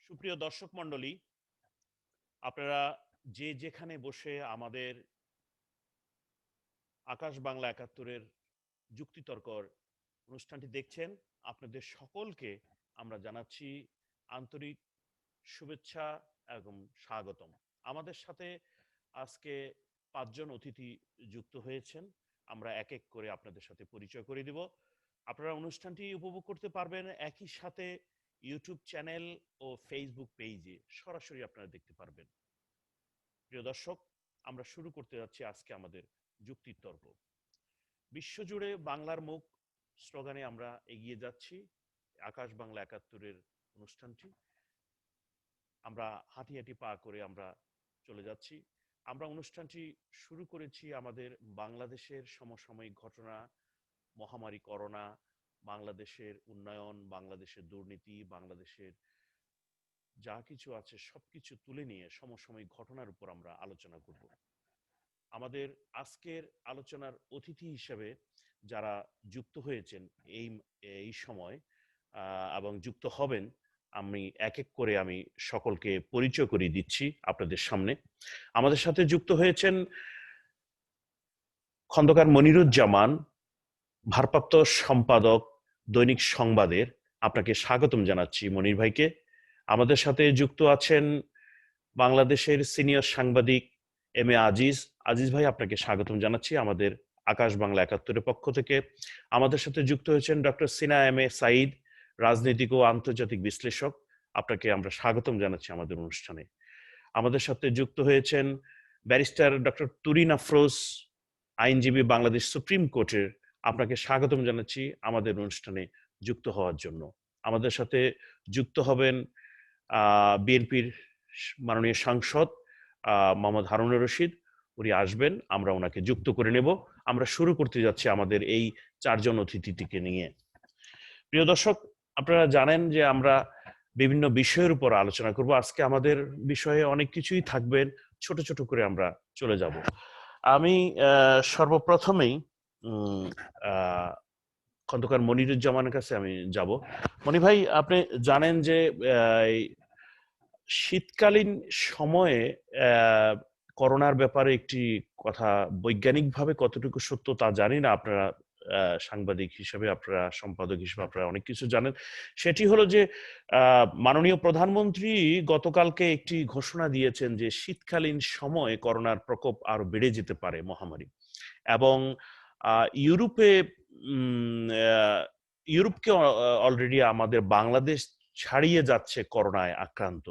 সুপ্রিয় দর্শক মণ্ডলী, আপনারা যে যেখানে বসে আমাদের আকাশ বাংলা ৭১-এর যুক্তিতর্কর অনুষ্ঠানটি দেখছেন, আপনাদের সকলকে আমরা জানাচ্ছি আন্তরিক শুভেচ্ছা এবং স্বাগতম। আমাদের সাথে আজকে ৫ জন অতিথি যুক্ত হয়েছেন। আমরা এক এক করে আপনাদের সাথে পরিচয় করে দিব। আপনারা অনুষ্ঠানটি উপভোগ করতে পারবেন একই সাথে ইউটিউব চ্যানেল ও ফেসবুক পেজে সরাসরি আপনারা দেখতে পারবেন। প্রিয় দর্শক, আমরা শুরু করতে যাচ্ছি আজকে আমাদের যুক্তির তর্ক। বিশ্বজুড়ে বাংলার মুখ স্লোগানে আমরা এগিয়ে যাচ্ছি আকাশ বাংলা ৭১-এর অনুষ্ঠানটি। আমরা হাঁটি হাঁটি পা করে আমরা চলে যাচ্ছি। আমরা অনুষ্ঠানটি শুরু করেছি আমাদের বাংলাদেশের সমসাময়িক ঘটনা, মহামারী করোনা, বাংলাদেশের উন্নয়ন, বাংলাদেশের দুর্নীতি, বাংলাদেশের যা কিছু আছে সবকিছু তুলে নিয়ে সমসাময়িক ঘটনার উপর আমরা আলোচনা করব। আমাদের আজকের আলোচনার অতিথি হিসেবে যারা যুক্ত হয়েছেন এই সময় এবং যুক্ত হবেন, আমি এক এক করে আমি সকলকে পরিচয় করিয়ে দিচ্ছি আপনাদের সামনে। আমাদের সাথে যুক্ত হয়েছেন খন্দকার মনিরুজ্জামান, ভারপ্রাপ্ত সম্পাদক দৈনিক সংবাদের। আপনাকে স্বাগতম জানাচ্ছি মনির ভাইকে। আমাদের সাথে যুক্ত আছেন বাংলাদেশের সিনিয়র সাংবাদিক এম এ আজিজ। আজিজ ভাই, আপনাকে স্বাগতম জানাচ্ছি আমাদের আকাশ বাংলা ৭১-এর পক্ষ থেকে। আমাদের সাথে যুক্ত হয়েছেন doctor Cena M A Saeed, রাজনৈতিক ও আন্তর্জাতিক বিশ্লেষক। আপনাকে আমরা স্বাগতম জানাচ্ছি আমাদের অনুষ্ঠানে। আমাদের সাথে যুক্ত হয়েছেন ব্যারিস্টার ডক্টর তুরিন আফরোজ, আইনজীবী, বাংলাদেশ সুপ্রিম কোর্টের। আপনাকে স্বাগতম জানাচ্ছি আমাদের অনুষ্ঠানে যুক্ত হওয়ার জন্য। আমাদের সাথে যুক্ত হবেন বিএনপির মাননীয় সাংসদ মোহাম্মদ হারুনুর রশিদ। উনি আসবেন, আমরা ওনাকে যুক্ত করে নেব। আমরা শুরু করতে যাচ্ছি আমাদের এই ৪ জন অতিথিটিকে নিয়ে। প্রিয় দর্শক, আপনারা জানেন যে আমরা বিভিন্ন বিষয়ের উপর আলোচনা করব। আজকে আমাদের বিষয়ে অনেক কিছুই থাকবেন, ছোট ছোট করে আমরা চলে যাব। আমি সর্বপ্রথমেই খন্দকার মনিরুজ্জামানের কাছে আমি যাব। মনি ভাই, আপনি জানেন যে শীতকালীন সময়ে করোনার ব্যাপারে একটি কথা বৈজ্ঞানিকভাবে কতটুকু সত্য তা জানি না, আপনারা সাংবাদিক হিসেবে, আপনারা সম্পাদক হিসেবে আপনারা অনেক কিছু জানেন। সেটি হলো যে মাননীয় প্রধানমন্ত্রী গতকালকে একটি ঘোষণা দিয়েছেন যে শীতকালীন সময়ে করোনার প্রকোপ আরো বেড়ে যেতে পারে, মহামারী। এবং ইউরোপকে অলরেডি আমাদের বাংলাদেশ ছাড়িয়ে যাচ্ছে করোনায় আক্রান্ত।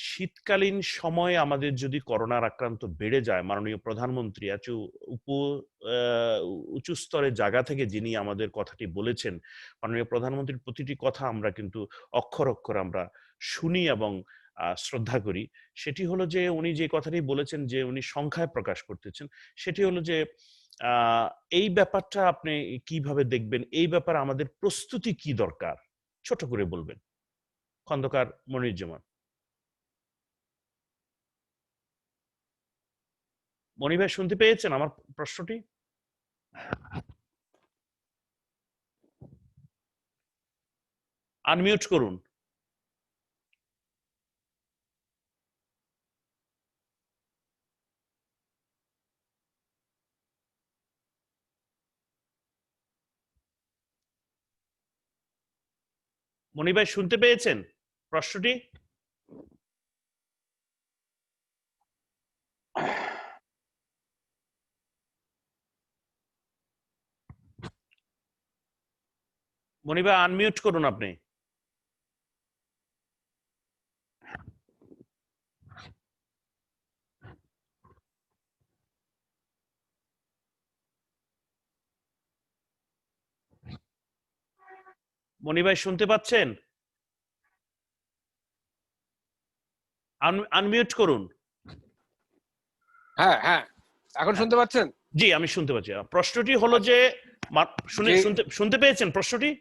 শীতকালীন সময়ে আমাদের যদি করোনার আক্রান্ত বেড়ে যায়, মাননীয় প্রধানমন্ত্রী এত উঁচু স্তরের জায়গা থেকে যিনি আমাদের কথাটি বলেছেন, মাননীয় প্রধানমন্ত্রীর প্রতিটি কথা আমরা কিন্তু অক্ষর অক্ষর আমরা শুনি এবং শ্রদ্ধা করি। সেটি হলো যে উনি যে কথাটি বলেছেন, যে উনি সংখ্যায় প্রকাশ করতেছেন, সেটি হলো যে এই ব্যাপারটা আপনি কিভাবে দেখবেন, এই ব্যাপারে আমাদের প্রস্তুতি কি দরকার, ছোট করে বলবেন খন্দকার মনিরুজ্জামান। মনি ভাই, শুনতে পেয়েছেন আমার প্রশ্নটি? আনমিউট করুন। মনি ভাই, শুনতে পেয়েছেন প্রশ্নটি? মনি ভাই, আনমিউট করুন আপনি। মনি ভাই, শুনতে পাচ্ছেন? আনমিউট করুন। হ্যাঁ হ্যাঁ, এখন শুনতে পাচ্ছেন? জি, আমি শুনতে পাচ্ছি। প্রশ্নটি হলো যে শুনতে পেয়েছেন প্রশ্নটি?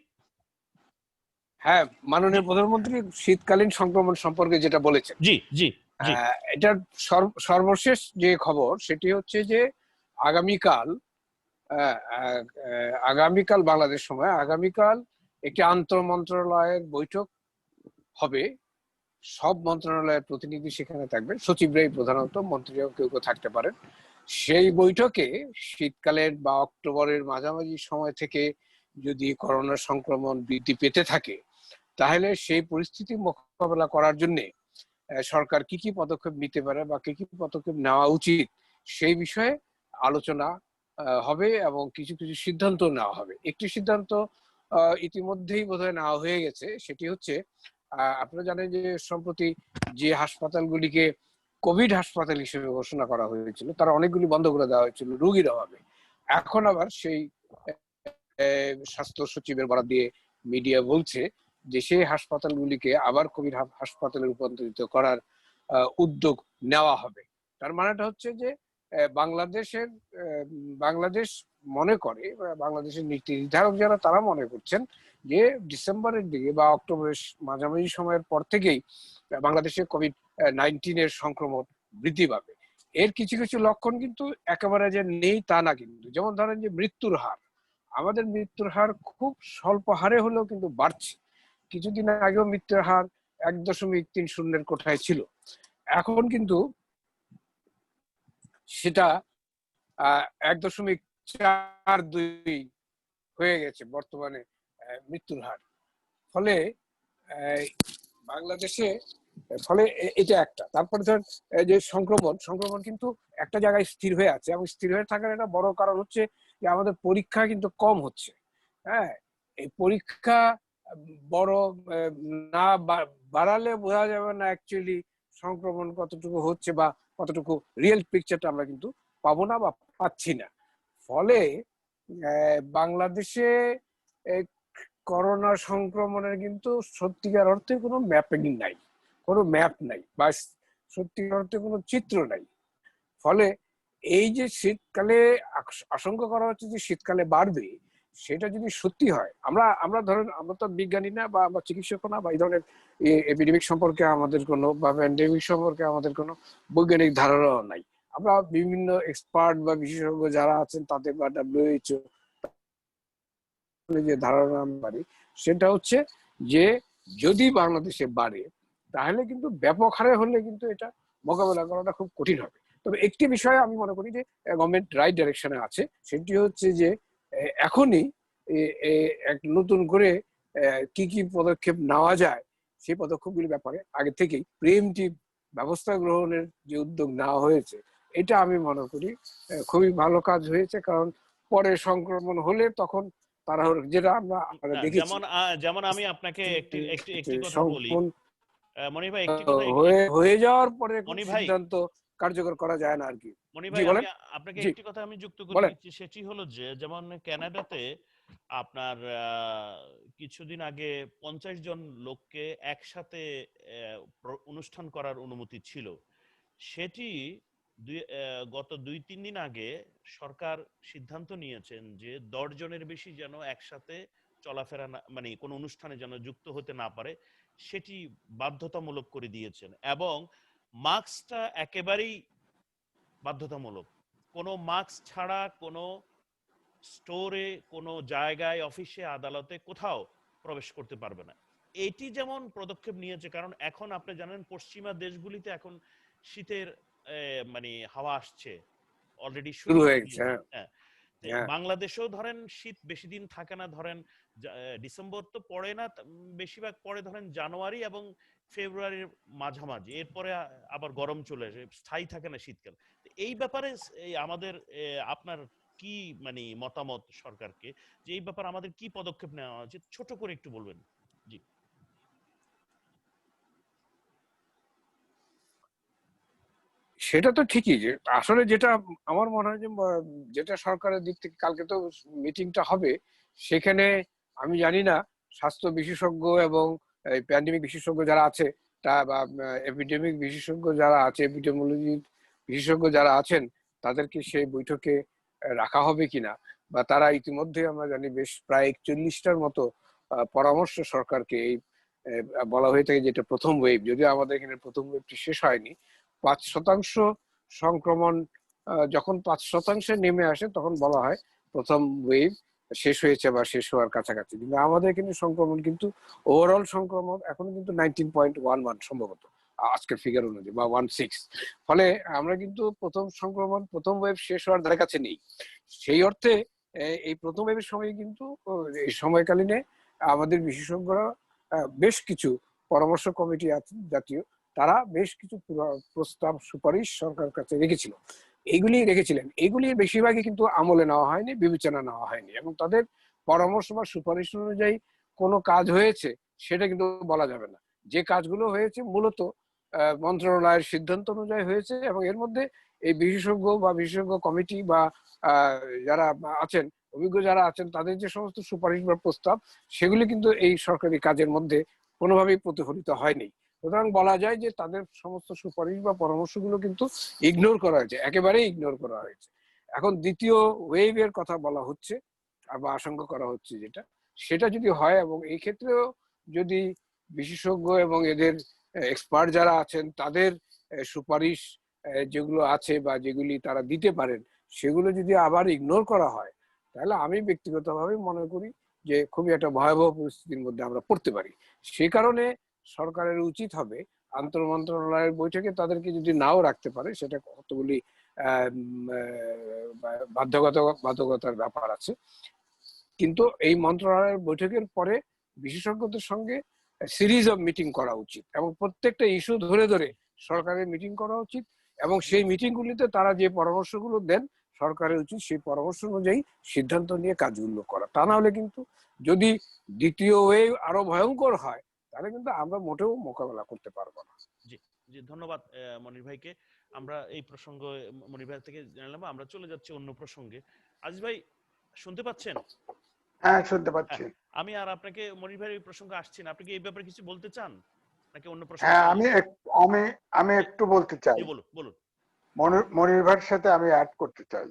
হ্যাঁ, মাননীয় প্রধানমন্ত্রী শীতকালীন সংক্রমণ সম্পর্কে যেটা বলেছেন, জি জি জি, এটার সর্বশেষ যে খবর সেটি হচ্ছে যে আগামীকাল বাংলাদেশ সময় আগামীকাল একটি আন্তঃ মন্ত্রণালয়ের বৈঠক হবে সব মন্ত্রণালয়ের প্রতিনিধি সেখানে থাকবেন, সচিবরাই প্রধানত, মন্ত্রীরাও কেউ কেউ থাকতে পারেন। সেই বৈঠকে শীতকালের বা অক্টোবরের মাঝামাঝি সময় থেকে যদি করোনা সংক্রমণ বৃদ্ধি পেতে থাকে, তাহলে সেই পরিস্থিতি মোকাবেলা করার জন্য সরকার কি কি পদক্ষেপ নিতে পারে বা কি কি পদক্ষেপ নেওয়া উচিত সেই বিষয়ে আলোচনা হবে এবং কিছু কিছু সিদ্ধান্ত নেওয়া হবে। একটি সিদ্ধান্ত ইতিমধ্যেই বোধহয় নেওয়া হয়ে গেছে, সেটি হচ্ছে আপনারা জানেন যে সম্প্রতি যে হাসপাতালগুলিকে কোভিড হাসপাতাল হিসেবে ঘোষণা করা হয়েছিল তারা অনেকগুলি বন্ধ করে দেওয়া হয়েছিল রোগীর অভাবে। এখন আবার সেই স্বাস্থ্য সচিবের বরাত দিয়ে মিডিয়া বলছে যে সেই হাসপাতালগুলিকে আবার কোভিড হাসপাতালে রূপান্তরিত করার উদ্যোগ নেওয়া হবে। তার মানেটা হচ্ছে যে বাংলাদেশ মনে করে, বাংলাদেশের নীতি নির্ধারক যারা তারা মনে করছেন যে ডিসেম্বরের দিকে বা অক্টোবরের মাঝামাঝি সময়ের পর থেকেই বাংলাদেশে কোভিড-19 এর সংক্রমণ বৃদ্ধি পাবে। এর কিছু কিছু লক্ষণ কিন্তু একেবারে যে নেই তা না, কিন্তু যেমন ধরেন যে মৃত্যুর হার, আমাদের মৃত্যুর হার খুব স্বল্প হারে হলেও কিন্তু বাড়ছে। কিছুদিন আগেও মৃত্যুর হার 1.30 কোঠায় ছিল, এখন কিন্তু সেটা 1.42 হয়ে গেছে বর্তমানে মৃত্যুর হার। ফলে বাংলাদেশে এটা একটা। তারপরে ধর যে সংক্রমণ কিন্তু একটা জায়গায় স্থির হয়ে আছে, এবং স্থির হয়ে থাকার একটা বড় কারণ হচ্ছে যে আমাদের পরীক্ষা কিন্তু কম হচ্ছে। হ্যাঁ, এই পরীক্ষা বড় না বাড়ালে বোঝা যাবে না অ্যাকচুয়ালি সংক্রমণ কতটুকু হচ্ছে বা কতটুকু রিয়েল পিকচারটা আমরা কিন্তু পাবো না বা পাচ্ছি না। ফলে বাংলাদেশে করোনা সংক্রমণের কিন্তু সত্যিকার অর্থে কোনো ম্যাপিং নাই, কোনো ম্যাপ নাই, বা সত্যিকার অর্থে কোনো চিত্র নাই। ফলে এই যে শীতকালে আশঙ্কা করা হচ্ছে যে শীতকালে বাড়বে, সেটা যদি সত্যি হয়, আমরা ধরেন আমরা তো বিজ্ঞানী না বা আমরা চিকিৎসক না, বা এই ধরনের এপিডেমিক সম্পর্কে আমাদের কোনো বা প্যান্ডেমিক সম্পর্কে আমাদের কোনো বৈজ্ঞানিক ধারণাও নাই। আমরা বিভিন্ন এক্সপার্ট বা বিশেষজ্ঞ যারা আছেন তাদের বা WHO যে ধারণা পারি সেটা হচ্ছে যে যদি বাংলাদেশে বাড়ে তাহলে কিন্তু ব্যাপক হারে হলে কিন্তু এটা মোকাবেলা করাটা খুব কঠিন হবে। তবে একটি বিষয়ে আমি মনে করি যে গভর্নমেন্ট রাইট ডাইরেকশনে আছে, সেটি হচ্ছে যে এখনই এক নতুন করে কি কি পদক্ষেপ নেওয়া যায় সেই পদক্ষেপগুলির ব্যাপারে আগে থেকেই প্রিএমটিভ ব্যবস্থা গ্রহণের যে উদ্যোগ নেওয়া হয়েছে, এটা আমি মনে করি খুবই ভালো কাজ হয়েছে। কারণ পরে সংক্রমণ হলে তখন তারা যেটা আমরা দেখেছি, যেমন আমি আপনাকে একটি কথা বলি মনি ভাই, হয়ে যাওয়ার পরে কোন মনি ভাই সিদ্ধান্ত কার্যকর করা যায় না আর কি। মনি জি ভাই, বলেন। আপনাকে জি একটি কথা আমি যুক্ত করে বলেন। দিচ্ছি, সেটি হলো যে যেমন কানাডাতে আপনার কিছুদিন আগে 50 জন লোককে একসাথে অনুষ্ঠান করার অনুমতি ছিল। সেটি গত 2-3 দিন আগে সরকার সিদ্ধান্ত নিয়েছেন যে 10 জনের বেশি যেন একসাথে চলাফেরা না, মানে কোনো অনুষ্ঠানে যেন যুক্ত হতে না পারে, সেটি বাধ্যতামূলক করে দিয়েছেন। এবং মাস্কটা একেবারেই বাধ্যতামূলক। কোনো মাস্ক ছাড়া কোনো স্টোরে, কোনো জায়গায়, অফিসে, আদালতে কোথাও প্রবেশ করতে পারবে না। এটি যেমন পদক্ষেপ নিয়েছে, কারণ এখন আপনি জানেন পশ্চিমা দেশগুলিতে এখন শীতের মানে হাওয়া আসছে, অলরেডি শুরু হয়ে হয়ে গেছে। গিয়েছে। হ্যাঁ, হ্যাঁ, হ্যাঁ। বাংলাদেশেও ধরেন শীত বেশি দিন থাকে না, ধরেন ডিসেম্বর তো পড়ে না, বেশিরভাগ পড়ে ধরেন জানুয়ারি এবং ফেব্রুয়ারির মাঝামাঝি, এরপরে আবার গরম চলে আসে, স্থায়ী থাকে না শীতকাল। এই ব্যাপারে আমাদের আপনার কি মানে মতামত সরকারকে, যে এই ব্যাপারে আমাদের কি পদক্ষেপ নেওয়া উচিত, ছোট করে একটু বলবেন। জি। সেটা তো ঠিকই, যে আসলে যেটা আমার মনে হয় যে যেটা সরকারের দিক থেকে কালকে তো মিটিংটা হবে, সেখানে আমি জানি না স্বাস্থ্য বিশেষজ্ঞ এবং প্যান্ডেমিক বিশেষজ্ঞ যারা আছে তা বা এপিডেমিক বিশেষজ্ঞ যারা আছে, এপিডেমিওলজি বিশেষজ্ঞ যারা আছেন তাদেরকে সেই বৈঠকে রাখা হবে কিনা, বা তারা ইতিমধ্যে আমরা জানি বেশ প্রায় 41টার মতো পরামর্শ সরকারকে এই বলা হয়ে থাকে, যেটা প্রথম ওয়েভ, যদিও আমাদের এখানে প্রথম ওয়েভটি শেষ হয়নি। 5% সংক্রমণ যখন 5% নেমে আসে তখন বলা হয় প্রথম ওয়েভ, শেষ হয়েছে বা শেষ হওয়ার কাছাকাছি, কিন্তু আমাদের কিন্তু সংক্রমণ কিন্তু ওভারঅল সংক্রমণ এখনো কিন্তু 19.11 সম্ভবত আজকের ফিগার অনুযায়ী, বা 16। ফলে আমরা কিন্তু প্রথম সংক্রমণ, প্রথম ওয়েভ শেষ হওয়ার ধারে কাছে নেই। সেই অর্থে এই প্রথম ওয়েভের সময় কিন্তু এই সময়কালীনে আমাদের বিশেষজ্ঞরা বেশ কিছু পরামর্শ কমিটি আছে জাতীয়, তারা বেশ কিছু প্রস্তাব সুপারিশ সরকারের কাছে রেখেছিল, এইগুলির বেশিরভাগই কিন্তু আমলে নেওয়া হয়নি, বিবেচনা নেওয়া হয়নি, এবং তাদের পরামর্শ বা সুপারিশ অনুযায়ী কোনো কাজ হয়েছে সেটা কিন্তু বলা যাবে না। যে কাজগুলো হয়েছে মূলত মন্ত্রণালয়ের সিদ্ধান্ত অনুযায়ী হয়েছে, এবং এর মধ্যে এই বিশেষজ্ঞ কমিটি বা যারা আছেন, অভিজ্ঞ যারা আছেন, তাদের যে সমস্ত সুপারিশ বা প্রস্তাব, সেগুলি কিন্তু এই সরকারি কাজের মধ্যে কোনোভাবেই প্রতিফলিত হয়নি। সুতরাং বলা যায় যে তাদের সমস্ত সুপারিশ বা পরামর্শগুলো কিন্তু ইগনোর করা হয়েছে, একেবারেই ইগনোর করা হয়েছে। এখন দ্বিতীয় ওয়েভের কথা বলা হচ্ছে বা আশঙ্কা করা হচ্ছে, সেটা যদি হয়, এবং এই ক্ষেত্রেও যদি বিশেষজ্ঞ এবং এদের এক্সপার্ট যারা আছেন তাদের সুপারিশ যেগুলো আছে বা যেগুলি তারা দিতে পারেন, সেগুলো যদি আবার ইগনোর করা হয়, তাহলে আমি ব্যক্তিগতভাবে মনে করি যে খুবই একটা ভয়াবহ পরিস্থিতির মধ্যে আমরা পড়তে পারি। সে কারণে সরকারের উচিত হবে আন্তঃ মন্ত্রণালয়ের বৈঠকে তাদেরকে যদি নাও রাখতে পারে, সেটা কতগুলি বাধ্যকতার ব্যাপার আছে, কিন্তু এই মন্ত্রণালয়ের বৈঠকের পরে বিশেষজ্ঞদের সঙ্গে সিরিজ অফ মিটিং করা উচিত, এবং প্রত্যেকটা ইস্যু ধরে ধরে সরকারের মিটিং করা উচিত, এবং সেই মিটিংগুলিতে তারা যে পরামর্শগুলো দেন সরকারের উচিত সেই পরামর্শ অনুযায়ী সিদ্ধান্ত নিয়ে কাজগুলো করা। তা না হলে কিন্তু যদি দ্বিতীয় ওয়েভ আরো ভয়ঙ্কর হয়, তাহলে কিন্তু আমরা মোটেও মোকাবেলা করতে পারবো না। জি জি, ধন্যবাদ মনির ভাইকে। আমরা এই প্রসঙ্গ মনির ভাই থেকে জানলাম, আমরা চলে যাচ্ছি অন্য প্রসঙ্গে। আজিজ ভাই শুনতে পাচ্ছেন? হ্যাঁ, শুনতে পাচ্ছি। আমি আর আপনাকে মনির ভাইয়ের এই প্রসঙ্গে আসছি না, আপনি কি এই ব্যাপারে কিছু বলতে চান নাকি অন্য প্রসঙ্গে? হ্যাঁ, আমি একটু বলতে চাই। বলুন। মনির ভাইয়ের সাথে আমি অ্যাড করতে চাই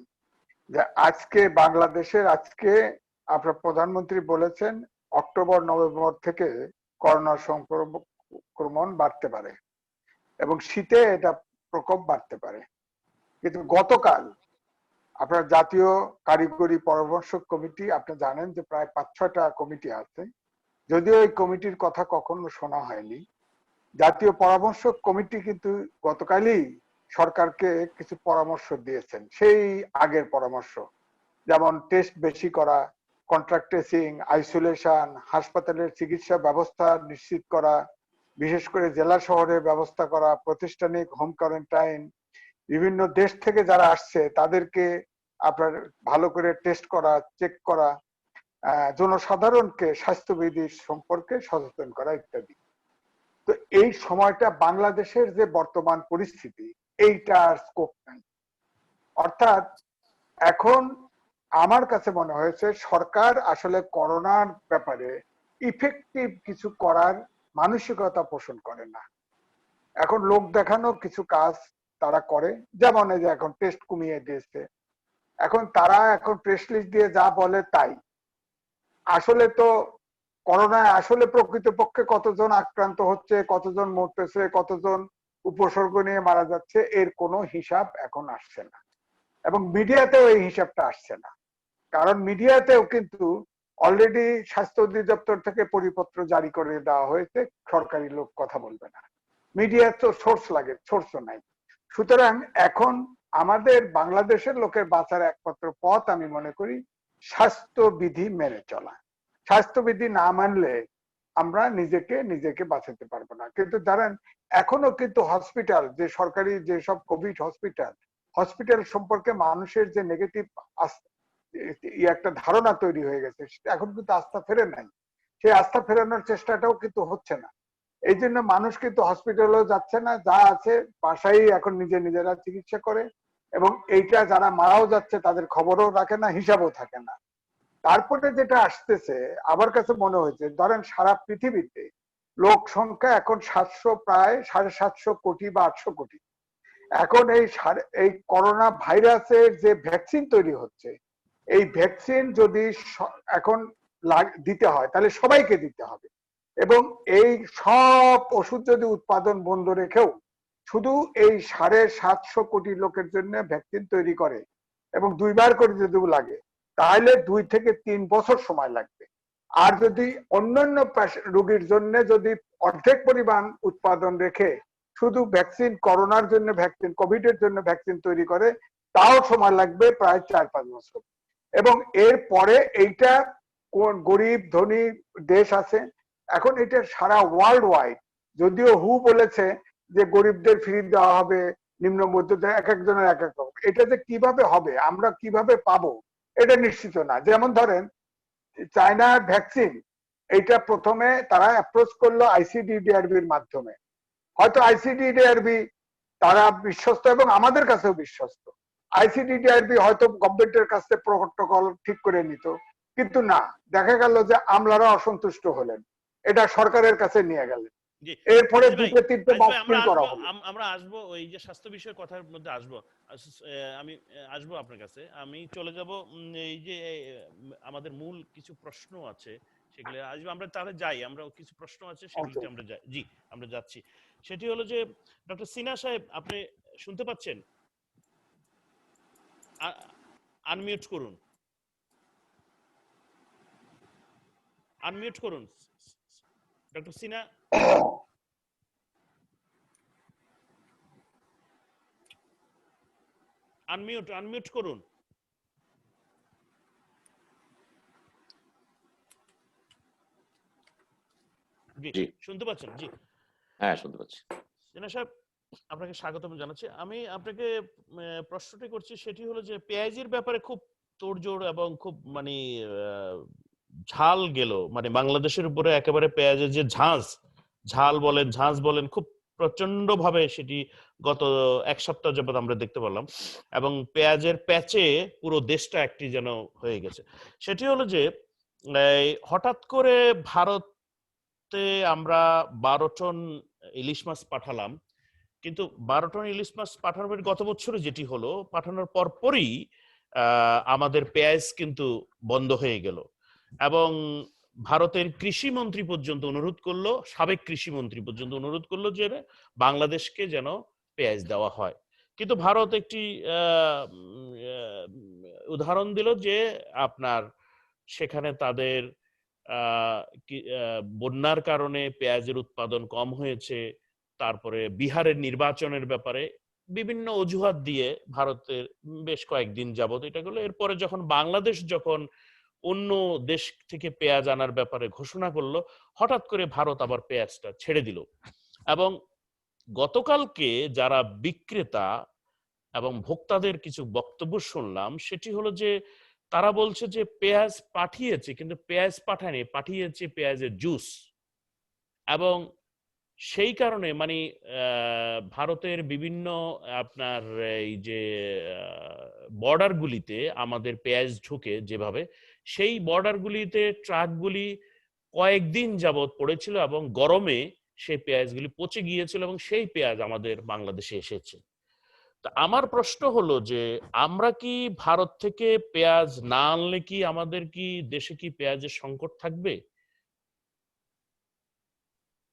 যে আজকে বাংলাদেশের আপনার প্রধানমন্ত্রী বলেছেন অক্টোবর নভেম্বর থেকে করোনা সংক্রমণ বাড়তে পারে এবং শীতে এটা প্রকোপ বাড়তে পারে। কিন্তু গতকাল আপনার জাতীয় কারিগরি পরামর্শ কমিটি, আপনি জানেন যে প্রায় 5-6টা কমিটি আছে, যদিও এই কমিটির কথা কখনো শোনা হয়নি। জাতীয় পরামর্শ কমিটি কিন্তু গতকালই সরকারকে কিছু পরামর্শ দিয়েছেন, সেই আগের পরামর্শ, যেমন টেস্ট বেশি করা, কন্ট্রাক্ট ট্রেসিং, আইসোলেশন, হাসপাতালের চিকিৎসা ব্যবস্থা নিশ্চিত করা, বিশেষ করে জেলা শহরে ব্যবস্থা করা, প্রাতিষ্ঠানিক হোম কোয়ারেন্টাইন, বিভিন্ন দেশ থেকে যারা আসছে তাদেরকে আপনার ভালো করে টেস্ট করা, চেক করা, জনসাধারণকে স্বাস্থ্যবিধি সম্পর্কে সচেতন করা ইত্যাদি। তো এই সময়টা বাংলাদেশের যে বর্তমান পরিস্থিতি, এইটার স্কোপ নাই। অর্থাৎ এখন আমার কাছে মনে হয়েছে সরকার আসলে করোনার ব্যাপারে ইফেক্টিভ কিছু করার মানসিকতা পোষণ করে না। এখন লোক দেখানো কিছু কাজ তারা করে, যেমন এই যে এখন টেস্ট কমিয়ে দিয়েছে, এখন তারা প্রেস লিস্ট দিয়ে যা বলে তাই। আসলে তো করোনায় আসলে প্রকৃতপক্ষে কতজন আক্রান্ত হচ্ছে, কতজন মরতেছে, কতজন উপসর্গ নিয়ে মারা যাচ্ছে, এর কোনো হিসাব এখন আসছে না, এবং মিডিয়াতেও এই হিসাবটা আসছে না। কারণ মিডিয়াতেও কিন্তু অলরেডি স্বাস্থ্য অধিদপ্তর থেকে পরিপত্র জারি করে দেওয়া হয়েছে, সরকারি লোক কথা বলবে না। মিডিয়ার তো সোর্স লাগে, সোর্সও নাই। সুতরাং এখন আমাদের বাংলাদেশের লোকের বাঁচার একমাত্র পথ আমি মনে করি স্বাস্থ্যবিধি মেনে চলা। স্বাস্থ্যবিধি না মানলে আমরা নিজেকে বাঁচাতে পারবো না। কিন্তু জানেন, এখনো কিন্তু হসপিটাল, যে সরকারি যেসব কোভিড হসপিটাল সম্পর্কে মানুষের যে নেগেটিভ একটা ধারণা তৈরি হয়ে গেছে, এখন কিন্তু আস্থা ফেরে নাই। সেই আস্থা ফেরানোর চেষ্টাটাও কিন্তু হচ্ছে না। এই জন্য মানুষ কিন্তু হসপিটালেও যাচ্ছে না, যা আছে বাসায় এখন নিজেরা চিকিৎসা করে, এবং এইটা যারা মারাও যাচ্ছে তাদের খবরও রাখে না, হিসাবও থাকে না। তারপরে যেটা আসতেছে আমার কাছে মনে হয়েছে, ধরেন সারা পৃথিবীতে লোক সংখ্যা এখন প্রায় 750 কোটি বা 800 কোটি। এখন এই করোনা ভাইরাসের যে ভ্যাকসিন তৈরি হচ্ছে, এই ভ্যাকসিন যদি এখন দিতে হয় তাহলে সবাইকে দিতে হবে, এবং এই সব ওষুধ যদি উৎপাদন বন্ধ রেখেও শুধু এই 750 কোটি লোকের জন্য ভ্যাকসিন তৈরি করে, এবং 2বার করে যদি লাগে, তাহলে 2 থেকে 3 বছর সময় লাগবে। আর যদি অন্যান্য রোগীর জন্য যদি অর্ধেক পরিমাণ উৎপাদন রেখে শুধু ভ্যাকসিন, করোনার জন্য ভ্যাকসিন, কোভিডের জন্য ভ্যাকসিন তৈরি করে, তাও সময় লাগবে প্রায় 4-5 বছর। এবং এর পরে এইটা কোন গরিব ধনী দেশ আছে, এখন এটা সারা ওয়ার্ল্ড ওয়াইড, যদিও হু বলেছে যে গরিবদের ফ্রি দেওয়া হবে, নিম্ন মধ্যবিত্ত এক একজনের এক এক রকম, এটা যে কিভাবে হবে, আমরা কিভাবে পাবো, এটা নিশ্চিত না। যেমন ধরেন চায়নার ভ্যাকসিন, এটা প্রথমে তারা অ্যাপ্রোচ করলো আইসিডিডিআরবির মাধ্যমে। হয়তো আইসিডিডিআরবি তারা বিশ্বস্ত এবং আমাদের কাছেও বিশ্বস্ত, আইসিডিডিআরবি হয়তো গভর্নমেন্টের কাছে প্রোটোকল ঠিক করে নিত, কিন্তু না, দেখা গেল যে আমলারা অসন্তুষ্ট হলেন, এটা সরকারের কাছে নিয়ে গেলেন, এরপরে দুটো তিনটে বাতিল করা হলো। আমরা আসবো ওই যে স্বাস্থ্য বিষয়ের কথার মধ্যে আসবো, আমি আসবো আপনার কাছে। আমি চলে যাব এই যে আমাদের মূল কিছু প্রশ্ন আছে সেগুলো আসবো, আমরা তাহলে যাই, আমরা কিছু প্রশ্ন আছে সেগুলোতে আমরা যাই। জি, আমরা যাচ্ছি। সেটি হলো যে ডক্টর সিনহা সাহেব, আপনি শুনতে পাচ্ছেন? আনমিউট করুন, আনমিউট করুন ডক্টর সিনহা। আনমিউট করুন। জি, শুনতে পাচ্ছেন? জি, হ্যাঁ শুনতে পাচ্ছি। সিনহা সাহেব, আপনাকে স্বাগতম জানাচ্ছি। আমি আপনাকে প্রশ্নটি করছি, সেটি হলো যে পেঁয়াজের ব্যাপারে খুব তোড়জোড় এবং খুব মানে ঝাল গেল, মানে বাংলাদেশের উপরে একেবারে পেঁয়াজের যে ঝাল বলেন খুব প্রচন্ড ভাবে সেটি গত এক সপ্তাহ যাবত আমরা দেখতে পেলাম, এবং পেঁয়াজের প্যাচে পুরো দেশটা একটি যেন হয়ে গেছে। সেটি হলো যে হঠাৎ করে ভারতে আমরা 12 টন ইলিশ মাছ পাঠালাম, কিন্তু 12 টন ইলিশ মাছ পাঠানোর গত বছরে যেটি হলো, পাঠানোর পরপরই আমাদের পেঁয়াজ কিন্তু বন্ধ হয়ে গেল, এবং ভারতের কৃষি মন্ত্রী পর্যন্ত অনুরোধ করলো, সাবেক কৃষি মন্ত্রী পর্যন্ত অনুরোধ করলো যে বাংলাদেশকে যেন পেঁয়াজ দেওয়া হয়। কিন্তু ভারত একটি উদাহরণ দিল যে আপনার সেখানে তাদের বন্যার কারণে পেঁয়াজের উৎপাদন কম হয়েছে, তারপরে বিহারের নির্বাচনের ব্যাপারে বিভিন্ন অজুহাত দিয়ে ভারতের বেশ কয়েকদিন যাবত এটা গেল। এরপরে যখন বাংলাদেশ যখন অন্য দেশ থেকে পেঁয়াজ আনার ব্যাপারে ঘোষণা করলো, হঠাৎ করে ভারত আবার পেঁয়াজটা ছেড়ে দিল। এবং গতকালকে যারা বিক্রেতা এবং ভোক্তাদের কিছু বক্তব্য শুনলাম, সেটি হলো যে তারা বলছে যে পেঁয়াজ পাঠিয়েছে, কিন্তু পেঁয়াজ পাঠায়নি, পাঠিয়েছে পেঁয়াজের জুস। এবং সেই কারণে মানে ভারতের বিভিন্ন আপনার এই যে বর্ডারগুলিতে আমাদের পেঁয়াজ ঢুকে যেভাবে, সেই বর্ডারগুলিতে ট্রাকগুলি কয়েকদিন যাবৎ পড়েছিল এবং গরমে সেই পেঁয়াজগুলি পচে গিয়েছিল, এবং সেই পেঁয়াজ আমাদের বাংলাদেশে এসেছে। তা আমার প্রশ্ন হলো যে আমরা কি ভারত থেকে পেঁয়াজ না আনলে কি আমাদের কি দেশে কি পেঁয়াজের সংকট থাকবে?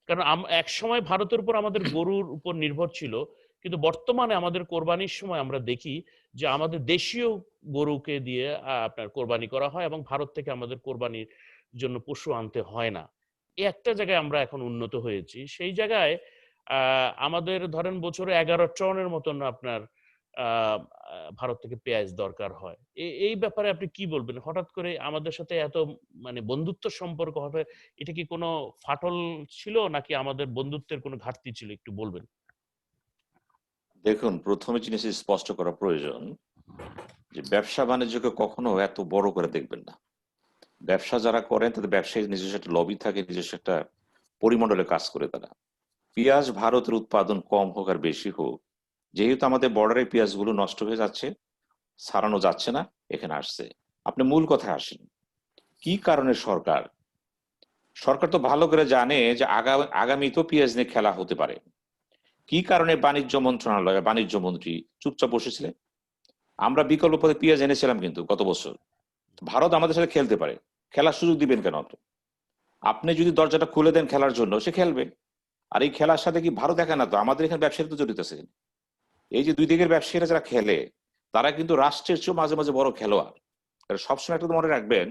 কারণ এক সময় ভারতের উপর আমাদের গরুর উপর নির্ভর ছিল, কিন্তু বর্তমানে আমাদের কোরবানির সময় আমরা দেখি যে আমাদের দেশীয় গরুকে দিয়ে আপনার কোরবানি করা হয়, এবং ভারত থেকে আমাদের কোরবানির জন্য পশু আনতে হয় না। এই একটা জায়গায় আমরা এখন উন্নত হয়েছি। সেই জায়গায় আমাদের ধরেন বছরে 11 টনের মতন আপনার ভারত থেকে পেঁয়াজ দরকার হয়। এই ব্যাপারে আপনি কি বলবেন? হঠাৎ করে আমাদের সাথে এত মানে বন্ধুত্ব সম্পর্ক হবে, এটা কি কোনো ফাটল ছিল নাকি আমাদের বন্ধুত্বের কোনো ঘাটতি ছিল, একটু বলবেন? দেখুন, প্রথমে জিনিস স্পষ্ট করা প্রয়োজন যে ব্যবসা বাণিজ্যকে কখনো এত বড় করে দেখবেন না। ব্যবসা যারা করেন তাদের ব্যবসায়ী নিজস্ব একটা লবি থাকে, নিজস্ব একটা পরিমণ্ডলে কাজ করে তারা। পেঁয়াজ ভারতের উৎপাদন কম হোক আর বেশি হোক, যেহেতু আমাদের বর্ডারে পেঁয়াজগুলো নষ্ট হয়ে যাচ্ছে, ছাড়ানো যাচ্ছে না, এখানে আসছে। আপনি মূল কথায় আসেন, কি কারণে সরকার তো ভালো করে জানে যে আগামীতেও পেঁয়াজ নিয়ে খেলা হতে পারে। কি কারণে বাণিজ্য মন্ত্রণালয়, বাণিজ্য মন্ত্রী চুপচাপ বসেছিলেন? আমরা বিকল্প পথে পেঁয়াজ এনেছিলাম, কিন্তু গত বছর ভারত আমাদের সাথে খেলতে পারে, খেলার সুযোগ দিবেন কেন? আপনি যদি দরজাটা খুলে দেন খেলার জন্য, সে খেলবে। আর এই খেলার সাথে কি ভারত একা না, তো আমাদের এখানে ব্যবসায়ীরা তো জড়িত আছে। এই যে দুই দিকের ব্যবসায়ীরা যারা খেলে, তারা কিন্তু রাষ্ট্রের চেয়েও মাঝে মাঝে বড় খেলোয়াড়। সবসময় একটা মনে রাখবেন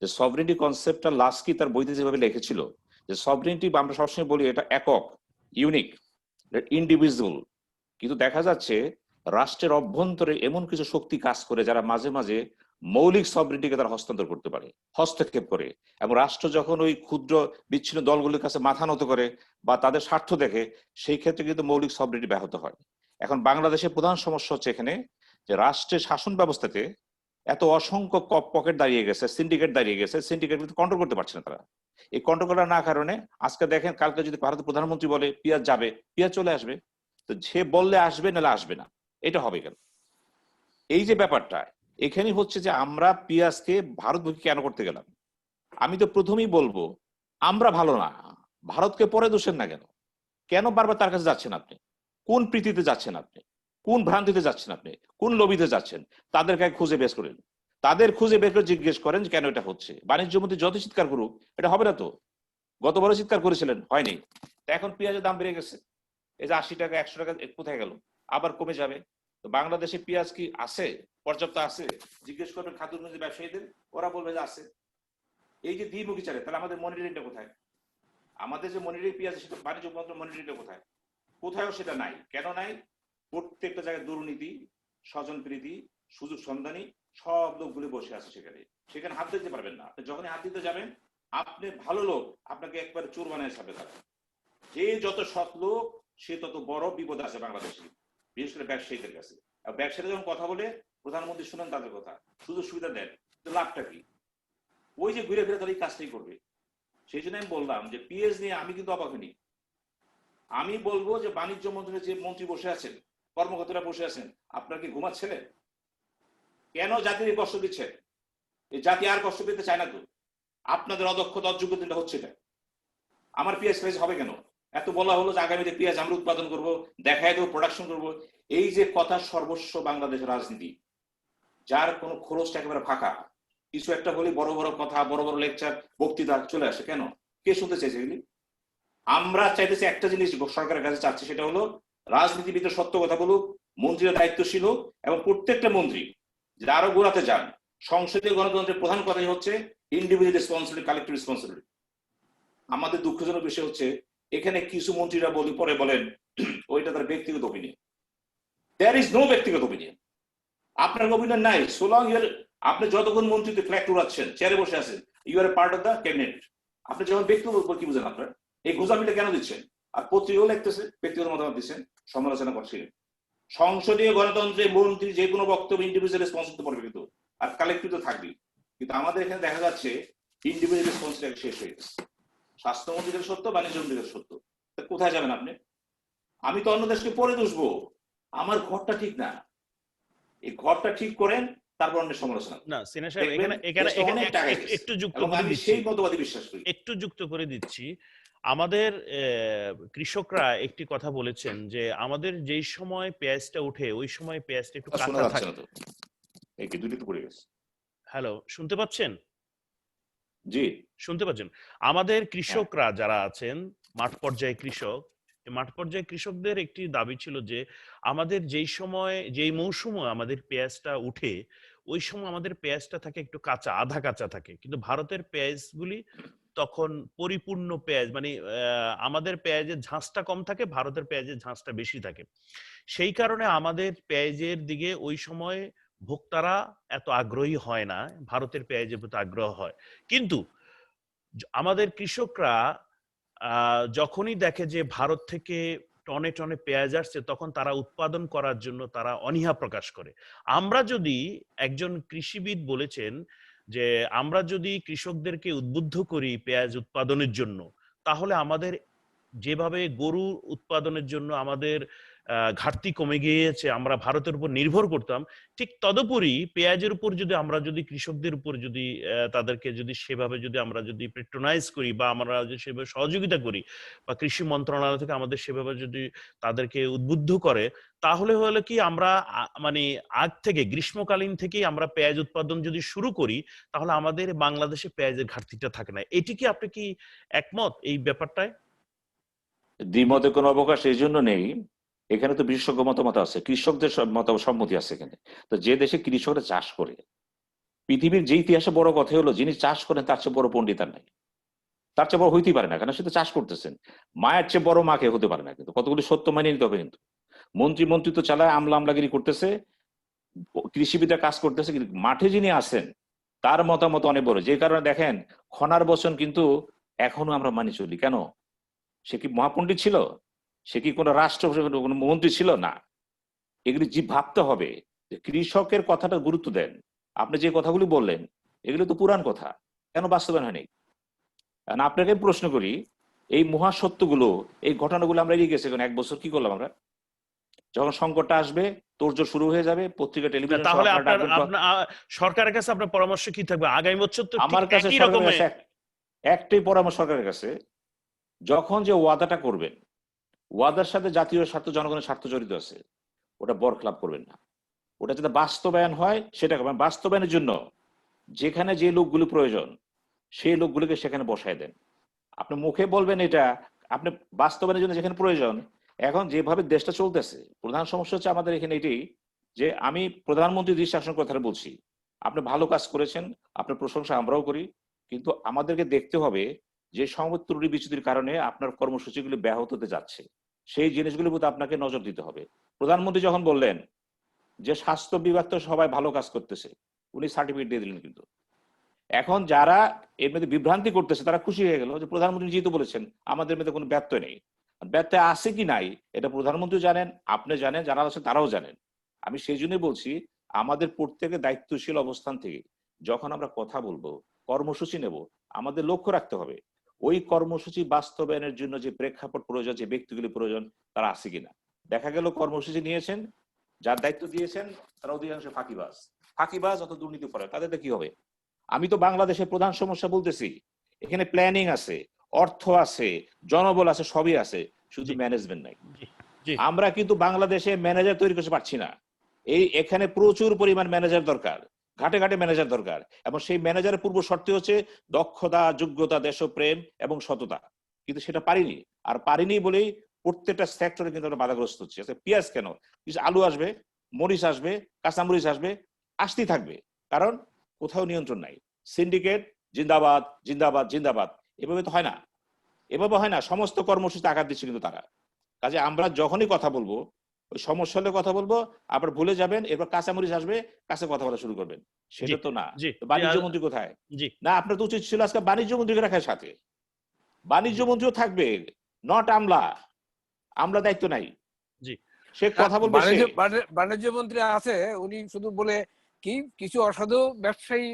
যে সভরেনিটি কনসেপ্টটা লাস্কি তার বইতে যেভাবে লিখেছিল, যে সভরেনিটি আমরা সবসময় বলি এটা একক, ইউনিক, ইন্ডিভিজুয়াল, কিন্তু দেখা যাচ্ছে রাষ্ট্রের অভ্যন্তরে এমন কিছু শক্তি কাজ করে যারা মাঝে মাঝে মৌলিক সভরেনিটিকে তারা হস্তান্তর করতে পারে, হস্তক্ষেপ করে, এবং রাষ্ট্র যখন ওই ক্ষুদ্র বিচ্ছিন্ন দলগুলির কাছে মাথা নত করে বা তাদের স্বার্থ দেখে, সেই ক্ষেত্রে কিন্তু মৌলিক সভরেনিটি ব্যাহত হয়। এখন বাংলাদেশের প্রধান সমস্যা হচ্ছে এখানে যে রাষ্ট্রের শাসন ব্যবস্থাতে এত অসংখ্য পকেট দাঁড়িয়ে গেছে, সিন্ডিকেট দাঁড়িয়ে গেছে, সিন্ডিকেট কিন্তু কন্ট্রোল করতে পারছে না তারা। এই কন্ট্রোল করার না কারণে আজকে দেখেন, কালকে যদি ভারতের প্রধানমন্ত্রী বলে পেঁয়াজ যাবে, পেঁয়াজ চলে আসবে, তো সে বললে আসবে নাহলে আসবে না, এটা হবে কেন? এই যে ব্যাপারটা এখানে হচ্ছে যে আমরা পেঁয়াজকে ভারতমুখী কেন করতে গেলাম? আমি তো প্রথমেই বলবো আমরা ভালো না, ভারতকে পরে দোষেন না কেন? কেন বারবার তার কাছে যাচ্ছেন আপনি? কোন প্রীতিতে যাচ্ছেন আপনি? কোন ভ্রান্তিতে যাচ্ছেন আপনি? কোন লবিতে যাচ্ছেন? তাদেরকে খুঁজে বের করেন, তাদের খুঁজে বের করে জিজ্ঞেস করেন যে কেন এটা হচ্ছে। বাণিজ্য মন্ত্রী যত চিৎকার করুক এটা হবে না তো, গতবারও চিৎকার করেছিলেন, হয়নি। এখন পেঁয়াজের দাম বেড়ে গেছে, এই যে 80 টাকা 100 টাকা কোথায় গেল? আবার কমে যাবে। তো বাংলাদেশে পেঁয়াজ কি আছে, পর্যাপ্ত আছে? জিজ্ঞেস করবেন খাদ্য ব্যবসায়ীদের, ওরা বলবে যে আছে। এই যে দ্বিমুখী চালে, তাহলে আমাদের মনিটরিংটা কোথায়? আমাদের যে মনিটরিং পেঁয়াজ, সেটা বাণিজ্য মন্ত্রক মনিটরিংটা কোথায়? কোথাও সেটা নাই। কেন নাই? প্রত্যেকটা জায়গায় দুর্নীতি, স্বজনপ্রীতি, সুযোগ সন্ধানী সব লোকগুলি বসে আছে সেখানে। সেখানে হাত দিতে পারবেন না। আপনি যখনই হাত দিতে যাবেন, আপনি ভালো লোক, আপনাকে একবার চোর বানায় ছাড়বে তারা। যে যত সৎ লোক সে তত বড় বিপদ আছে বাংলাদেশে, বিশেষ করে ব্যবসায়ীদের কাছে। আর ব্যবসায়ীরা যখন কথা বলে, প্রধানমন্ত্রী শুনেন তাদের কথা, সুযোগ সুবিধা দেন, লাভটা কি? ওই যে ঘুরে ফিরে তারা এই কাজটাই করবে। সেই জন্য আমি বললাম যে পিএস নিয়ে আমি কিন্তু অবাক হইনি। আমি বলবো যে বাণিজ্য মন্ত্রণালয়ে যে মন্ত্রী বসে আছেন, কর্মকর্তারা বসে আছেন, আপনারা কি ঘুমাচ্ছিলেন? কেন জাতির কষ্ট দিচ্ছেন? এই জাতি আর কষ্ট পেতে চায় না তো। আপনাদের অদক্ষতা, অযোগ্যতা হচ্ছে এটা। আমার পিএস প্রাইস হবে কেন? এত বলা হলো যে আগামীতে পেঁয়াজ আমরা উৎপাদন করব, দেখায় দেবো, প্রোডাকশন করব। এই যে কথা, সর্বস্ব বাংলাদেশের রাজনীতি, যার কোনো খরচটা একেবারে ফাঁকা। কিছু একটা হলে বড় বড় কথা, বড় বড় লেকচার, বক্তৃতা চলে আসে। কেন? কে শুনতে চাইছে এগুলি? আমরা চাইতেছি একটা জিনিস সরকারের কাছে চাচ্ছি, সেটা হলো রাজনীতিবিদের সত্য কথা বলুক, মন্ত্রীরা দায়িত্বশীল হোক, এবং প্রত্যেকটা মন্ত্রী যারা আরো গোড়াতে যান। সংসদীয় গণতন্ত্রের প্রধান কথাই হচ্ছে ইন্ডিভিজুয়াল রেসপন্সিবিলিটি, কালেক্টিভ রেসপন্সিবিলিটি। আমাদের দুঃখজনক বিষয় হচ্ছে এখানে কিছু মন্ত্রীরা পরে বলেন ওইটা তার ব্যক্তিগত অপিনিয়ন। দেয়ার ইজ নো ব্যক্তিগত অপিনিয়ন। আপনার অপিনিয়ন নাই, সোলং ইউর, আপনি যতক্ষণ মন্ত্রীতে ফ্ল্যাগ উড়াচ্ছেন, চেয়ারে বসে আছেন, you are part of the cabinet. আপনি যখন ব্যক্তিগত কি বুঝেন? আপনার এই গোজামিটা কেন দিচ্ছেন? আর পত্রিকাও লিখতেছে, ব্যক্তিগত মতামত দিচ্ছেন, সমালোচনা করছিলেন। সংসদীয় গণতন্ত্রে মন্ত্রী যে কোনো বক্তব্য ইন্ডিভিজুয়াল রেসপন্সিবিলিটি পড়বে কিন্তু, আর কালেক্টিভ তো থাকবেই। কিন্তু আমাদের এখানে দেখা যাচ্ছে ইন্ডিভিজুয়াল রেসপন্সিবিলিটি শেষ হয়ে গেছে। স্বাস্থ্যমন্ত্রীদের সত্য, বাণিজ্য মন্ত্রীদের সত্য, কোথায় যাবেন আপনি? আমি তো অন্য দেশকে পরে দোষবো, আমার ঘরটা ঠিক না। এই ঘরটা ঠিক করেন, তারপর অন্য সমালোচনা। না সিনা সাহেব, এখানে একটু যুক্ত করে দিচ্ছি, সেই মতবাদী বিশ্বাস করি, একটু যুক্ত করে দিচ্ছি। আমাদের কৃষকরা একটি কথা বলেছেন যে আমাদের যেই সময় পেঁয়াজটা উঠে ওই সময় পেঁয়াজটা একটু কাঁচা থাকে। হ্যালো, শুনতে পাচ্ছেন? জি, শুনতে পাচ্ছেন? আমাদের কৃষকরা যারা আছেন, মাঠ পর্যায়ে কৃষক, মাঠ পর্যায়ে কৃষকদের একটি দাবি ছিল যে আমাদের যেই সময়, যেই মৌসুমে আমাদের পেঁয়াজটা উঠে ওই সময় আমাদের পেঁয়াজটা থাকে একটু কাঁচা, আধা কাঁচা থাকে, কিন্তু ভারতের পেঁয়াজগুলি তখন পরিপূর্ণ পেঁয়াজ, মানে আমাদের পেঁয়াজের ঝাঁসটা কম থাকে, ভারতের পেঁয়াজের ঝাঁসটা বেশি থাকে। সেই কারণে আমাদের পেঁয়াজের দিকে ওই সময় ভোক্তারা এত আগ্রহী হয় না, ভারতের পেঁয়াজের প্রতি আগ্রহ হয়। কিন্তু আমাদের কৃষকরা যখনই দেখে যে ভারত থেকে টনে টনে পেঁয়াজ আসছে, তখন তারা উৎপাদন করার জন্য তারা অনীহা প্রকাশ করে। আমরা যদি, একজন কৃষিবিদ বলেছেন যে আমরা যদি কৃষকদেরকে উদ্বুদ্ধ করি পেঁয়াজ উৎপাদনের জন্য, তাহলে আমাদের যেভাবে গরু উৎপাদনের জন্য আমাদের ঘাটতি কমে গিয়েছে, আমরা ভারতের উপর নির্ভর করতাম, ঠিক তদুপরি পেঁয়াজের উপর যদি আমরা যদি কৃষকদের উপর যদি তাদেরকে যদি সেভাবে যদি আমরা যদি পেট্রোনাইজ করি বা আমরা যদি সেভাবে সহযোগিতা করি, বা কৃষি মন্ত্রণালয় থেকে আমাদের সেভাবে যদি তাদেরকে উদ্বুদ্ধ করে, তাহলে হলো কি আমরা মানে আগ থেকে গ্রীষ্মকালীন থেকেই আমরা পেঁয়াজ উৎপাদন যদি শুরু করি, তাহলে আমাদের বাংলাদেশে পেঁয়াজের ঘাটতিটা থাকে না। এটি কি, আপনি কি একমত এই ব্যাপারটায়? দ্বিমতের কোনো অবকাশ এই জন্য নেই। এখানে তো বিশেষজ্ঞ মতামত আছে, কৃষকদের সম্মতি আছে এখানে। তো যে দেশে কৃষকরা চাষ করে, পৃথিবীর যে ইতিহাসে বড় কথা হলো, যিনি চাষ করেন তার চেয়ে বড় পণ্ডিত আর নাই, তার চেয়ে বড় হইতেই পারে না, কারণ সে তো চাষ করতেছেন। মায়ের চেয়ে বড় মাকে হতে পারে না, কিন্তু কতগুলি সত্য মানিয়ে নিতে হবে। কিন্তু মন্ত্রী তো চালায়, আমলাগিরি করতেছে, কৃষিবিদরা কাজ করতেছে, কিন্তু মাঠে যিনি আছেন তার মতামত অনেক বড়। যে কারণে দেখেন খনার বচন কিন্তু এখনো আমরা মানি চলি। কেন? সে কি মহাপণ্ডিত ছিল? সে কি কোনো রাষ্ট্র কোনো মন্ত্রী ছিল? না। এগুলি ভাবতে হবে যে কৃষকের কথাটা গুরুত্ব দেন। আপনি যে কথাগুলি বললেন এগুলো তো পুরান কথা, কেন বাস্তবায়ন হয়নি? আপনাকে প্রশ্ন করি, এই মহাসত্যগুলো, এই ঘটনাগুলো আমরা এগিয়ে গেছি এখন 1 বছর, কি করলাম আমরা? যখন সংকটটা আসবে তোড়জোড় শুরু হয়ে যাবে, পত্রিকা টেলিভিশন তাহলে সরকারের কাছে আপনার পরামর্শ কি থাকবে? আগামী বছর তো আমার কাছে একই সরকারের রকমের কাছে একটাই পরামর্শ, সরকারের কাছে যখন যে ওয়াদাটা করবেন, ওয়াদার সাথে জাতীয় স্বার্থ, জনগণের স্বার্থ জড়িত আছে, ওটা বরখলাপ করবেন না। ওটা যাতে বাস্তবায়ন হয় সেটা করবেন। বাস্তবায়নের জন্য যেখানে যে লোকগুলো প্রয়োজন সেই লোকগুলোকে সেখানে বসায় দেন। আপনি মুখে বলবেন এটা, আপনি বাস্তবায়নের জন্য যেখানে প্রয়োজন। এখন যেভাবে দেশটা চলতেছে, প্রধান সমস্যা হচ্ছে আমাদের এখানে এটাই যে, আমি প্রধানমন্ত্রী দৃষ্টি আকর্ষণ কথাটা বলছি, আপনি ভালো কাজ করেছেন, আপনার প্রশংসা আমরাও করি, কিন্তু আমাদেরকে দেখতে হবে যে সংবাদ ত্রুটি বিচ্যুতির কারণে আপনার কর্মসূচিগুলি ব্যাহত হতে যাচ্ছে, সেই জিনিসগুলির প্রতি আপনাকে নজর দিতে হবে। প্রধানমন্ত্রী যখন বললেন যে স্বাস্থ্য বিভাগ তো সবাই ভালো কাজ করতেছে, উনি সার্টিফিকেট দিয়ে দিলেন, কিন্তু এখন যারা এর মধ্যে বিভ্রান্তি করতেছে তারা খুশি হয়ে গেল যে প্রধানমন্ত্রী যেহেতু বলেছেন আমাদের মধ্যে কোনো ব্যত্যয় নেই। ব্যত্যয় আছে কি নাই এটা প্রধানমন্ত্রী জানেন, আপনি জানেন, যারা আছে তারাও জানেন। আমি সেই জন্যই বলছি, আমাদের প্রত্যেকের দায়িত্বশীল অবস্থান থেকে যখন আমরা কথা বলবো, কর্মসূচি নেব, আমাদের লক্ষ্য রাখতে হবে ওই কর্মসূচি বাস্তবায়নের জন্য যে প্রেক্ষাপট প্রয়োজন, যে ব্যক্তিগুলি প্রয়োজন, তারা আছে কিনা। দেখা গেল কর্মসূচি নিয়েছেন, যার দায়িত্ব দিয়েছেন তারা অধিকাংশ ফাঁকিবাজ অত দুর্নীতি করে, তাদের কি হবে? আমি তো বাংলাদেশের প্রধান সমস্যা বলতেছি, এখানে প্ল্যানিং আছে, অর্থ আছে, জনবল আছে, সবই আছে, শুধু ম্যানেজমেন্ট নাই। আমরা কিন্তু বাংলাদেশে ম্যানেজার তৈরি করতে পারছি না। এখানে প্রচুর পরিমাণ ম্যানেজার দরকার, ঘাটে ঘাটে ম্যানেজার দরকার, এবং সেই ম্যানেজারের পূর্ব শর্ত হচ্ছে দক্ষতা, যোগ্যতা, দেশপ্রেম এবং সততা। কিন্তু সেটা পারিনি, আর পারিনি বলেই প্রত্যেকটা সেক্টরে কিন্তু আমরা বাধাগ্রস্ত হচ্ছি। পেঁয়াজ কেন, কিছু আলু আসবে, মরিচ আসবে, কাঁচামরিচ আসবে, আসতেই থাকবে, কারণ কোথাও নিয়ন্ত্রণ নাই। সিন্ডিকেট জিন্দাবাদ জিন্দাবাদ জিন্দাবাদ, এভাবে তো হয় না, এভাবে হয় না। সমস্ত কর্মসূচিতে আঘাত দিচ্ছে কিন্তু তারা। কাজে আমরা যখনই কথা বলবো, ওই সমস্যা হলে কথা বলবো, আবার ভুলে যাবেন, এরপর কাঁচামরিচ আসবে, কাছে কথা বলা শুরু করবেন, সেটা তো না। বাণিজ্য মন্ত্রী কোথায়? না, আপনার তো উচিত ছিল আজকে বাণিজ্য মন্ত্রীকে রাখার সাথে। বাণিজ্য মন্ত্রীও থাকবে, নট আমলা দায়িত্ব নাই, সে কথা বলবে। বাণিজ্য মন্ত্রী আছে, উনি শুধু বলে কি কিছু অসাধু ব্যবসায়ী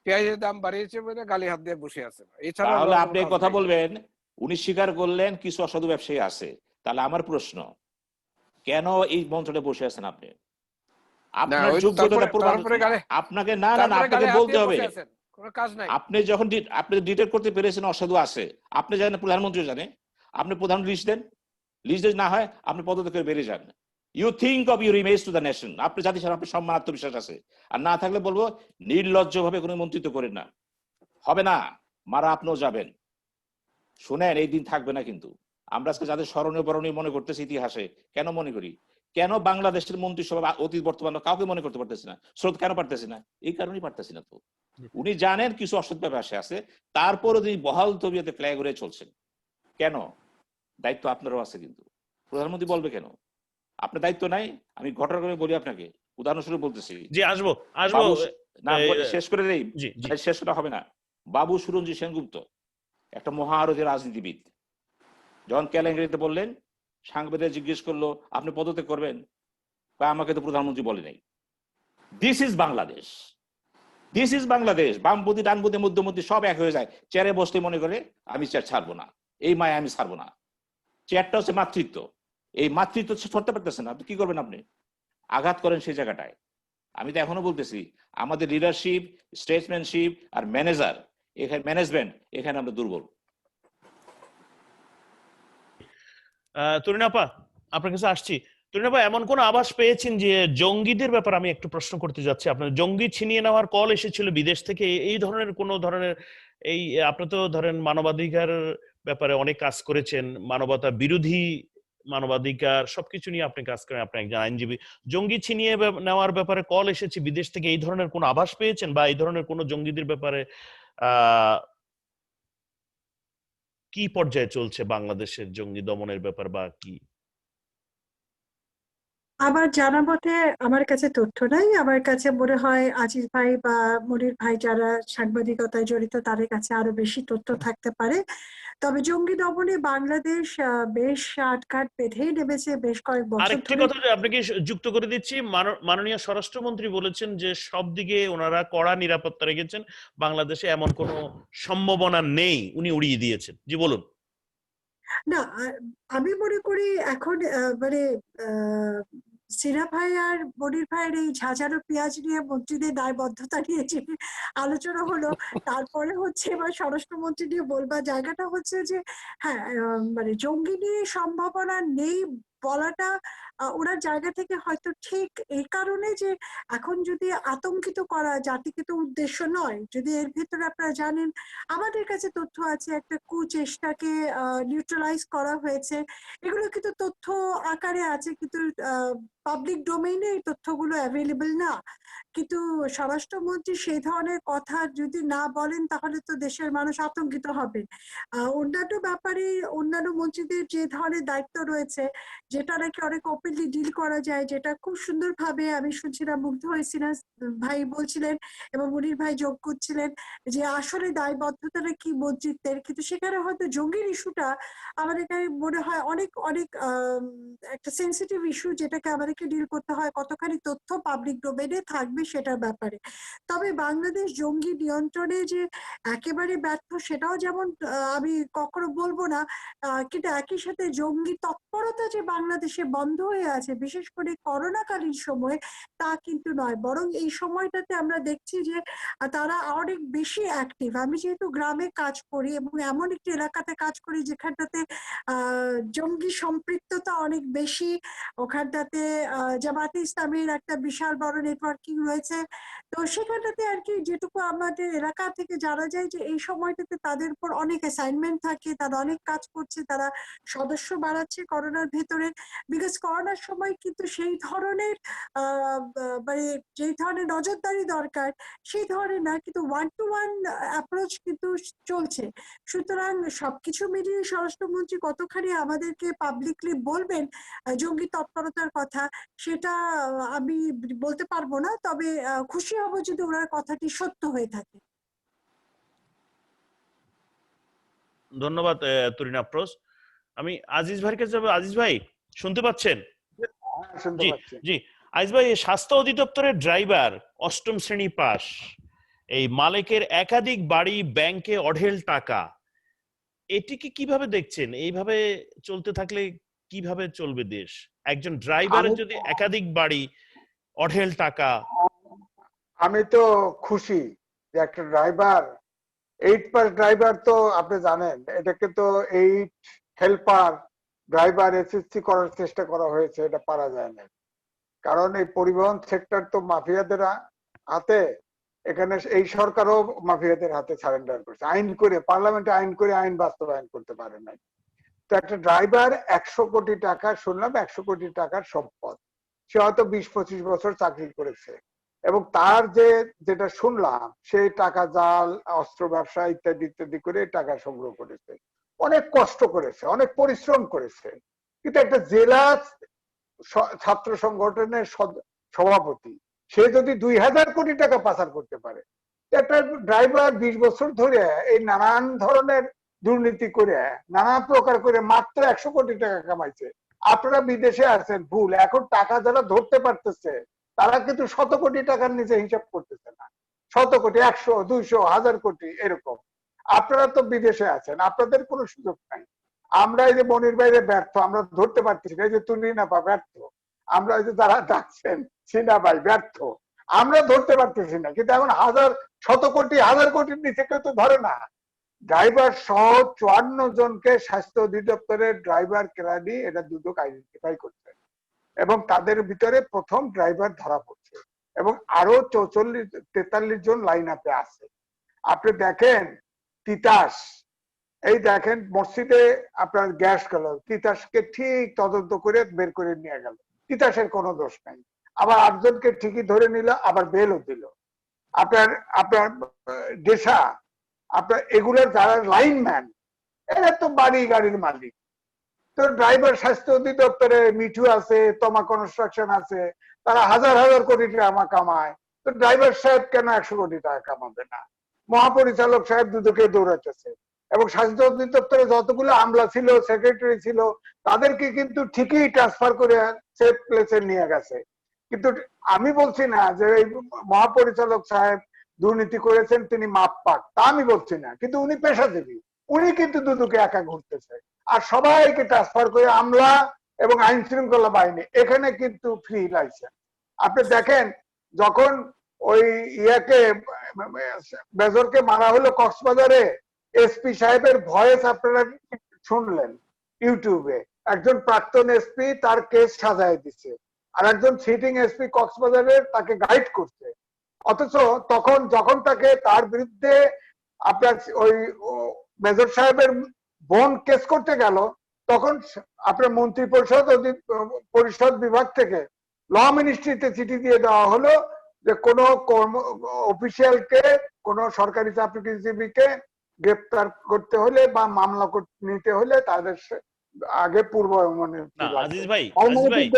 পেঁয়াজের দাম বাড়িয়েছে বলে গালি হাত দিয়ে বসে আছে। এছাড়া তাহলে আপনি কথা বলবেন, উনি স্বীকার করলেন কিছু অসাধু ব্যবসায়ী আছে। তাহলে আমার প্রশ্ন, কেন এই মন্ত্রণে বসে আছেন আপনি? আপনার যোগ্যতাটা প্রমাণ, আপনাকে না না আপনাকে বলতে হবে। আপনি যখন আপনি ডিটেক্ট করতে পেরেছেন অসাধু আছে, আপনি জানেন, প্রধানমন্ত্রী জানে, আপনি প্রধান লিস্ট দেন, লিস্ট না হয় আপনি পদত্যাগ করে বেরিয়ে যান। You think of your image to the nation. আপনি জাতির সাথে আপনার সম্মান, আত্মবিশ্বাস আছে, আর না থাকলে বলবো নির্লজ্জ ভাবে কোনো মন্ত্রিত্ব করেন না, হবে না, মারা আপনিও যাবেন। শুনেন, এই দিন থাকবে না কিন্তু। আমরা আজকে যাদের স্মরণীয় বরণীয় মনে করতেছি ইতিহাসে, কেন মনে করি? কেন বাংলাদেশের মন্ত্রিসভা অতীত বর্তমান কাউকে মনে করতে পারতেছি না? স্রোত কেন পারতেছি না? এই কারণেই পারতেছি না। তো উনি জানেন কিছু অসৎ ব্যাপার আছে, তারপরও তিনি বহাল তবিয়তে ফ্ল্যাগ উড়ে চলছেন। কেন? দায়িত্ব আপনারও আছে, কিন্তু প্রধানমন্ত্রী বলবে কেন আপনার দায়িত্ব নাই? আমি ঘটনা করে বলি আপনাকে, উদাহরণস্বরূপ বলতেছি। আসবো না, শেষ করে দেই, শেষ করা হবে না। বাবু সুরঞ্জি সেনগুপ্ত একটা মহারথী রাজনীতিবিদ, যখন কেলেঙ্কারিতে বললেন, সাংবাদিক জিজ্ঞেস করলো আপনি পদত্যাগ করবেন, আমাকে তো প্রধানমন্ত্রী বলে নাই। This is Bangladesh, this is Bangladesh. বামপন্থী, ডানপন্থী, মধ্যমন্থী সব এক হয়ে যায়, চেয়ারে বসতে মনে করে আমি চেয়ার ছাড়বো না, এই মায় আমি ছাড়বো না। চেয়ারটা হচ্ছে মাতৃত্ব, এই মাতৃত্ব ছড়তে পারতেছে না, আপনি কি করবেন? আপনি আঘাত করেন সেই জায়গাটায়। আমি তো এখনো বলতেছি, আমাদের লিডারশিপ, স্টেটসম্যানশিপ আর ম্যানেজমেন্ট এখানে আমরা দুর্বল। তরুণাপা, আপনার কাছে আসছি। তরুণাপা, এমন কোন আভাস পেয়েছেন যে জঙ্গিদের ব্যাপারে, আমি একটু প্রশ্ন করতে যাচ্ছি, আপনার জঙ্গি ছিনিয়ে নেওয়ার কল এসেছিল বিদেশ থেকে, এই ধরনের কোন ধরনের, এই আপনি তো ধরেন মানবাধিকার ব্যাপারে অনেক কাজ করেছেন, মানবতা বিরোধী মানবাধিকার সবকিছু নিয়ে আপনি কাজ করেন, আপনি একজন আইনজীবী। জঙ্গি ছিনিয়ে নেওয়ার ব্যাপারে কল এসেছে বিদেশ থেকে, এই ধরনের কোনো আভাস পেয়েছেন বা এই ধরনের কোনো জঙ্গিদের ব্যাপারে আহ কি পর্যায়ে চলছে বাংলাদেশের জঙ্গি দমনের ব্যাপার বা কি? আমার জানা মতে আমার কাছে তথ্য নাই। আমার কাছে মনে হয় আজিজ ভাই বা মনির ভাই যারা সাংবাদিকতায় জড়িত তাদের কাছে আরো বেশি তথ্য থাকতে পারে। তবে জঙ্গি দমনে বাংলাদেশ বেশ আটঘাট বেঁধেই নেমেছে বেশ কয়েক বছর আরেকটি ধরে। কথা আপনাকে যুক্ত করে দিচ্ছি, মাননীয় স্বরাষ্ট্রমন্ত্রী বলেছেন যে সব দিকে ওনারা কড়া নিরাপত্তা রেখেছেন, বাংলাদেশে এমন কোনো সম্ভাবনা নেই, উনি উড়িয়ে দিয়েছেন। জি বলুন। না, আমি মনে করি এখন মানে সিনা ভাই আর মনির ভাইয়ের এই ঝাঁঝালো পেঁয়াজ নিয়ে মন্ত্রীদের দায়বদ্ধতা নিয়ে যে আলোচনা হলো, তারপরে হচ্ছে এবার স্বরাষ্ট্রমন্ত্রী নিয়ে বলবার জায়গাটা হচ্ছে যে হ্যাঁ, মানে জঙ্গি নিয়ে সম্ভাবনা নেই বলাটা ওনার জায়গা থেকে হয়তো ঠিক, এই কারণে যে এখন যদি আতঙ্কিত করা জাতিকে তো উদ্দেশ্য নয়। যদি এর ভিতরে আপনারা জানেন, আমাদের কাছে তথ্য আছে একটা কুচেষ্টাকে নিউট্রালাইজ করা হয়েছে। এগুলো কিন্তু তথ্য আকারে আছে, কিন্তু পাবলিক ডোমেইনে এই তথ্যগুলো অ্যাভেলেবল না। কিন্তু স্বরাষ্ট্রমন্ত্রী সেই ধরনের কথা যদি না বলেন তাহলে তো দেশের মানুষ আতঙ্কিত হবে। অন্যান্য ব্যাপারে অন্যান্য মন্ত্রীদের যে ধরনের দায়িত্ব রয়েছে, যেটা নাকি অনেক ওপেনলি ডিল করা যায়, যেটা খুব সুন্দরভাবে আমি শুনছিলাম, মুগ্ধ হয়েছিলাম ভাই বলছিলেন এবং মনির ভাই যোগ করছিলেন যে আসলে দায়বদ্ধতাটা কি মন্ত্রিত্বের, কিন্তু সেখানে হয়তো জঙ্গির ইস্যুটা আমাদের কাছে মনে হয় অনেক অনেক একটা সেন্সিটিভ ইস্যু, যেটাকে আমাদেরকে ডিল করতে হয় কতখানি তথ্য পাবলিক ডোমেইনে থাকবে সেটার ব্যাপারে। তবে বাংলাদেশ জঙ্গি নিয়ন্ত্রণে যে একেবারে ব্যর্থ সেটাও যেমন আমি কখনো বলবো না, কিন্তু একই সাথে জঙ্গি তৎপরতা যে বাংলাদেশে বন্ধ হয়ে আছে বিশেষ করে করোনাকালীন সময়ে, তা কিন্তু নয়। বরং এই সময়টাতে আমরা দেখছি যে তারা অনেক বেশি অ্যাক্টিভ। আমি যেহেতু গ্রামে কাজ করি এবং এমন একটি এলাকাতে কাজ করি যেখানটাতে জঙ্গি সম্পৃক্ততা অনেক বেশি, ওখানটাতে জামাতে ইসলামের একটা বিশাল বড় নেটওয়ার্কিং রয়েছে। তো সেখানটাতে আর কি যেটুকু আমাদের এলাকা থেকে জানা যায় যে এই সময়টাতে তাদের উপর অনেক অ্যাসাইনমেন্ট থাকে, তারা অনেক কাজ করছে, তারা সদস্য বাড়াচ্ছে করোনার ভেতরে। বিকজ করোনার সময় কিন্তু সেই ধরনের মানে যেই ধরনের নজরদারি দরকার সেই ধরনের না, কিন্তু ওয়ান টু ওয়ান অ্যাপ্রোচ কিন্তু চলছে। সুতরাং সবকিছু মিলিয়ে স্বরাষ্ট্রমন্ত্রী কতখানি আমাদেরকে পাবলিকলি বলবেন জঙ্গি তৎপরতার কথা, সেটা আমি বলতে পারবো না। তবে খুশি হব যদি ওনার কথাটি সত্য হয়ে থাকে। ধন্যবাদ তুরিন আফরোজ। আমি আজিজ ভাইয়ের কাছে যাবো। আজিজ ভাই শুনতে পাচ্ছেন? শুনতে জি পাচ্ছি। জি। আজিজ ভাই, স্বাস্থ্য অধিদপ্তরের ড্রাইভার ৮ম শ্রেণী পাস, এই মালিকের একাধিক বাড়ি, ব্যাংকে অঢেল টাকা, এটিকে কিভাবে দেখছেন? এইভাবে চলতে থাকলে কিভাবে চলবে দেশ? একজন ড্রাইভারের যদি একাধিক বাড়ি, অঢেল টাকা। আমি তো খুশি যে একটা ড্রাইভার, 8 পাস ড্রাইভার, তো আপনি জানেন এটাকে তো 8 হেল্পার ড্রাইভার এসএসসি করার চেষ্টা করা হয়েছে, এটা পারা যায় না। কারণ এই পরিবহন সেক্টর তো মাফিয়াদের হাতে, এখানে এই সরকারও মাফিয়াদের হাতে সারেন্ডার করছে, আইন করে পার্লামেন্টে আইন করে আইন বাস্তবায়ন করতে পারে নাই। তো একটা ড্রাইভার 100 কোটি টাকা, শুনলাম 100 কোটি টাকার সম্পদ, সে হয়তো 20-25 বছর চাকরি করেছে এবং তার যেটা শুনলাম সেই টাকা জাল, অস্ত্র ব্যবসা ইত্যাদি ইত্যাদি করে টাকা সংগ্রহ করেছে, অনেক কষ্ট করেছে, অনেক পরিশ্রম করেছে। কিন্তু একটা জেলা ছাত্র সংগঠনের সভাপতি, সে যদি 2000 কোটি টাকা পাচার করতে পারে, একটা ড্রাইভার 20 বছর ধরে এই নানান ধরনের দুর্নীতি করে নানা প্রকার করে মাত্র 100 কোটি টাকা কামাইছে। আপনারা বিদেশে আছেন ভুল, এখন টাকা যারা ধরতে পারতেছে তারা কিন্তু 100 কোটি টাকার নিচে হিসাব করতেছে না, 100 কোটি, 100, 200, 1000 কোটি এরকম। আপনারা তো বিদেশে আছেন, আপনাদের কোনো সুযোগ নাই। আমরা এই যে মনির বাইরে ব্যর্থ, আমরা ধরতে পারতেছি না। এই যে তুমি না পা ব্যর্থ, আমরা এই যে যারা ডাকছেন সিনা ভাই ব্যর্থ, আমরা ধরতে পারতেছি না। কিন্তু এখন 1000, 100 কোটি, 1000 কোটির নিচে কেউ তো ধরে না। ড্রাইভার সহ 54 জনকে স্বাস্থ্য অধিদপ্তরের ড্রাইভার কেরানি এটা দুদক আইডেন্টিফাই করছে এবং তাদের ভিতরে প্রথম ড্রাইভার ধরা পড়ছে এবং আরো 44-43 জন লাইন আপে আছে। আপনি দেখেন তিতাস, এই দেখেন মসজিদে আপনার গ্যাস গেল, তিতাসকে ঠিক তদন্ত করে বের করে নিয়ে গেল, তিতাসের কোনো দোষ নাই। আবার 8 জনকে ঠিকই ধরে নিল, আবার বেলও দিল। আপনার আপনার দেশা, আপনার এগুলোর যারা লাইনম্যান, এরা তো বাড়ি গাড়ির মালিক। তো ড্রাইভার স্বাস্থ্য অধিদপ্তরে মিঠু আছে, তমা কনস্ট্রাকশন আছে, তারা হাজার হাজার কোটি টাকা কামায়। তো ড্রাইভার সাহেব কেন 100 কোটি টাকা কামাবে না? মহাপরিচালক সাহেব দুদকে দৌড়াতেছে, এবং স্বাস্থ্য অধিদপ্তরে যতগুলো আমলা ছিল, সেক্রেটারি ছিল, তাদেরকে কিন্তু ঠিকই ট্রান্সফার করে সেফ প্লেসে নিয়ে গেছে। কিন্তু আমি বলছি না যে এই মহাপরিচালক সাহেব দুর্নীতি করেছেন, তিনি মাপ পাক, তা আমি বলছি না, কিন্তু উনি পেশাজীবী, উনি কিন্তু দুদকে একা ঘুরতেছে, আর সবাইকে ট্রান্সফার করে আমলা এবং আইন শৃঙ্খলা বাহিনী এখানে কিন্তু ফ্রি লাইসেন্স। আপনি দেখেন যখন ওই ইয়াকে বেজরকে মারা হলো কক্সবাজারে, এসপি সাহেবের ভয়েস আপনারা শুনলেন ইউটিউবে, একজন প্রাক্তন এসপি তার কেস সাজায় দিচ্ছে, আর একজন সিটিং এসপি কক্সবাজারের তাকে গাইড করছে। অথচ তখন যখন তাকে তার বিরুদ্ধে আপনার ওই মেজর সাহেবের বোন কেস করতে গেল, তখন আপনার মন্ত্রী পরিষদ বিভাগ থেকে ল মিনিস্ট্রিতে চিঠি দিয়ে দেওয়া হলো যে কোনো অফিসিয়ালকে, কোনো সরকারি চাকরিজীবীকে গ্রেপ্তার করতে হলে বা মামলা নিতে হলে তাদের আগে পূর্ব আজিজ ভাই,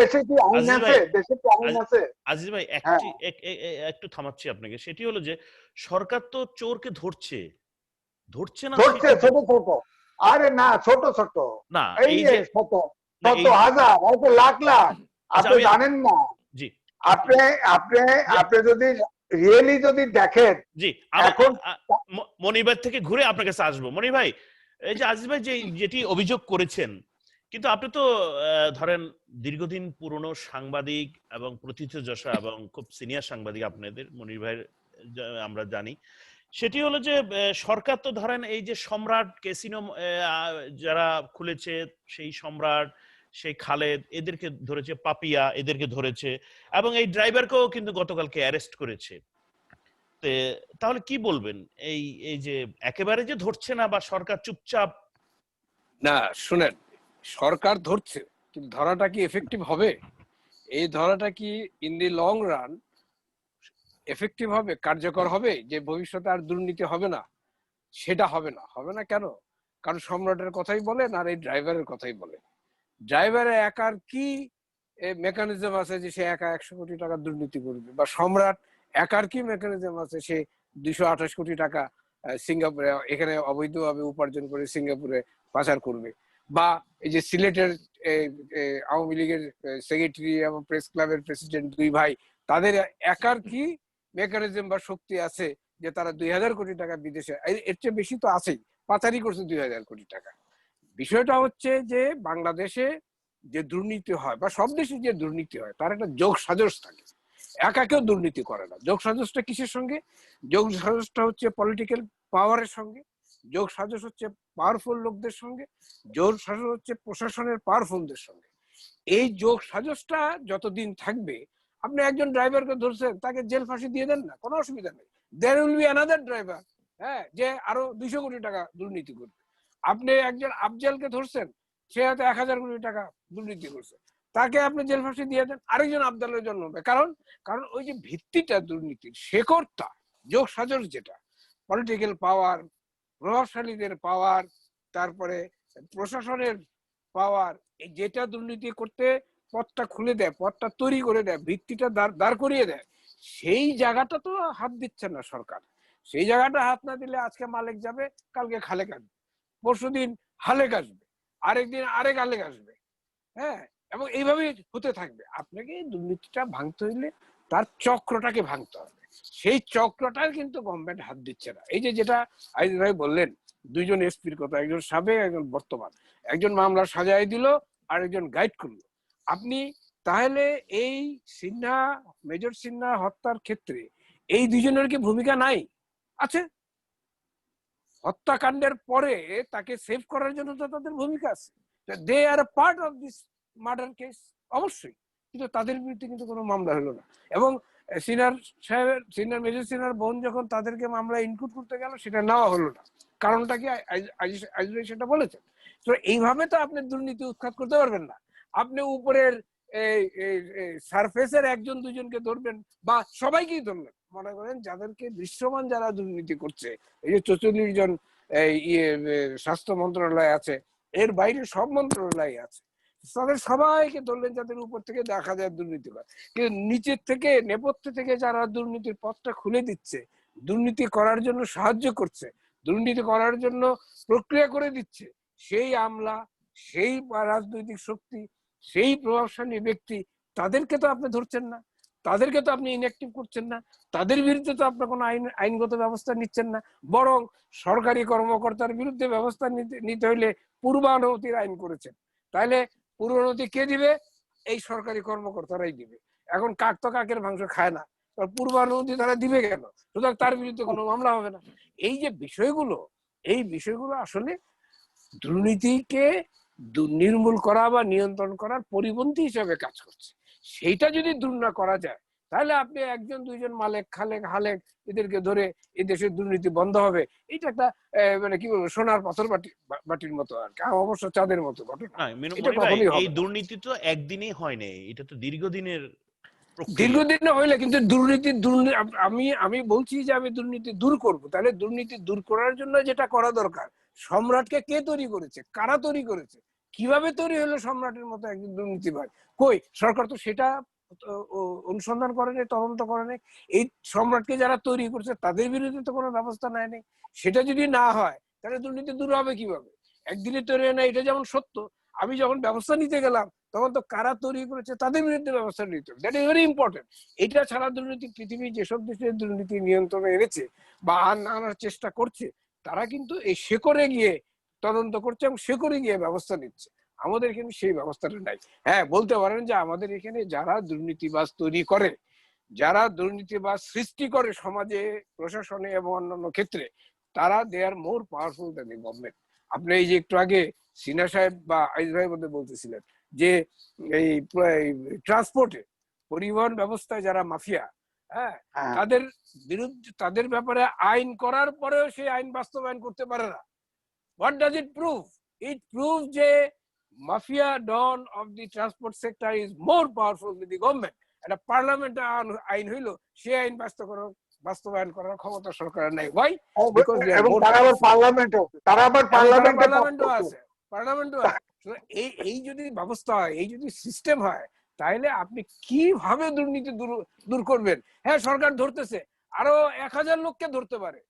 দেশে কি আইন আছে? দেশে কি আইন আছে? আজিজ ভাই একটু থামাচ্ছি আপনাকে। সেটি হলো যে সরকার তো চোরকে ধরছে না, ধরছে ছোট ছোট, আরে না ছোট ছোট না, এই যে শত শত হাজার, হয়তো লাখ লাখ, আপনি জানেন না। জি, আপনি যদি রিয়েলি যদি দেখেন। জি, এখন মনির ভাই থেকে ঘুরে আপনার কাছে আসবো। মনির ভাই, এই যে আজিজ ভাই যেটি অভিযোগ করেছেন, কিন্তু আপনি তো ধরেন দীর্ঘদিন পুরনো সাংবাদিক এবং প্রথিতযশা এবং খুব সিনিয়র সাংবাদিক আপনাদের, মনির ভাইয়ের আমরা জানি। সেটি হলো যে সরকার তো ধরেন এই যে সম্রাট ক্যাসিনো যারা খুলেছে, সেই সম্রাট, সেই খালেদ, এদেরকে ধরেছে, পাপিয়া এদেরকে ধরেছে, এবং এই ড্রাইভারকেও কিন্তু গতকালকে অ্যারেস্ট করেছে। তাহলে কি বলবেন এই যে একেবারে যে ধরছে না, বা সরকার চুপচাপ? না শুনেন, সরকার ধরছে, কিন্তু ধরাটা কি এফেক্টিভ হবে? এই ধরাটা কি in the long run effective হবে, কার্যকর হবে, যে ভবিষ্যতে আর দুর্নীতি হবে না? সেটা হবে না কেন? কারণ সম্রাটের কথাই বলেন আর এই ড্রাইভারের কথাই বলেন। ড্রাইভারের একার কি মেকানিজম আছে যে সে একা 100 কোটি টাকা দুর্নীতি করবে? বা সম্রাট একার কি মেকানিজম আছে সে 228 কোটি টাকা সিঙ্গাপুরে এখানে অবৈধভাবে উপার্জন করে সিঙ্গাপুরে পাচার করবে? বা এই যে সিলেটের আওয়ামী লীগের সেক্রেটারি এবং প্রেস ক্লাবের প্রেসিডেন্ট দুই ভাই, তাদের একার কি মেকানিজম বা শক্তি আছে যে তারা 2000 কোটি টাকা বিদেশে, এর চেয়ে বেশি তো আছেই, পাচারি করছে 2000 কোটি টাকা। বিষয়টা হচ্ছে যে বাংলাদেশে যে দুর্নীতি হয় বা সব দেশে যে দুর্নীতি হয় তার একটা যোগ সাজস থাকে। একা কেউ দুর্নীতি করে না। যোগ সাজসটা কিসের সঙ্গে? যোগ সাজসটা হচ্ছে পলিটিক্যাল পাওয়ারের সঙ্গে, যোগ সাজস হচ্ছে পাওয়ারফুল লোকদের সঙ্গে, যোগ সাজস হচ্ছে প্রশাসনের পাওয়ারফুলদের সঙ্গে। এই যোগ সাজসটা যতদিন থাকবে, আপনি একজন ড্রাইভারকে ধরছেন, তাকে জেল ফাঁসি দিয়ে দেন না, কোনো অসুবিধা নেই। There will be another driver, হ্যাঁ, যে আরো 200 কোটি টাকা দুর্নীতি করবে। আপনি একজন আফজালকে ধরছেন, সে হয়তো 1000 কোটি টাকা দুর্নীতি করছে, তাকে আপনি জেল ফাঁসি দিয়ে দেন, আরেকজন আফজালের জন্য হবে। কারণ ওই যে ভিত্তিটা দুর্নীতির শেকড়টা, যোগ সাজস যেটা, পলিটিক্যাল পাওয়ার, প্রভাবশালীদের পাওয়ার, তারপরে প্রশাসনের পাওয়ার, যেটা দুর্নীতি করতে পথটা খুলে দেয়, পথটা তৈরি করে দেয়, ভিত্তিটা দাঁড় করিয়ে দেয়, সেই জায়গাটা তো হাত দিচ্ছে না সরকার। সেই জায়গাটা হাত না দিলে আজকে মালিক যাবে, কালকে খালেক আসবে, পরশুদিন হালেক আসবে, আরেকদিন আরেক আলেক আসবে, হ্যাঁ, এবং এইভাবেই হতে থাকবে। আপনাকে দুর্নীতিটা ভাঙতে হইলে তার চক্রটাকে ভাঙতে হবে। সেই চক্রটার কিন্তু গভর্নমেন্ট হাত দিচ্ছে না। এই যে যেটা আইজ ভাই বললেন, দুইজন এসপির কথা, একজন সাবেক একজন বর্তমান, একজন মামলা সাজাই দিল আর একজন গাইড করলো। আপনি তাহলে এই সিনহা, মেজর সিনহা হত্যার ক্ষেত্রে এই দুইজনের কি ভূমিকা নাই? আছে। হত্যাকাণ্ডের পরে তাকে সেভ করার জন্য তো তাদের ভূমিকা আছে, they are part of this murder case, অবশ্যই। কিন্তু তাদের বিরুদ্ধে কিন্তু কোনো মামলা হলো না। এবং সিনিয়র মেজর সিনহার বোন যখন তাদেরকে মামলা ইনক্লুড করতে গেল, সেটা নেওয়া হলো না। কারণটা কি আইজুল সেটা বলেছেন। তো এইভাবে তো আপনি দুর্নীতি উৎখাত করতে পারবেন না। আপনি উপরের সারফেসের একজন দুজনকে ধরবেন বা সবাইকেই ধরবেন, মনে করেন যাদেরকে দৃশ্যমান যারা দুর্নীতি করছে, এই যে 44 জন স্বাস্থ্য মন্ত্রণালয় আছে, এর বাইরে সব মন্ত্রণালয় আছে, তাদের সবাইকে ধরলেন যাদের উপর থেকে দেখা যায় দুর্নীতি করে। কিন্তু নিচের থেকে নেপথ্য থেকে যারা দুর্নীতির পথটা খুলে দিচ্ছে, দুর্নীতি করার জন্য সাহায্য করছে, দুর্নীতি করার জন্য প্রক্রিয়া করে দিচ্ছে, সেই আমলা, সেই রাজনৈতিক শক্তি, সেই প্রভাবশালী ব্যক্তি, তাদেরকে তো আপনি ধরছেন না, তাদেরকে তো আপনি ইনঅ্যাক্টিভ করছেন না, তাদের বিরুদ্ধে তো আপনার কোনো আইনগত ব্যবস্থা নিচ্ছেন না। বরং সরকারি কর্মকর্তার বিরুদ্ধে ব্যবস্থা নিতে হইলে পূর্বানুমতির আইন করেছেন। তাহলে পূর্বানুমতি কে দিবে? এই সরকারি কর্মকর্তারাই দিবে। এখন কাক তো কাকের মাংস খায় না, পূর্বানুমতি তারা দিবে কেন? সুতরাং তার বিরুদ্ধে কোনো মামলা হবে না। এই যে বিষয়গুলো, এই বিষয়গুলো আসলে দুর্নীতিকে নির্মূল করা বা নিয়ন্ত্রণ করার পরিপন্থী হিসেবে কাজ করছে। সেইটা যদি দূর না করা যায়, তাহলে আপনি একজন দুইজন মালেক খালেক হালেক এদেরকে ধরে এই দেশের দুর্নীতি বন্ধ হবে। এটা একটা মানে কি বলবো, সোনার পাথর বাটির মতো আর কি, অবশ্য চাঁদের মতো ঘটনা। এটা কখনোই হবে এই না। দুর্নীতি তো একদিনেই হয় নাই, এটা তো দীর্ঘদিনের প্রক্রিয়া। দীর্ঘদিনে হইলে কিন্তু আমি বলছি যে আমি দুর্নীতি দূর করব, তাহলে দুর্নীতি দূর করার জন্য যেটা করা দরকার, সম্রাটকে কে তৈরি করেছে, কারা তৈরি করেছে, কিভাবে তৈরি হলো সম্রাটের মতো একজন দুর্নীতিবাজ? কই সরকার তো সেটা অনুসন্ধান করেনি, তদন্ত করেনি। এই সম্রাটকে যারা তৈরি করছে তাদের বিরুদ্ধে তো কোনো ব্যবস্থা নেয়নি। সেটা যদি না হয় তাহলে দুর্নীতি দূর হবে কিভাবে? একদিনে তৈরি হয় না, এটা যেমন সত্য। আমি যখন ব্যবস্থা নিতে গেলাম তখন তো কারা তৈরি করেছে তাদের বিরুদ্ধে ব্যবস্থা নিতে হবে। That is very important. এটা ছাড়া দুর্নীতি, পৃথিবীর যেসব দেশের দুর্নীতি নিয়ন্ত্রণে এনেছে বা আনার চেষ্টা করছে, তারা কিন্তু এই শেকড়ে গিয়ে তদন্ত করছে এবং শেকড়ে গিয়ে ব্যবস্থা নিচ্ছে। আমাদের এখানে সেই ব্যবস্থাটা নাই। হ্যাঁ, বলতে পারেন যে আমাদের এখানে যারা দুর্নীতিবাজ তৈরি করে, যারা দুর্নীতিবাজ সৃষ্টি করে সমাজে, প্রশাসনে এবং অন্যান্য ক্ষেত্রে, তারা they are more powerful than the government. আপনি এই যে একটু আগে সিনহা সাহেব বা আইজ ভাইয়ের মধ্যে বলতেছিলেন যে এই ট্রান্সপোর্টে, পরিবহন ব্যবস্থায় যারা মাফিয়া, হ্যাঁ, তাদের বিরুদ্ধে, তাদের ব্যাপারে আইন করার পরেও সেই আইন বাস্তবায়ন করতে পারে না। What does it prove? It proves যে mafia don of the transport sector is more powerful than the government. একটা পার্লামেন্টে আইন হইলো, সেই আইন বাস্তবায়ন করার ক্ষমতা সরকারের নাই। Why? Because they are more পার্লামেন্টও আছে, পার্লামেন্টও আছে। এই যদি ব্যবস্থা হয়, এই যদি সিস্টেম হয়, তাহলে আপনি কিভাবে দুর্নীতি দূর করবেন? হ্যাঁ, সরকার ধরতেছে, আরো 1000 লোককে ধরতে পারে,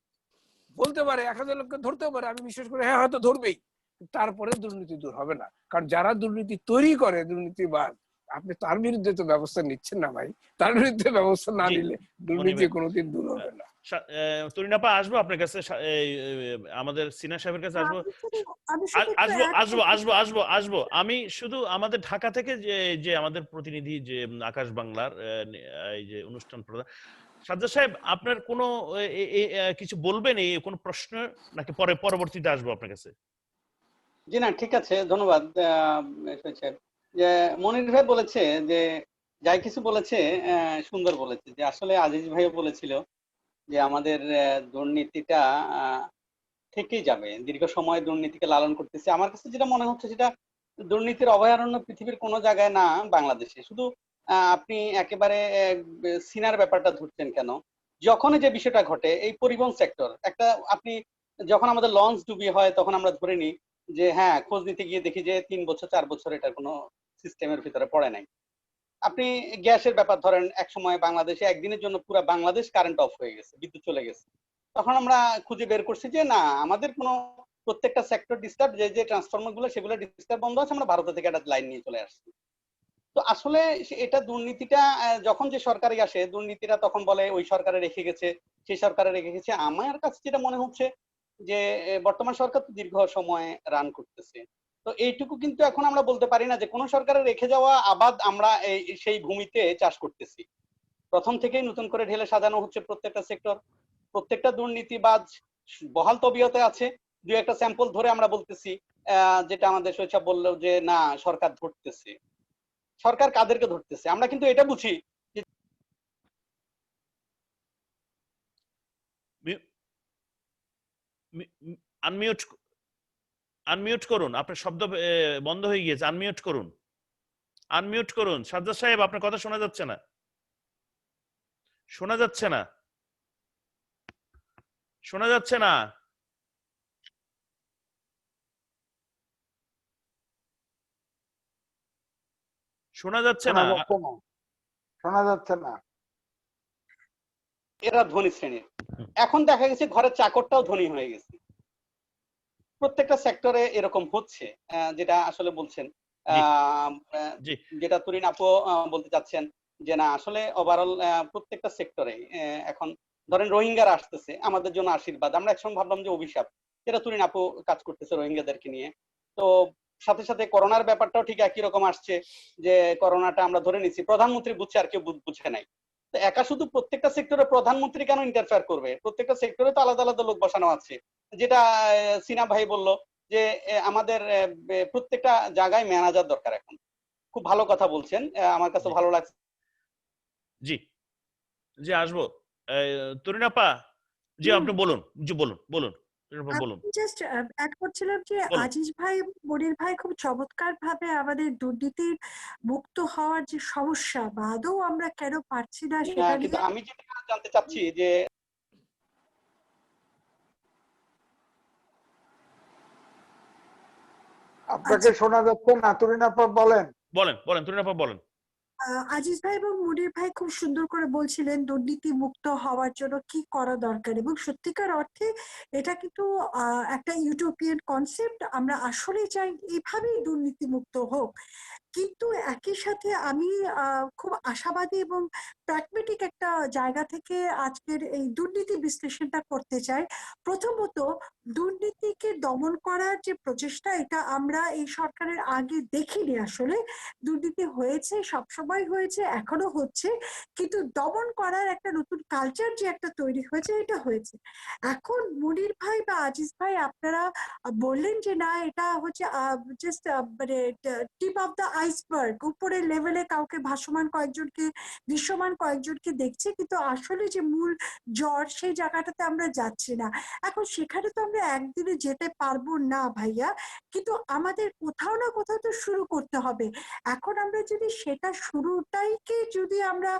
বলতে পারে 1000 লোককে ধরতেও পারে, আমি বিশ্বাস করি হ্যাঁ হয়তো ধরবেই, তারপরে দুর্নীতি দূর হবে না। কারণ যারা দুর্নীতি তৈরি করে, দুর্নীতিবাদ, আপনি তার বিরুদ্ধে তো ব্যবস্থা নিচ্ছেন না ভাই। তার বিরুদ্ধে ব্যবস্থা না নিলে দুর্নীতি কোনোদিন দূর হবে না। তরিনাপা, আসবো আপনার কাছে, আমাদের সিনহা সাহেবের কাছে আসবো। আসবো আমি শুধু আমাদের ঢাকা থেকে যে আমাদের প্রতিনিধি যে আকাশ বাংলার এই যে অনুষ্ঠান প্রধান সাজ্জাদ সাহেব, আপনার কোনো কিছু বলবেন, এই কোনো প্রশ্ন, নাকি পরবর্তীতে আসবো আপনার কাছে? জি না, ঠিক আছে, ধন্যবাদ। যে মনির ভাই বলেছে যে যাই কিছু বলেছে সুন্দর বলেছে, যে আসলে আজিজ ভাইও বলেছিল যে আমাদের দুর্নীতিটা থেকেই যাবে, দীর্ঘ সময় দুর্নীতিকে লালন করতেছে। আমার কাছে যেটা মনে হচ্ছে, সেটা দুর্নীতির অভয়ারণ্য পৃথিবীর কোনো জায়গায় না, বাংলাদেশে। শুধু আপনি একেবারে সিনার ব্যাপারটা ধরছেন কেন? যখনই যে বিষয়টা ঘটে, এই পরিবহন সেক্টর একটা, আপনি যখন আমাদের লঞ্চ ডুবি হয় তখন আমরা ধরে নিই যে হ্যাঁ, খোঁজ নিতে গিয়ে দেখি যে 3 বছর 4 বছর এটার কোনো সিস্টেমের ভিতরে পড়ে নাই। আপনি গ্যাসের ব্যাপার ধরেন, এক সময় বাংলাদেশে একদিনের জন্য পুরো বাংলাদেশ কারেন্ট অফ হয়ে গেছে, বিদ্যুৎ চলে গেছে। তখন আমরা খুঁজে বের করছি যে না, আমাদের কোনো প্রত্যেকটা সেক্টর ডিস্টার্ব, যে ট্রান্সফরমার গুলো সেগুলো ডিস্টার্ব বন্ধ আছে, আমরা ভারত থেকে একটা লাইন নিয়ে চলে আসছি। তো আসলে এটা দুর্নীতিটা যখন যে সরকারে আসে, দুর্নীতিটা তখন বলে ওই সরকারে রেখে গেছে, সেই সরকারে রেখে গেছে। আমার কাছে যেটা মনে হচ্ছে যে বর্তমান সরকার তো দীর্ঘ সময় রান করতেছে, তো এইটুকু কিন্তু এখন আমরা বলতে পারি না যে কোন সরকারে রেখে যাওয়া আবাদ আমরা সেই ভূমিতে চাষ করতেছি। প্রথম থেকেই নতুন করে ঢেলে সাজানো হচ্ছে প্রত্যেকটা সেক্টর। প্রত্যেকটা দুর্নীতিবাজ বহাল তবিয়তে আছে। দুই একটা স্যাম্পল ধরে আমরা বলতেছি, যেটা আমাদের সৈয়দ বললো যে না, সরকার ধরতেছে। সরকার কাদেরকে ধরতেছে? আমরা কিন্তু এটা বুঝি যে আনমিউট আনমিউট করুন, আপনার শব্দ বন্ধ হয়ে গিয়েছে, আনমিউট করুন, আনমিউট করুন। সাজ্জাদ সাহেব আপনার কথা শোনা যাচ্ছে না, শোনা যাচ্ছে না, শোনা যাচ্ছে না। শোনা যাচ্ছে শোনা না। যাচ্ছে না, শোনা যাচ্ছে না। এরা ধনী শ্রেণীর। এখন দেখা গেছে ঘরের চাকরটাও ধনী হয়ে গেছে। প্রত্যেকটা সেক্টরে এরকম হচ্ছে, যেটা আসলে বলছেন, জি যেটা তুরিন আপু বলতে চাচ্ছেন যে না আসলে ওভারঅল প্রত্যেকটা সেক্টরে এখন ধরেন রোহিঙ্গারা আসতেছে, আমাদের জন্য আশীর্বাদ। আমরা একসময় ভাবলাম যে অভিশাপ, যেটা তুরিন আপু কাজ করতেছে রোহিঙ্গাদেরকে নিয়ে। তো সাথে সাথে করোনার ব্যাপারটাও ঠিক একই রকম আসছে, যে করোনাটা আমরা ধরে নিচ্ছি প্রধানমন্ত্রী বুঝছে আর কেউ বুঝে নাই। তো একা শুধু প্রত্যেকটা সেক্টরে প্রধানমন্ত্রী কেন ইন্টারফেয়ার করবে? প্রত্যেকটা সেক্টরে তো আলাদা আলাদা লোক বসানো আছে। যেটা সিনা ভাই বললো যে আমাদের প্রত্যেকটা জায়গায় ম্যানেজার দরকার এখন। খুব ভালো কথা বলছেন, আমার কাছে ভালো লাগছে। জি জি আসবো। তরুণ আপা, জি আপনি বলুন, জি বলুন বলুন তরুণ আপা, বলুন জাস্ট অ্যাড করছিলাম যে বলুন। আজিজ ভাই মনির ভাই খুব চমৎকার ভাবে আমাদের দুর্নীতির মুক্ত হওয়ার যে সমস্যা বা আদৌ আমরা কেন পারছি না সেটা কিন্তু নিয়ে আমি যেটা জানতে চাচ্ছি যে আপনাকে শোনা যাচ্ছে না, তুরিন আপা বলেন। বলেন বলেন তরুণ আপা বলেন। আজিজ ভাই এবং মুনির ভাই খুব সুন্দর করে বলছিলেন দুর্নীতি মুক্ত হওয়ার জন্য কি করা দরকার, এবং সত্যিকার অর্থে এটা কিন্তু একটা ইউটোপিয়ান কনসেপ্ট। আমরা আসলে চাই এইভাবেই দুর্নীতি মুক্ত হোক, কিন্তু একই সাথে আমি খুব আশাবাদী এবং প্র্যাগমেটিক একটা জায়গা থেকে আজকের এই দুর্নীতি বিশ্লেষণটা করতে চাই। প্রথমত, দুর্নীতিকে দমন করার যে প্রচেষ্টা, এটা আমরা এই সরকারের আগে দেখিনি। আসলে দুর্নীতি হয়েছে, সবসময় হয়েছে, এখনো হচ্ছে, কিন্তু দমন করার একটা নতুন কালচার যে একটা তৈরি হয়েছে, এটা হয়েছে। এখন মুনির ভাই বা আজিজ ভাই আপনারা বললেন যে না এটা হচ্ছে জাস্ট মানে টিপ অফ দ্য আইসবার্গ, উপরের লেভেলে কাউকে ভাসমান কয়েকজনকে, দৃশ্যমান কয়েকজনকে দেখছি, কিন্তু আসলে যে মূল জ্বর সেই জায়গাটাতে আমরা যাচ্ছি না। এখন সেখানে তো আমরা একদিনে যেতে পারবো না ভাইয়া, কিন্তু আমাদের কোথাও না কোথাও তো শুরু করতে হবে। এখন আমরা যদি সেটা শুরুটাইকে যদি আমরা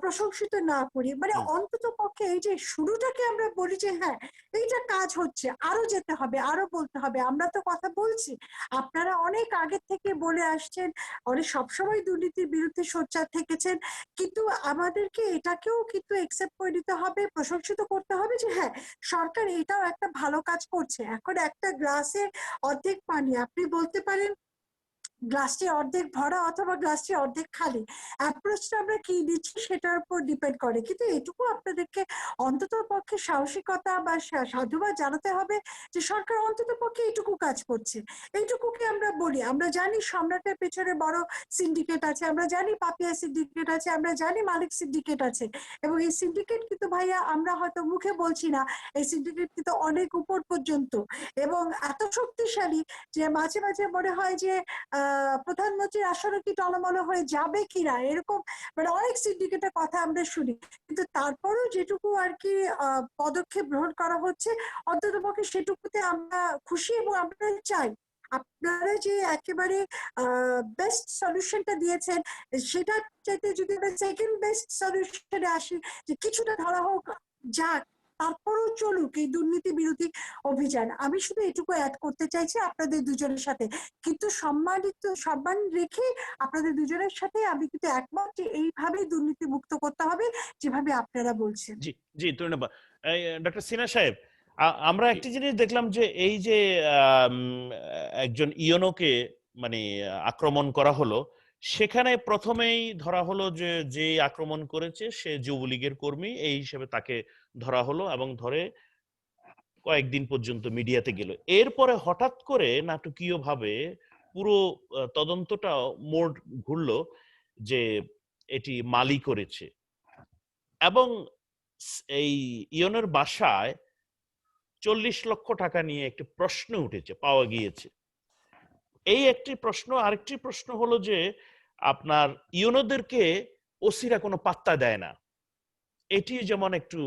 প্রশংসিত না করি, মানে অন্তত পক্ষে এই যে শুরুটাকে আমরা বলি যে হ্যাঁ এইটা কাজ হচ্ছে, আরো যেতে হবে, আরো বলতে হবে। আমরা তো কথা বলছি, আপনারা অনেক আগে থেকে বলে আসছেন, অনেক সবসময় দুর্নীতির বিরুদ্ধে সোচ্চার থেকেছেন, কিন্তু আমাদেরকে এটাকেও কিন্তু একসেপ্ট করে নিতে হবে, প্রশংসিত করতে হবে যে হ্যাঁ সরকার এটাও একটা ভালো কাজ করছে। এখন একটা গ্লাসে অর্ধেক পানি, আপনি বলতে পারেন গ্লাসটি অর্ধেক ভরা অথবা গ্লাসটি অর্ধেক খালি, অ্যাপ্রোচটা আমরা কি দিচ্ছি সেটার উপর ডিপেন্ড করে। কিন্তু এটুকু আপনাদেরকে অন্তত পক্ষে সাহসিকতা বা সাধুবাদ জানাতে হবে যে সরকার অন্তত পক্ষে এইটুকু কাজ করছে। এইটুকুকে আমরা বলি, আমরা জানি সম্রাটের পেছনে বড় সিন্ডিকেট আছে, আমরা জানি পাপিয়া সিন্ডিকেট আছে, আমরা জানি মালিক সিন্ডিকেট আছে, এবং এই সিন্ডিকেট কিন্তু ভাইয়া আমরা হয়তো মুখে বলছি না, এই সিন্ডিকেট কিন্তু অনেক উপর পর্যন্ত এবং এত শক্তিশালী যে মাঝে মাঝে মনে হয় যে প্রধানমন্ত্রীর আসলে কি টলমল হয়ে যাবে কিনা, এরকম মানে অনেক সিন্ডিকেটের কথা আমরা শুনি। কিন্তু তারপরেও যেটুকু আর কি পদক্ষেপ গ্রহণ করা হচ্ছে, অন্ততপক্ষে সেটুকুতে আমরা খুশি এবং আমরা চাই আপনারা যে একেবারে বেস্ট সলিউশনটা দিয়েছেন, সেটা চাইতে যদি আমরা সেকেন্ড বেস্ট সলিউশনে আসি, যে কিছুটা ধরা হোক যাক, তারপরেও চলুক এই দুর্নীতি বিরোধী অভিযান। আমি শুধু এটুকু অ্যাড করতে চাইছি আপনাদের দুজনের সাথে, কিন্তু সম্মান রেখে আপনাদের দুজনের সাথে আমি কিন্তু একমত যে এইভাবেই দুর্নীতি মুক্ত করতে হবে যেভাবে আপনারা বলছেন। জি জি ধন্যবাদ। ডক্টর সিনা সাহেব, আমরা একটি জিনিস দেখলাম যে এই যে একজন ইয়নোকে মানে আক্রমণ করা হলো, সেখানে প্রথমেই ধরা হলো যে যে আক্রমণ করেছে সে যুবলীগের কর্মী, এই হিসেবে তাকে ধরা হলো এবং ধরে কয়েকদিন পর্যন্ত মিডিয়াতে গেল। এরপরে হঠাৎ করে নাটকীয় ভাবে পুরো তদন্তটা মোড় ঘুরলো যে এটি মালি করেছে, এবং এই ইয়নের বাসায় 40 লক্ষ টাকা নিয়ে একটি প্রশ্ন উঠেছে, পাওয়া গিয়েছে। এই একটি প্রশ্ন। আরেকটি প্রশ্ন হলো যে আপনার ইয়নোদেরকে ওসিরা কোনো পাত্তা দেয় না, এটি যেমন একটু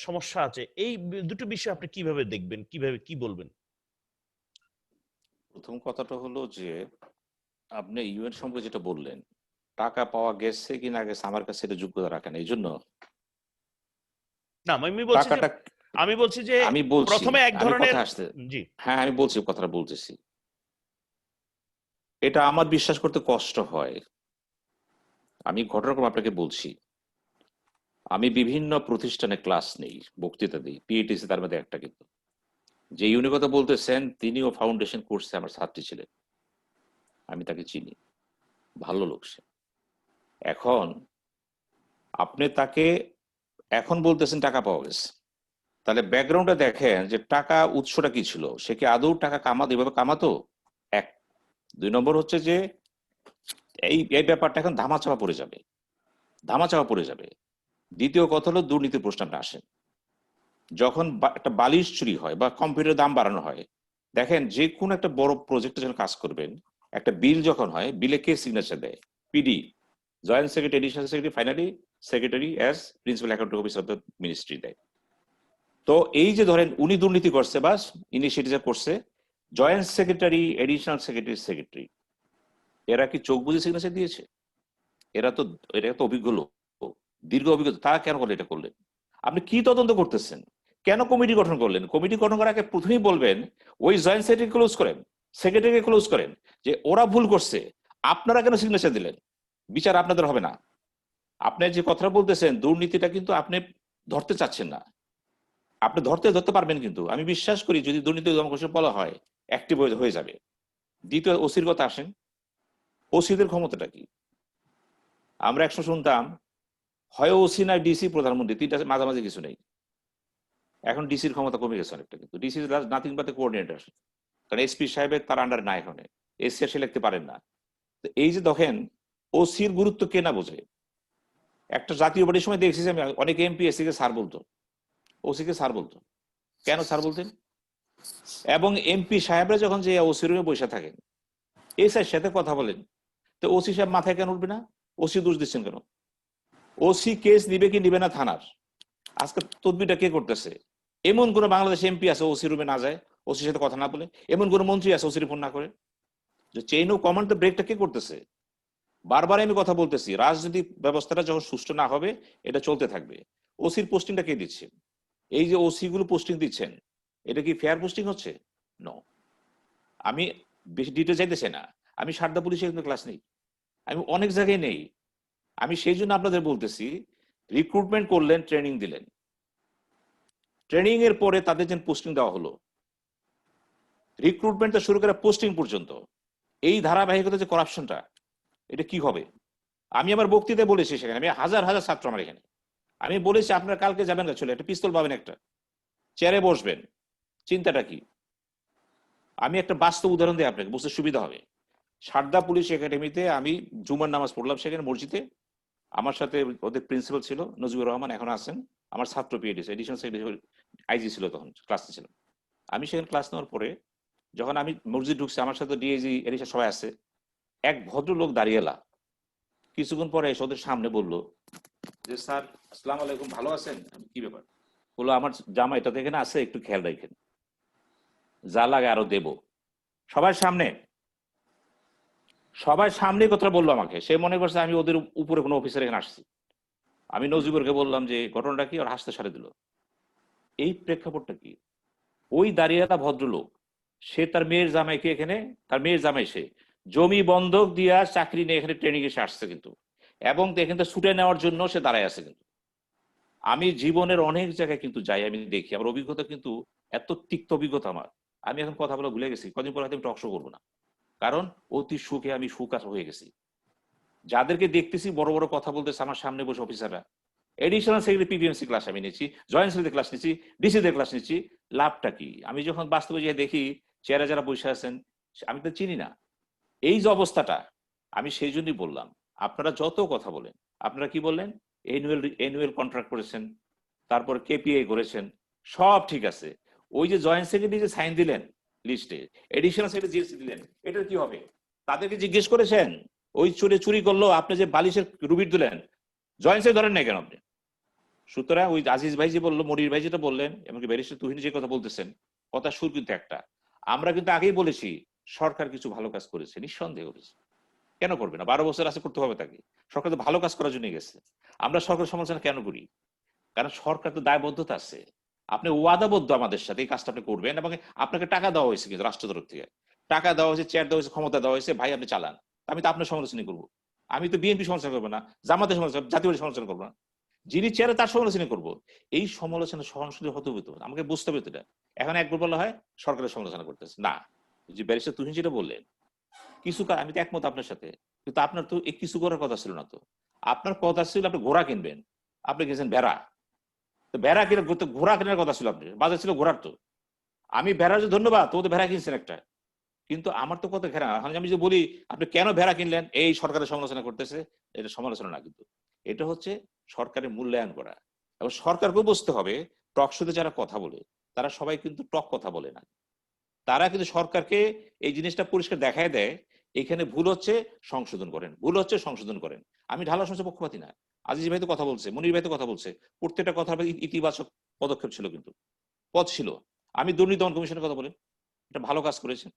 সমস্যা আছে, এই দুটো বিষয় আপনি কিভাবে দেখবেন, কিভাবে কি বলবেন? প্রথম কথাটা হলো যে আপনি ইউএন সম্পর্কে যেটা বললেন, টাকা পাওয়া গেছে কি না গেছে আমার কাছে এটা যোগ্যতা রাখে না, এই জন্য না, আমি বলছি যে টাকাটা আমি বলছি যে আমি বলছি, প্রথমে এক আমি ধরনের কথা আসতে, জি হ্যাঁ আমি বলছি, কথাটা বলতেছি। এটা আমার বিশ্বাস করতে কষ্ট হয়। আমি ঘটনাক্রম আপনাকে বলছি, আমি বিভিন্ন প্রতিষ্ঠানে ক্লাস নেই, বক্তৃতা দিই, পিএটিসি তার মধ্যে একটা। কিন্তু যে উনি কথা বলতেছেন তিনিও ফাউন্ডেশন কোর্সে আমার ছাত্রী ছিলেন, আমি তাকে চিনি, ভালো লোক সে। এখন আপনি তাকে এখন বলতেছেন টাকা পাওয়া গেছে, তাহলে ব্যাকগ্রাউন্ডটা দেখেন যে টাকা উৎসটা কি ছিল, সে কি আদৌ টাকা কামাতো, এভাবে কামাতো? এক। 2 নম্বর হচ্ছে যে এই এই ব্যাপারটা এখন ধামাচাপা পড়ে যাবে, ধামাচাপা পড়ে যাবে। দ্বিতীয় কথা হলো দুর্নীতির প্রশ্ন আপনি আসেন, যখন একটা বালিশ চুরি হয় বা কম্পিউটারের দাম বাড়ানো হয়, দেখেন যে কোনো একটা বড় প্রজেক্টে যখন কাজ করবেন, একটা বিল যখন হয়, বিলে কে সিগনেচার দেয়? PD, joint secretary, additional secretary, finally secretary as principal accounting officer of the ministry দেয়। তো এই যে ধরেন উনি দুর্নীতি করছে বা ইনিশিয়েটিভ করছে, joint secretary, additional secretary, secretary, এরা কি চোখ বুঝে সিগনেচার দিয়েছে? এরা তো অভিজ্ঞ লোক, দীর্ঘ অভিজ্ঞতা, তারা কেন করলে এটা করলেন? আপনি কি তদন্ত করতেছেন? কেন কমিটি গঠন করলেন? কমিটি গঠন করার আগে প্রথমেই বলবেন ওই জয়েন্ট সেক্রেটারি ক্লোজ করেন, সেক্রেটারিকে ক্লোজ করেন, যে ওরা ভুল করছে, আপনারা কেন সিগনেচার দিলেন? বিচার আপনাদের হবে না। আপনি যে কথা বলতেছেন দুর্নীতিটা কিন্তু আপনি ধরতে চাচ্ছেন না, আপনি ধরতে পারবেন, কিন্তু আমি বিশ্বাস করি যদি দুর্নীতি দমন কমিশন বলা হয় অ্যাক্টিভ হয়ে যাবে। দ্বিতীয় ওসির কথা আসেন, ওসিদের ক্ষমতাটা কি? আমরা একসময় শুনতাম হয় ওসি না ডিসি প্রধানমন্ত্রী, তিনটা মাঝামাঝি কিছু নেই। এখন ডিসির ক্ষমতা কমে গেছে অনেকটা, কিন্তু ডিসি নাথিং বাট কোঅর্ডিনেটর, কারণ এসপি সাহেবের তার আন্ডার না, এখানে এসি সে লিখতে পারেন না। তো এই যে দেখেন ওসির গুরুত্ব কে না বোঝে। একটা জাতীয় বাড়ির সময় দেখছি আমি অনেক এমপি এসি কে স্যার বলতো, ওসি কে স্যার বলতো। কেন স্যার বলতেন? এবং এমপি সাহেবরা যখন যে ওসি রুমে বসে থাকেন, এই স্যার সাথে কথা বলেন, তো ওসি সাহেব মাথায় কেন উঠবে না? ওসি দোষ দিচ্ছেন কেন? ওসি কেস নিবে কি নিবে না থানার, আজকে তদবিরটা কে করতেছে? এমন কোন বাংলাদেশ এমপি আছে ওসি রুমে না যায়, ওসির সাথে কথা না বলে? এমন কোন মন্ত্রী আছে ওসির ফোন না করে? যে চেইন অফ কমান্ড ব্রেকটা কে করতেছে? বারবার আমি কথা বলতেছি, রাজনৈতিক ব্যবস্থাটা যখন সুষ্ঠু না হবে এটা চলতে থাকবে। ওসির পোস্টিংটা কে দিচ্ছে? এই যে ওসি গুলো পোস্টিং দিচ্ছেন, এটা কি ফেয়ার পোস্টিং হচ্ছে? নো। আমি বেশি ডিটেল যাইতেছি না, আমি সারদা পুলিশে কিন্তু ক্লাস নেই, আমি অনেক জায়গায় নেই। আমি সেই জন্য আপনাদের বলতেছি, রিক্রুটমেন্ট করলেন, ট্রেনিং দিলেন, ট্রেনিং এর পরে তাদের যে পোস্টিং দেওয়া হলো, রিক্রুটমেন্ট শুরু করে পোস্টিং পর্যন্ত এই ধারাবাহিকতা যে করাপশনটা, এটা কি হবে? আমি আমার বক্তৃতায় বলেছি, সেখানে আমি হাজার হাজার ছাত্র আমার এখানে, আমি বলেছি আপনারা কালকে যাবেন না, চলে একটা পিস্তল পাবেন, একটা চেয়ারে বসবেন, চিন্তাটা কি? আমি একটা বাস্তব উদাহরণ দিই আপনাকে, বুঝতে সুবিধা হবে। সারদা পুলিশ একাডেমিতে আমি জুমার নামাজ পড়লাম সেখানে মসজিদে, আমার সাথে ওদের প্রিন্সিপাল ছিল নজিবুর রহমান, এখন আছেন, আমার ছাত্র পিএডিসি এডিশনাল সেক্রেটারি আইজি ছিল, তখন ক্লাসে ছিলাম। আমি সেখানে ক্লাস নেওয়ার পরে যখন আমি মসজিদ ঢুকছি, আমার সাথে ডিএজি এডিশন সবাই আছে, এক ভদ্রলোক দাঁড়িয়ে এলা, কিছুক্ষণ পরে এসে ওদের সামনে বললো যে স্যার আসসালামু আলাইকুম, ভালো আছেন? আমি কি ব্যাপার? বললো আমার জামা এটাতে এখানে আছে, একটু খেয়াল রাখেন, যা লাগে আরো দেব। সবার সামনে, সবার সামনে কথা বললো আমাকে, সে মনে করছে আমি ওদের উপরে কোনো অফিসার এখানে আসছি। আমি নজিবুরকে বললাম যে ঘটনাটা কি, ওর হাসতে সারে দিল। এই প্রেক্ষাপটটা কি? ওই দাঁড়িয়েলা ভদ্রলোক, সে তার মেয়ের জামাইকে এখানে, তার মেয়ের জামাই সে জমি বন্ধক দিয়া চাকরি নিয়ে এখানে ট্রেনিং এসে আসছে কিন্তু, এবং এখান থেকে ছুটে নেওয়ার জন্য সে দাঁড়ায় আছে কিন্তু। আমি জীবনের অনেক জায়গায় কিন্তু যাই, আমি দেখি, আমার অভিজ্ঞতা কিন্তু এত তিক্ত অভিজ্ঞতা আমার, আমি এখন কথা বলে ভুলে গেছি, কদিন পর হয়তো আমি টক শো করবো না, কারণ অতি সুখে আমি সুকার হয়ে গেছি। যাদেরকে দেখতেছি বড় বড় কথা বলতেছে আমার সামনে বসে অফিসাররা, এডিশনাল সেক্রেটারি পিপিএমসি ক্লাস আমি নিচ্ছি, জয়েন্ট সেক্রেটারি ক্লাস নিচ্ছি, ডিসিদের ক্লাস নিচ্ছি, লাভটা কি? আমি যখন বাস্তবে গিয়ে দেখি চেয়ারে যারা বসে আছেন আমি তো চিনি না। এই যে অবস্থাটা, আমি সেই জন্যই বললাম আপনারা যত কথা বলেন, আপনারা কি বললেন? এনুয়াল কন্ট্রাক্ট করেছেন, তারপর কেপিআই করেছেন, সব ঠিক আছে। ওই যে জয়েন্ট সেক্রেটারি যে সাইন দিলেন লিস্টে, এডিশনাল সেক্রেটারি জিএসি দিলেন, এটা কি হবে? তাদেরকে জিজ্ঞেস করেছেন ওই চুরি করলো, আপনি যে বালিশের রুবিট দিলেন, জয়েন্ট সেক্রেটারি ধরেন নাই কেন আপনি? সুতরাং ওই আজিজ ভাই যে বললো, মনির ভাই যেটা বললেন, এমনকি ব্যারিস্টার তুহিন যে কথা বলতেছেন, কথা সুর কিন্তু একটা। আমরা কিন্তু আগেই বলেছি সরকার কিছু ভালো কাজ করেছে, নিঃসন্দেহ করেছে, কেন করবে না? 12 বছর আছে, করতে হবে তাকে। সরকার তো ভালো কাজ করার জন্য গেছে। আমরা সরকার সমালোচনা কেন করি? কারণ সরকার তো দায়বদ্ধতা আছে। আপনি ওয়াদাবদ্ধ আমাদের সাথে, এই কাজটা আপনি করবেন, এবং আপনাকে টাকা দেওয়া হয়েছে কিন্তু রাষ্ট্র তরফ থেকে, টাকা দেওয়া হয়েছে, চেয়ার দেওয়া হয়েছে, ক্ষমতা দেওয়া হয়েছে, ভাই আপনি চালান। আমি তো আপনার সমালোচনা করবো? আমি তো বিএনপি সমালোচনা করবো না, জামাতের সমালোচনা, জাতীয় পার্টির সমালোচনা করবো না, যিনি চেয়ারে তার সমালোচনা করবো। এই সমালোচনা সহনশীল হতে হতো, আমাকে বুঝতে হবে তো এটা। এখন একবার বলা হয় সরকারের সমালোচনা করতেছে না। যে ব্যারিস্টার তুহিন যেটা বললেন, কিছু আমি তো একমত আপনার সাথে, কিন্তু আপনার তো এই কিছু করার কথা ছিল না। তো আপনার কথা ছিল আপনি ঘোড়া কিনবেন, আপনি গেছেন ভেড়া। তো ভেড়া কিনে, ঘোড়া কেনার কথা ছিল, আপনি বাজার ছিল ঘোড়ার। তো আমি ভেড়ার যে ধন্যবাদ, তো ভেড়া কিনছেন একটা, কিন্তু আমার তো কথা ঘেরা। আমি যে বলি আপনি কেন ভেড়া কিনলেন, এই সরকারের সমালোচনা করতেছে, এটা সমালোচনা না, কিন্তু এটা হচ্ছে সরকারের মূল্যায়ন করা। এবং সরকারকেও বুঝতে হবে, টক শোতে যারা কথা বলে তারা সবাই কিন্তু টক কথা বলে না, তারা কিন্তু সরকারকে এই জিনিসটা পরিষ্কার দেখায় দেয়, এখানে ভুল হচ্ছে সংশোধন করেন, ভুল হচ্ছে সংশোধন করেন। আমি ঢালা সমাজের পক্ষপাতী না। আজিজ ভাই তো কথা বলছে, মনির ভাই তো কথা বলছে, প্রত্যেকটা কথা ইতিবাচক পদক্ষেপ ছিল, কিন্তু পথ ছিল। আমি দুর্নীতি দমন কমিশনের কথা বলি, এটা ভালো কাজ করেছেন।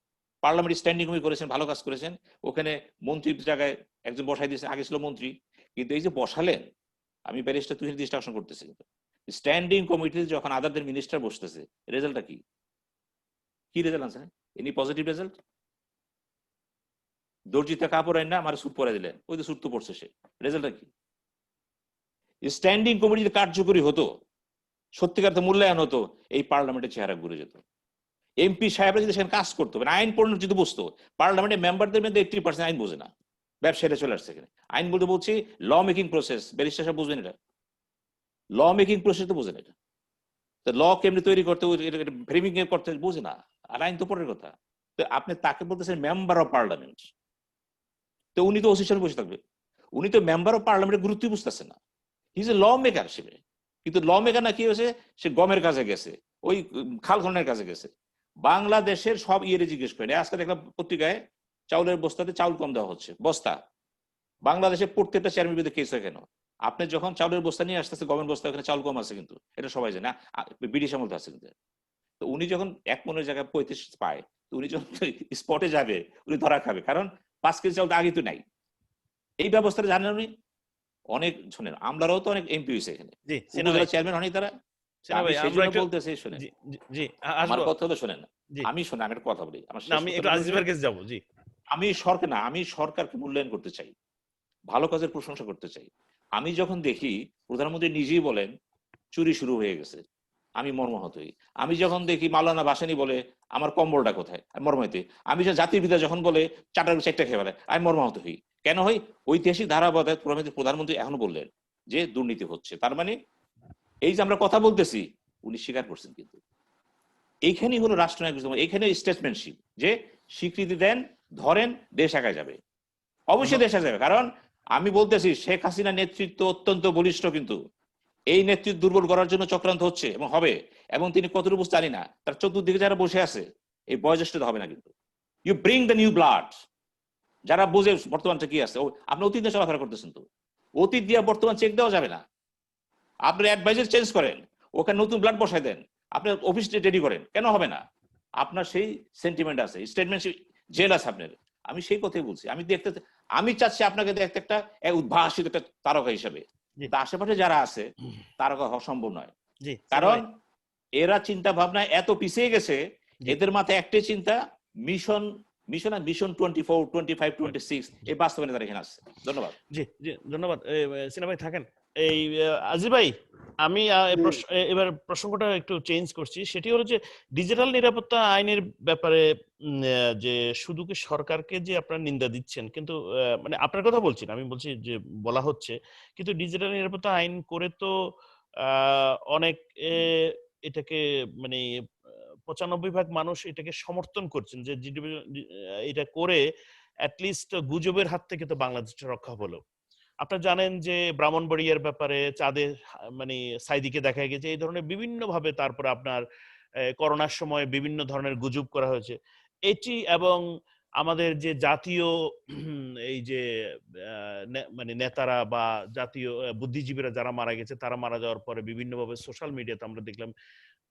পার্লামেন্ট স্ট্যান্ডিং কমিটি করেছেন, ভালো কাজ করেছেন। ওখানে মন্ত্রীর জায়গায় একজন বসাই দিয়েছেন, আগে ছিল মন্ত্রী, কিন্তু এই যে বসালেন, আমি ব্যারিস্টার তুহিন দৃষ্টি আকর্ষণ করতেছি, কিন্তু স্ট্যান্ডিং কমিটিতে যখন আদারদের মিনিস্টার বসতেছে, রেজাল্টটা কি? কি রেজাল্ট আছে? Any positive result? দর্জিতে কাপড় আইন না আমার স্যুট পরে দিলেন, ওই তো স্যুট তো পড়ছে সে, রেজাল্টটা কি? স্ট্যান্ডিং কমিটি যদি কার্যকরী হতো, সত্যিকার তো মূল্যায়ন হতো, এই পার্লামেন্টের চেহারা ঘুরে যেত। এমপি সাহেবরা যদি সেখানে কাজ করতো, মানে আইন পড়ানোর যদি বুঝতো, পার্লামেন্টের মেম্বারদের মধ্যে 80% আইন বোঝে না, ব্যবসায়ীরা চলে আসছে এখানে। আইন বলতে বলছি ল মেকিং প্রসেস, ব্যারিস্টার সাহেব বুঝবেন এটা, ল মেকিং প্রসেস তো বোঝেন এটা। তো ল কেমনি তৈরি করতে, ফ্রেমিং করতে বোঝে না, আর আইন তো পরের কথা। তো আপনি তাকে বলতেছেন মেম্বার অফ পার্লামেন্ট, তো উনি তো অফিসিয়াল বসে থাকবে, উনি তো মেম্বার অফ পার্লামেন্টের গুরুত্বই বুঝতেছে না। He is a law maker হিসেবে, কিন্তু ল মেকার না কি হয়েছে, সে গমের কাজে গেছে, ওই খাল খননের কাজে গেছে। বাংলাদেশের সব ইয়েরে জিজ্ঞেস করেন, আজকে দেখলাম পত্রিকায় চাউলের বস্তাতে চাউল কম দেওয়া হচ্ছে, বস্তা। বাংলাদেশের প্রত্যেকটা চেয়ারম্যান বিরুদ্ধে কেস হয় কেন? আপনি যখন চাউলের বস্তা নিয়ে আসতেছে, গমের বস্তা, ওখানে চাউল কম আছে, কিন্তু এটা সবাই জানে, ব্রিটিশ আমল আছে কিন্তু। তো উনি যখন 1 মনের জায়গায় 35 পায়, তো উনি যখন স্পটে যাবে, উনি ধরা খাবে, কারণ 5 কেজি চাউল আগে তো নাই। এই ব্যবস্থাটা জানেন উনি? অনেক শোনেন, আমলারাও তো অনেক এমপি হয়েছে এখানে, জি উপজেলা চেয়ারম্যান অনেক তারা। সিনা আমি ভাই, সেই আমরা জন্য একটু বলতেছি, শোনেন জি জি জি, আমার আসবো। কথা হলো, শোনেন জি, আমি একটা কথা বলি, আমার না শেষ আমি একটু কথাটা আজিজ হলো, ভাইয়ের কাছে যাবো। জি আমি সরকারকে মূল্যায়ন করতে চাই, ভালো কাজের প্রশংসা করতে চাই। আমি যখন দেখি প্রধানমন্ত্রী নিজেই বলেন চুরি শুরু হয়ে গেছে, আমি মর্মাহত হই। আমি যখন দেখি মাওলানা ভাসানী বলে আমার কম্বলটা কোথায়, আমি মর্মাহত হই। আমি জাতির পিতা যখন বলে চারটা খেয়ে ফেলে, আমি মর্মাহত হই। কেন হই? ঐতিহাসিক ধারাবাহিক প্রধানমন্ত্রী এখনো বললেন যে দুর্নীতি হচ্ছে, তার মানে এই যে আমরা কথা বলতেছি, উনি স্বীকার করছেন। কিন্তু এইখানেই হলো রাষ্ট্রনায়ক, এইখানে স্টেটমেন্টশিপ, যে স্বীকৃতি দেন, ধরেন, দেশ একা যাবে, অবশ্যই দেশ একা যাবে। কারণ আমি বলতেছি শেখ হাসিনা নেতৃত্ব অত্যন্ত বলিষ্ঠ, কিন্তু এই নেতৃত্ব দুর্বল করার জন্য চক্রান্ত হচ্ছে এবং হবে, এবং তিনি কতটুকু জানি না, তার চতুর্দিকে যারা বসে আছে, এই বয়োজ্যেষ্ঠ হবে না। কিন্তু you bring the new blood, যারা বুঝে বর্তমানটা কি আছে। আপনি অতীত দিয়ে চলাফেরা করতেছেন, তো অতীত দিয়ে বর্তমান চেক দেওয়া যাবে না। আপনি অ্যাডভাইজার চেঞ্জ করেন, ওখানে নতুন ব্লাড বসাই দেন, আপনি অফিস রেডি করেন, কেন হবে না? আপনার সেই সেন্টিমেন্ট আছে, স্টেটমেন্ট জেল আছে আপনার। আমি সেই কথাই বলছি, আমি চাচ্ছি আপনাকে দেখতে একটা উদ্ভাসিত একটা তারকা হিসেবে। আশেপাশে যারা আছে তারকা হওয়া সম্ভব নয়, কারণ এরা চিন্তা ভাবনা এত পিছিয়ে গেছে, এদের মাথায় একটাই চিন্তা, মিশন 24, 25, 26, এই বাস্তবায়নে তারা এখানে আসছে। ধন্যবাদ। জি জি, ধন্যবাদ। সিনা ভাই থাকেন। এই আজিজ ভাই, আমি এবার প্রসঙ্গটা একটু চেঞ্জ করছি। সেটি হলো যে ডিজিটাল নিরাপত্তা আইনের ব্যাপারে যে শুধু কি সরকারকে যে আপনারা নিন্দা দিচ্ছেন, কিন্তু মানে আপনার কথা বলছি না, আমি বলছি যে বলা হচ্ছে, কিন্তু ডিজিটাল নিরাপত্তা আইন করে তো অনেক এটাকে মানে 95% মানুষ এটাকে সমর্থন করছেন, যে এটা করে অ্যাটলিস্ট গুজবের হাত থেকে তো বাংলাদেশটা রক্ষা হলো। আপনারা জানেন যে ব্রাহ্মণবাড়িয়ার ব্যাপারে চাঁদের মানে সাইদিকে দেখা গেছে, এই ধরনের বিভিন্ন ভাবে, তারপরে আপনার করোনার সময় বিভিন্ন ধরনের গুজব করা হয়েছে। এটি এবং আমাদের যে জাতীয় এই যে মানে নেতারা বা জাতীয় বুদ্ধিজীবীরা যারা মারা গেছে, তারা মারা যাওয়ার পরে বিভিন্নভাবে সোশ্যাল মিডিয়াতে আমরা দেখলাম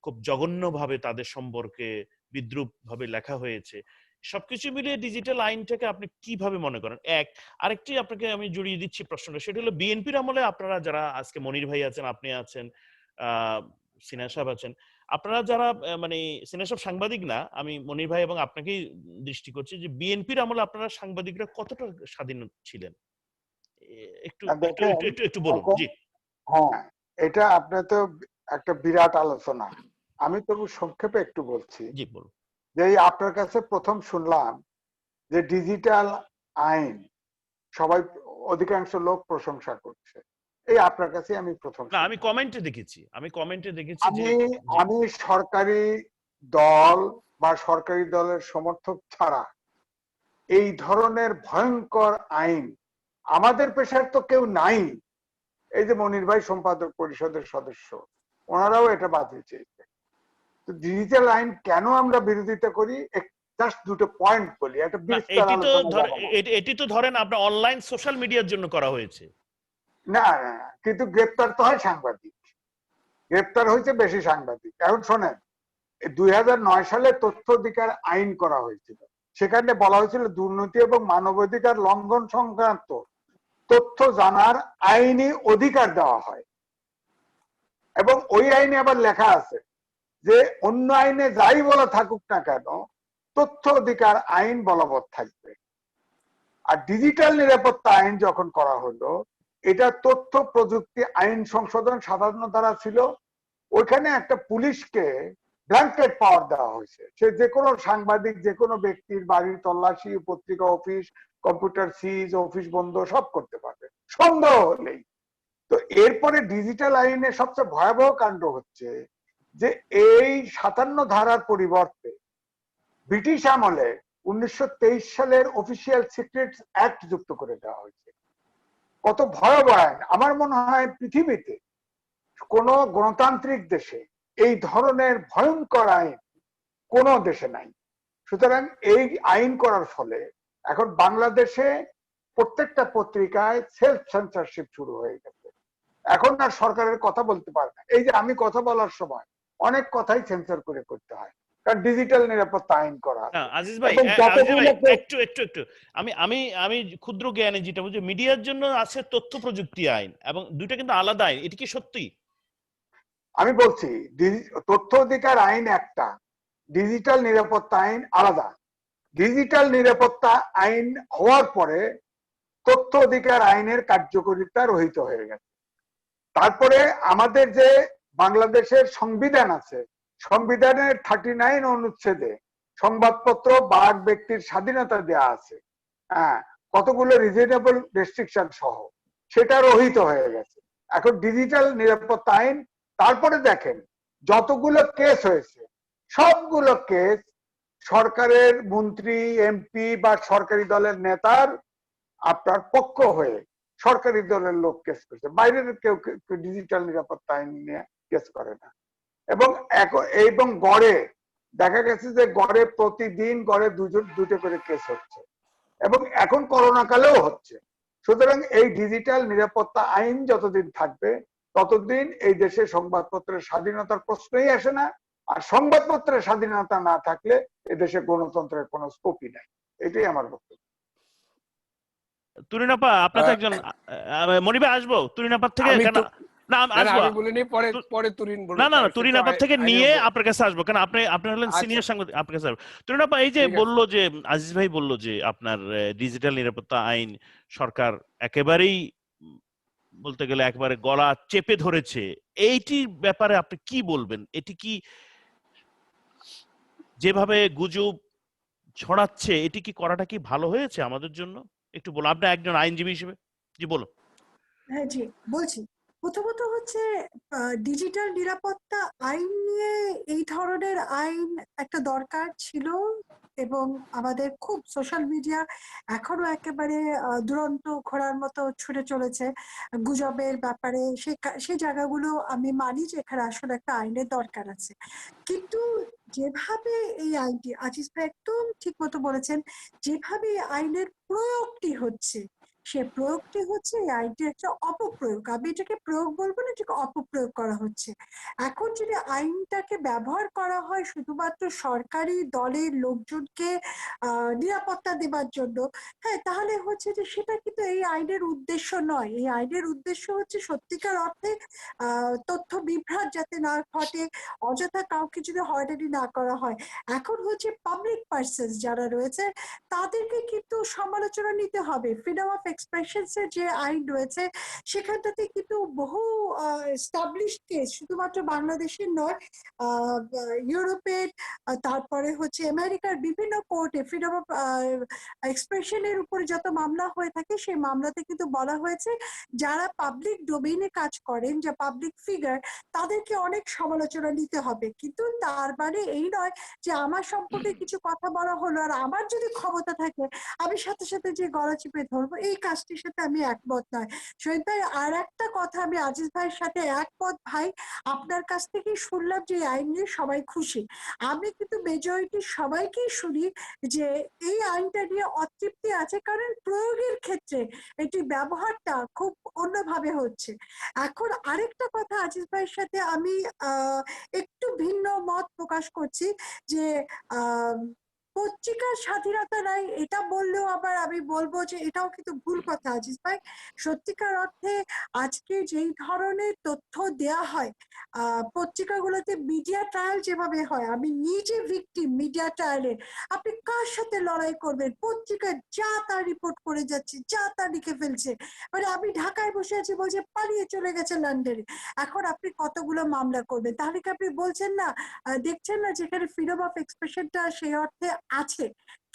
খুব জঘন্যভাবে তাদের সম্পর্কে বিদ্রূপ ভাবে লেখা হয়েছে। সবকিছু মিলিয়ে ডিজিটাল আইনটাকে আপনি কিভাবে মনে করেন? আরেকটি আপনাকে আমি জড়িয়ে দিচ্ছি প্রশ্নটা, সেটা হলো বিএনপির আমলে আপনারা যারা আজকে মনির ভাই আছেন, আপনি আছেন, সিনহা সাহেব আছেন, আপনারা যারা মানে সিনহা সাহেব সাংবাদিক না, আমি মনির ভাই এবং আপনাকেই দৃষ্টি করছি যে বিএনপির আমলে আপনারা সাংবাদিকরা কতটা স্বাধীন ছিলেন? একটু একটু দেখেন, একটু একটু বলুন। জি হ্যাঁ, এটা আপনার তো একটা বিরাট আলোচনা। আমি তবু সংক্ষেপে একটু বলছি জি বলুন। যে আপনার কাছে প্রথম শুনলাম যে ডিজিটাল আইন সবাই অধিকাংশ লোক প্রশংসা করছে, এই আপনার কাছে আমি প্রথম না, আমি শুনলাম। কমেন্টে দেখেছি যে আমি সরকারি দল বা সরকারি দলের সমর্থক ছাড়া এই ধরনের ভয়ঙ্কর আইন, আমাদের পেশার তো কেউ নাই। এই যে মনির ভাই সম্পাদক পরিষদের সদস্য, ওনারাও এটা বাতিল চেয়েছে। তো ডিজিটাল আইন কেন আমরা বিরোধিতা করি, জাস্ট দুটো পয়েন্ট বলি, একটা বিস্তার আলোচনা। এটি তো ধরেন আপনার অনলাইন সোশ্যাল মিডিয়ার জন্য করা হয়েছে। না, কিন্তু গ্রেপ্তার তো হয় সাংবাদিক, গ্রেপ্তার হয়েছে বেশি সাংবাদিক। এখন শোনেন, 2009 সালে তথ্য অধিকার আইন করা হয়েছিল, সেখানে বলা হয়েছিল দুর্নীতি এবং মানবাধিকার লঙ্ঘন সংক্রান্ত তথ্য জানার আইনি অধিকার দেওয়া হয়। এবং ওই আইনে আবার লেখা আছে যে অন্য আইনে যাই বলা থাকুক না কেন, তথ্য অধিকার আইন বলবৎ থাকবে। আর ডিজিটাল নিরাপত্তা আইন যখন করা হলো, এটা তথ্য প্রযুক্তি আইন সংশোধন 57 ধারা ছিল। ওইখানে একটা পুলিশকে ব্ল্যাঙ্কেট পাওয়ার দেওয়া হয়েছে, সে যে কোনো সাংবাদিক, যে কোনো ব্যক্তির বাড়ির তল্লাশি, পত্রিকা অফিস, কম্পিউটার সিজ, অফিস বন্ধ সব করতে পারবে সন্দেহ হলেই। তো এরপরে ডিজিটাল আইনে সবচেয়ে ভয়াবহ কাণ্ড হচ্ছে যে এই 57 ধারার পরিবর্তে ব্রিটিশ আমলে 1923 সালের অফিসিয়াল সিক্রেটস অ্যাক্ট যুক্ত করে দেওয়া হয়েছে। কত ভয়াবহ আইন! আমার মনে হয় পৃথিবীতে কোন গণতান্ত্রিক দেশে এই ধরনের ভয়ঙ্কর আইন কোন দেশে নাই। সুতরাং এই আইন করার ফলে এখন বাংলাদেশে প্রত্যেকটা পত্রিকায় সেলফ সেন্সরশিপ শুরু হয়ে গেছে। এখন আর সরকারের কথা বলতে পারে না। এই যে আমি কথা বলার সময় অনেক কথাই সেন্সর করে করতে হয়, কারণ ডিজিটাল নিরাপত্তা আইন করা আছে। আজিজ ভাই একটু একটু একটু আমি আমি আমি ক্ষুদ্র জ্ঞানে যেটা বুঝি, মিডিয়ার জন্য আছে তথ্য প্রযুক্তি আইন, এবং দুইটা কিন্তু আলাদা আইন। এটা কি সত্যি? আমি বলছি তথ্য অধিকার আইন একটা, ডিজিটাল নিরাপত্তা আইন আলাদা। ডিজিটাল নিরাপত্তা আইন হওয়ার পরে তথ্য অধিকার আইনের কার্যকারিতা রহিত হয়ে গেছে। তারপরে আমাদের যে বাংলাদেশের সংবিধান আছে, সংবিধানের 39 অনুচ্ছেদে সংবাদপত্র বা ব্যক্তির স্বাধীনতা দেয়া আছে, হ্যাঁ, কতগুলো রিজনেবল রেস্ট্রিকশন সহ, সেটা রহিত হয়ে গেছে। এখন ডিজিটাল নিরাপত্তা আইন, তারপরে দেখেন যতগুলো কেস হয়েছে, সবগুলো কেস সরকারের মন্ত্রী, এমপি বা সরকারি দলের নেতার আপনার পক্ষ হয়ে সরকারি দলের লোক কেস করছে, বাইরের কেউ ডিজিটাল নিরাপত্তা আইন নিয়ে কেস করে না। এবং গড়ে দেখা গেছে যে গড়ে প্রতিদিন গড়ে দুটো করে কেস হচ্ছে, এবং এখন করোনা কালেও হচ্ছে। সুতরাং এই ডিজিটাল নিরাপত্তা আইন যতদিন থাকবে ততদিন এই দেশে সংবাদপত্রের স্বাধীনতার প্রশ্নই আসে না। আর সংবাদপত্রের স্বাধীনতা না থাকলে এদেশে গণতন্ত্রের কোনো স্কোপই নাই। এটাই আমার বক্তব্য। তুরিনাপা, আপনার তো একজন মনিবে আসবো তুরিনাপার থেকে, কেন না আসবো, আমি বলিনি, পরে তুরিন বলুন। না না তুরিনাপার থেকে নিয়ে আপনার কাছে আসবো, কারণ আপনি হলেন সিনিয়র সাংবাদিক, আপনার কাছে আসবো। তুরিনাপা, এই যে বললো যে আজিজ ভাই বললো যে আপনার ডিজিটাল নিরাপত্তা আইন সরকার একেবারেই বলতে গেলে একবারে গলা চেপে ধরেছে, এইটির ব্যাপারে আপনি কি বলবেন? এটি কি যেভাবে গুজব ছড়াচ্ছে, এটি কি করাটা কি ভালো হয়েছে আমাদের জন্য? একটু বলুন, আপনি একজন আইনজীবী হিসেবে। জি বলুন। হ্যাঁ জি, বলছি। প্রথমত হচ্ছে ডিজিটাল নিরাপত্তা আইন নিয়ে এই ধরনের আইন একটা দরকার ছিল, এবং আমাদের খুব সোশ্যাল মিডিয়া এখনো একেবারে দুরন্ত ঘোড়ার মতো ছুটে চলেছে গুজবের ব্যাপারে। সেই জায়গাগুলো আমি মানি যে এখানে আসলে একটা আইনের দরকার আছে, কিন্তু যেভাবে এই আইনটি, আজিজ ভাই একদম ঠিক মতো বলেছেন, যেভাবে এই আইনের প্রয়োগটি হচ্ছে, সে প্রয়োগটি হচ্ছে এই আইনটির একটা অপপ্রয়োগ। আমি এটাকে প্রয়োগ বলবো না, এটাকে অপপ্রয়োগ করা হচ্ছে। এখন যদি আইনটাকে ব্যবহার করা হয় শুধুমাত্র সরকারি দলের লোকজনকে নিরাপত্তা দেবার জন্য, হ্যাঁ, তাহলে হচ্ছে যে সেটা কিন্তু এই আইনের উদ্দেশ্য নয়। এই আইনের উদ্দেশ্য হচ্ছে সত্যিকার অর্থে তথ্য বিভ্রাট যাতে না ঘটে, অযথা কাউকে যদি হয়রানি না করা হয়। এখন হচ্ছে পাবলিক পার্সন যারা রয়েছে তাদেরকে কিন্তু সমালোচনা নিতে হবে। ফ্রিডম অফ এক্সপ্রেশনস এর যে আইন রয়েছে সেখানটাতে কিন্তু বহু এস্টাবলিশড কেস, শুধুমাত্র বাংলাদেশের নয়, ইউরোপের, তারপরে হচ্ছে আমেরিকার বিভিন্ন কোর্টে ফ্রিডম অফ এক্সপ্রেশনের উপরে যত মামলা হয়ে থাকে সেই মামলাতে কিন্তু বলা হয়েছে যারা পাবলিক ডোমেইনে কাজ করেন, যে পাবলিক ফিগার, তাদেরকে অনেক সমালোচনা নিতে হবে। কিন্তু তার মানে এই নয় যে আমার সম্পর্কে কিছু কথা বলা হলো আর আমার যদি ক্ষমতা থাকে আমি সাথে সাথে যে গলা চিপে ধরবো, এই কাজটির সাথে আমি একমত নয়। শহীদ ভাই, আর একটা কথা আমি আজিজ ভাইয়ের সাথে একমত ভাই। আপনার কাছ থেকেই শুনলাম যে এই আইন নিয়ে সবাই খুশি। আমি কিন্তু মেজরিটি সবাইকেই শুনি যে এই আইনটা নিয়ে অতৃপ্তি আছে, কারণ প্রয়োগের ক্ষেত্রে এটি ব্যবহারটা খুব অন্যভাবে হচ্ছে। এখন আরেকটা কথা আজিজ ভাইয়ের সাথে আমি একটু ভিন্ন মত প্রকাশ করছি যে পত্রিকার স্বাধীনতা নাই, এটা বললেও আবার আমি বলবো যে এটাও কিন্তু ভুল কথা আজিজ ভাই। সত্যিকার অর্থে আজকে যেই ধরনের তথ্য দেয়া হয় পত্রিকাগুলোতে, মিডিয়া ট্রায়াল যেভাবে হয়, আমি নিজে ভিকটিম মিডিয়া ট্রায়ালের। আপনি কার সাথে লড়াই করবেন? পত্রিকা যা তা রিপোর্ট করে যাচ্ছে, যা তা লিখে ফেলছে। মানে আমি ঢাকায় বসে আছি, বলছে পালিয়ে চলে গেছে লন্ডনে। এখন আপনি কতগুলো মামলা করবেন? তাহলে কি আপনি বলছেন না, দেখছেন না যেখানে ফ্রিডম অফ এক্সপ্রেশনটা সেই অর্থে আছে,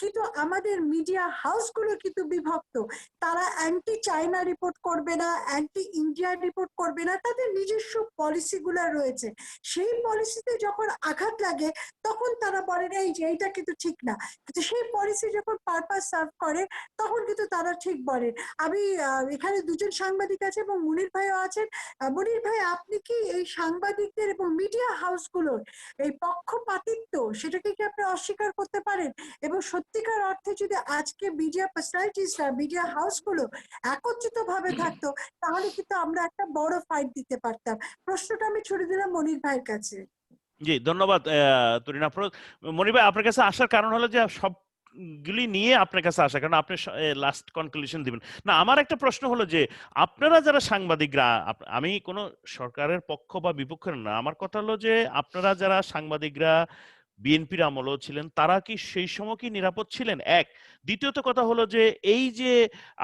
কিন্তু আমাদের মিডিয়া হাউসগুলো কিন্তু বিভক্ত। তারা অ্যান্টি চায়না রিপোর্ট করবে না, অ্যান্টি ইন্ডিয়া রিপোর্ট করবে না, তাদের নিজস্ব পলিসি গুলো রয়েছে। সেই পলিসিতে যখন আঘাত লাগে তখন তারা বলে না এই যে এইটা কিন্তু ঠিক না, কিন্তু সেই পলিসি যখন পারপাস সার্ভ করে তখন কিন্তু তারা ঠিক বলে। আমি এখানে দুজন সাংবাদিক আছে এবং মুনির ভাইও আছেন। মুনির ভাই, আপনি কি এই সাংবাদিকদের এবং মিডিয়া হাউসগুলোর এই পক্ষপাতিত্ব, সেটাকে কি আপনি অস্বীকার করতে পারেন? এবং সত্যিকার অর্থে যদি আজকে মিডিয়া পার্সোনালিটিসরা, মিডিয়া হাউসগুলো একত্রিত ভাবে থাকতো, তাহলে কিন্তু আমরা একটা বড় ফাইট দিতে পারতাম। প্রশ্নটা আমি ছুড়ে দিলাম মনির ভাইয়ের কাছে। জি, ধন্যবাদ তুরিন আফরোজ। মনির ভাই, আপনার কাছে আসার কারণ হলো যে সবগুলি নিয়ে আপনার কাছে আসা, কারণ আপনি লাস্ট কনক্লুশন দিবেন না। আমার একটা প্রশ্ন হলো যে আপনারা যারা সাংবাদিকরা, আমি কোনো সরকারের পক্ষ বা বিপক্ষের না, আমার কথা হলো যে আপনারা যারা সাংবাদিকরা বিএনপির আমলেও ছিলেন, তারা কি সেই সময় কি নিরাপদ ছিলেন? এক। দ্বিতীয়ত কথা হলো যে এই যে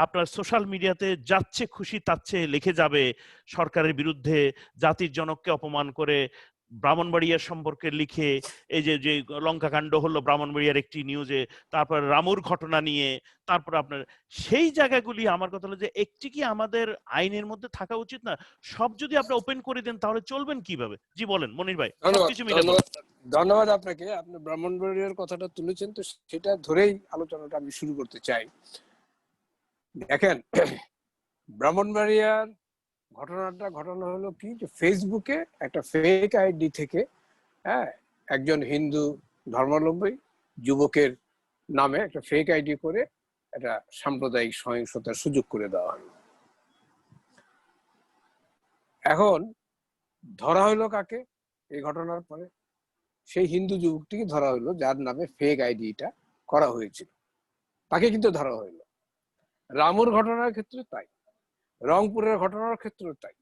আপনার সোশ্যাল মিডিয়াতে যাচ্ছে খুশি তাচ্ছে লিখে যাবে সরকারের বিরুদ্ধে, জাতির জনককে অপমান করে, ব্রাহ্মণবাড়িয়ার সম্পর্কে লিখে, এই যে যে লঙ্কাকাণ্ড হলো ব্রাহ্মণবাড়িয়ার একটি নিউজে, তারপর রামুর ঘটনা নিয়ে, তারপর আপনার সেই জায়গাগুলি, আমার কথা হলো যে একটি কি আমাদের আইনের মধ্যে থাকা উচিত না? সব যদি আপনি ওপেন করে দেন তাহলে চলবেন কিভাবে? জি বলেন মনির ভাই, সবকিছু মিলে বলেন। ধন্যবাদ আপনাকে। আপনি ব্রাহ্মণবাড়িয়ার কথাটা তুলেছেন, তো সেটা ধরেই আলোচনাটা আমি শুরু করতে চাই। দেখেন, ব্রাহ্মণবাড়িয়ার ঘটনা হলো কি, যে ফেসবুকে একটা ফেক আইডি থেকে একজন হিন্দু ধর্মাবলম্বী যুবকের নামে একটা ফেক আইডি করে একটা সাম্প্রদায়িক সহিংসতার সুযোগ করে দেওয়া হলো। এখন ধরা হলো কাকে? এই ঘটনার পরে সেই হিন্দু যুবকটিকে ধরা হলো যার নামে ফেক আইডিটা করা হয়েছিল, তাকে কিন্তু ধরা হইলো। রামুর ঘটনার ক্ষেত্রে তাই, রংপুরের ঘটনার ক্ষেত্রে তাই।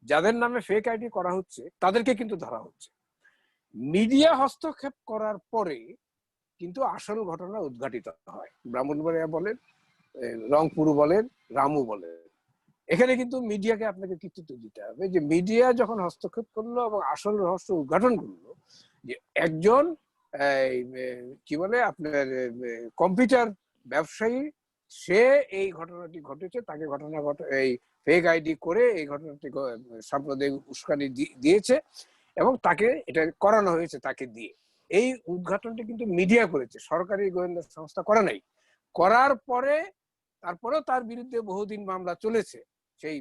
যাদের নামে ফেক আইডি করা হচ্ছে তাদেরকে কিন্তু ধরা হচ্ছে। মিডিয়া হস্তক্ষেপ করার পরে কিন্তু আসল ঘটনা উদ্ঘাটিত হয়। ব্রাহ্মণবাড়িয়া বলেন, রংপুর বলেন, রামু বলেন, এখানে কিন্তু মিডিয়াকে আপনাকে কৃতিত্ব দিতে হবে যে মিডিয়া যখন হস্তক্ষেপ করলো এবং আসল রহস্য উদ্ঘাটন করলো, যে একজন কি বলে আপনার কম্পিউটার ব্যবসায়ী, সে এই ঘটনাটি ঘটেছে, তাকে এই ফেক আইডি করে এই ঘটনাটি সাম্প্রদায়িক উস্কানি দিয়েছে এবং তাকে এটা করানো হয়েছে তাকে দিয়ে। এই উদ্ঘাটনটি কিন্তু মিডিয়া করেছে, সরকারি গোয়েন্দা সংস্থা করে নাই। করার পরে তারপরেও তার বিরুদ্ধে বহুদিন মামলা চলেছে সেই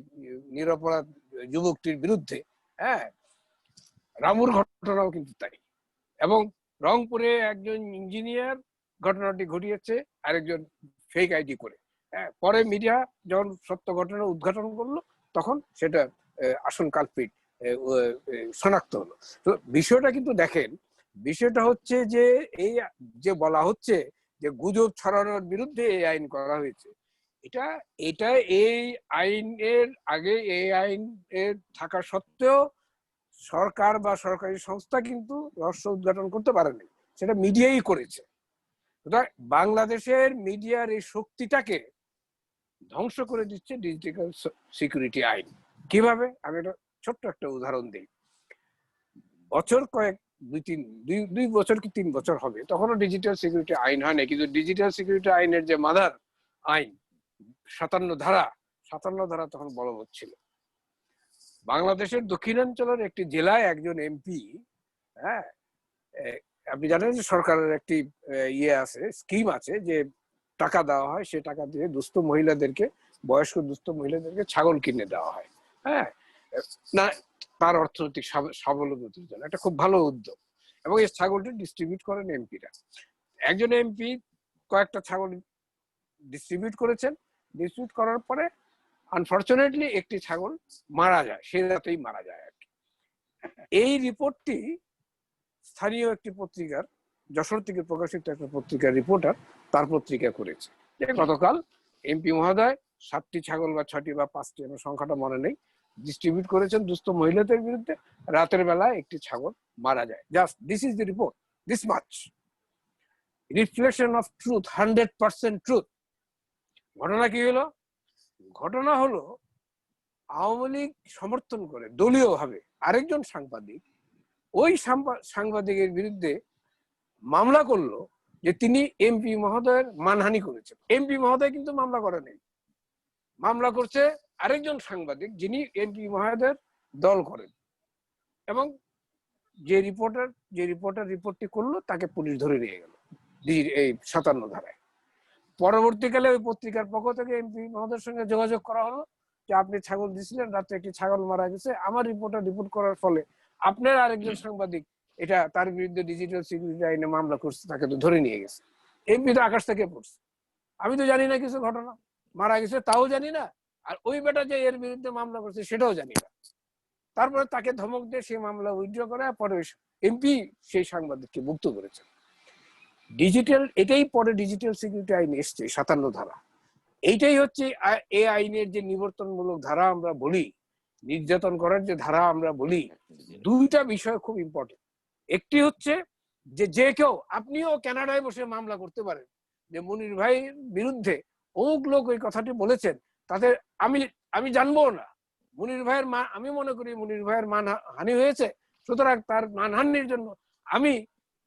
নিরপরাধ যুবকটির বিরুদ্ধে। রামুর ঘটনাও কিন্তু তাই। এবং রংপুরে একজন ইঞ্জিনিয়ার ঘটনাটি ঘটিয়েছে আরেকজন ফেক আইডি করে। পরে মিডিয়া যখন সত্য ঘটনা উদ্ঘাটন করলো তখন সেটা আসল কালপিট শনাক্ত হলো। তো বিষয়টা কিন্তু দেখেন, বিষয়টা হচ্ছে যে এই যে বলা হচ্ছে যে গুজব ছড়ানোর বিরুদ্ধে এই আইন করা হয়েছে, এটা এই আইনের আগে এই আইন এর থাকা সত্ত্বেও সরকার বা সরকারি সংস্থা কিন্তু রহস্য উদ্ঘাটন করতে পারেনি, সেটা মিডিয়াই করেছে। বাংলাদেশের মিডিয়ার এই শক্তিটাকে ধ্বংস করে দিচ্ছে ডিজিটাল সিকিউরিটি আইন। কিভাবে? আমি একটা ছোট্ট একটা উদাহরণ দিই। বছর কয়েক দুই বছর কি 3 বছর হবে, তখনও ডিজিটাল সিকিউরিটি আইন হয় না, কিন্তু ডিজিটাল সিকিউরিটি আইনের যে মাদার আইন 57 ধারা তখন বলবৎ ছিল। বাংলাদেশের দক্ষিণাঞ্চলের একটি জেলায় একজন এমপি, হ্যাঁ, আপনি জানেন যে সরকারের একটি আছে, স্কিম আছে যে টাকা দেওয়া হয়, সে টাকা দিয়ে দুস্থ মহিলাদেরকে, বয়স্ক দুস্থ মহিলাদেরকে ছাগল কিনে দেওয়া হয়, হ্যাঁ, না তার অর্থনৈতিক স্বাবলম্বীর জন্য। একটা খুব ভালো উদ্যোগ, এবং এই ছাগলটি ডিস্ট্রিবিউট করেন এমপিরা। একজন এমপি কয়েকটা ছাগল ডিস্ট্রিবিউট করেছেন। ডিস্ট্রিবিউট করার পরে আনফরচুনেটলি একটি ছাগল মারা যায়, সে রাতেই মারা যায় আর কি। এই রিপোর্টটি স্থানীয় একটি পত্রিকার, যশোর থেকে প্রকাশিত একটা পত্রিকার রিপোর্টার তার পত্রিকা করেছে যে গতকাল এমপি মহোদয় 7টি ছাগল বা 6টি বা 5টি, আমার সংখ্যাটা মনে নেই, ডিস্ট্রিবিউট করেছেন দুস্থ মহিলাদের বিরুদ্ধে। রাতের বেলায় একটি ছাগল মারা যায়। Just this is the report, this much reflection of truth, 100% truth. ঘটনা কি হলো? ঘটনা হলো আওয়ামী লীগ সমর্থন করে দলীয় ভাবে আরেকজন সাংবাদিক ওই সাংবাদিকের বিরুদ্ধে মামলা করলো যে তিনি এমপি মহোদয়ের মানহানি করেছেন। এমপি মহোদয় কিন্তু মামলা করে নেই, মামলা করছে আরেকজন সাংবাদিক যিনি এমপি মহোদয়ের দল করেন, এবং যে রিপোর্টার রিপোর্টটি করলো তাকে পুলিশ ধরে নিয়ে গেল এই 57 ধারায়। পরবর্তীকালে ওই পত্রিকার পক্ষ থেকে এমপি মহোদয়ের সঙ্গে যোগাযোগ করা হলো যে আপনি ছাগল দিয়েছিলেন, রাত্রে একটি ছাগল মারা গেছে, আমার রিপোর্ট করার ফলে আপনার আরেকজন সাংবাদিক এটা তার বিরুদ্ধে ডিজিটাল সিকিউরিটি আইনে মামলা করছে, তাকে তো ধরে নিয়ে গেছে। এমপি তো আকাশ থেকে পড়ছে, আমি তো জানি না কিছু ঘটনা, মারা গেছে তাও জানি না, আর ওই বেটা যে এর বিরুদ্ধে মামলা করছে সেটাও জানি না। তারপরে তাকে ধমক দিয়ে সেই মামলা উইথড্র করে পরে এমপি সেই সাংবাদিককে মুক্ত করেছেন। এটাই পরে ডিজিটাল সিকিউরিটি আইন এসছে 57 ধারা। এইটাই হচ্ছে এই আইনের যে নিবর্তনমূলক ধারা আমরা বলি, নির্যাতন করার যে ধারা আমরা বলি, দুইটা বিষয় খুব ইম্পর্টেন্ট। একটি হচ্ছে যে কেউ, আপনিও কানাডায় বসে মামলা করতে পারেন যে মনির ভাইয়ের বিরুদ্ধে অমুক লোক ওই কথাটি বলেছেন, তাদের আমি জানবো না, মনির ভাইয়ের আমি মনে করি মনির ভাইয়ের মানহানি হয়েছে, সুতরাং তার মানহানির জন্য আমি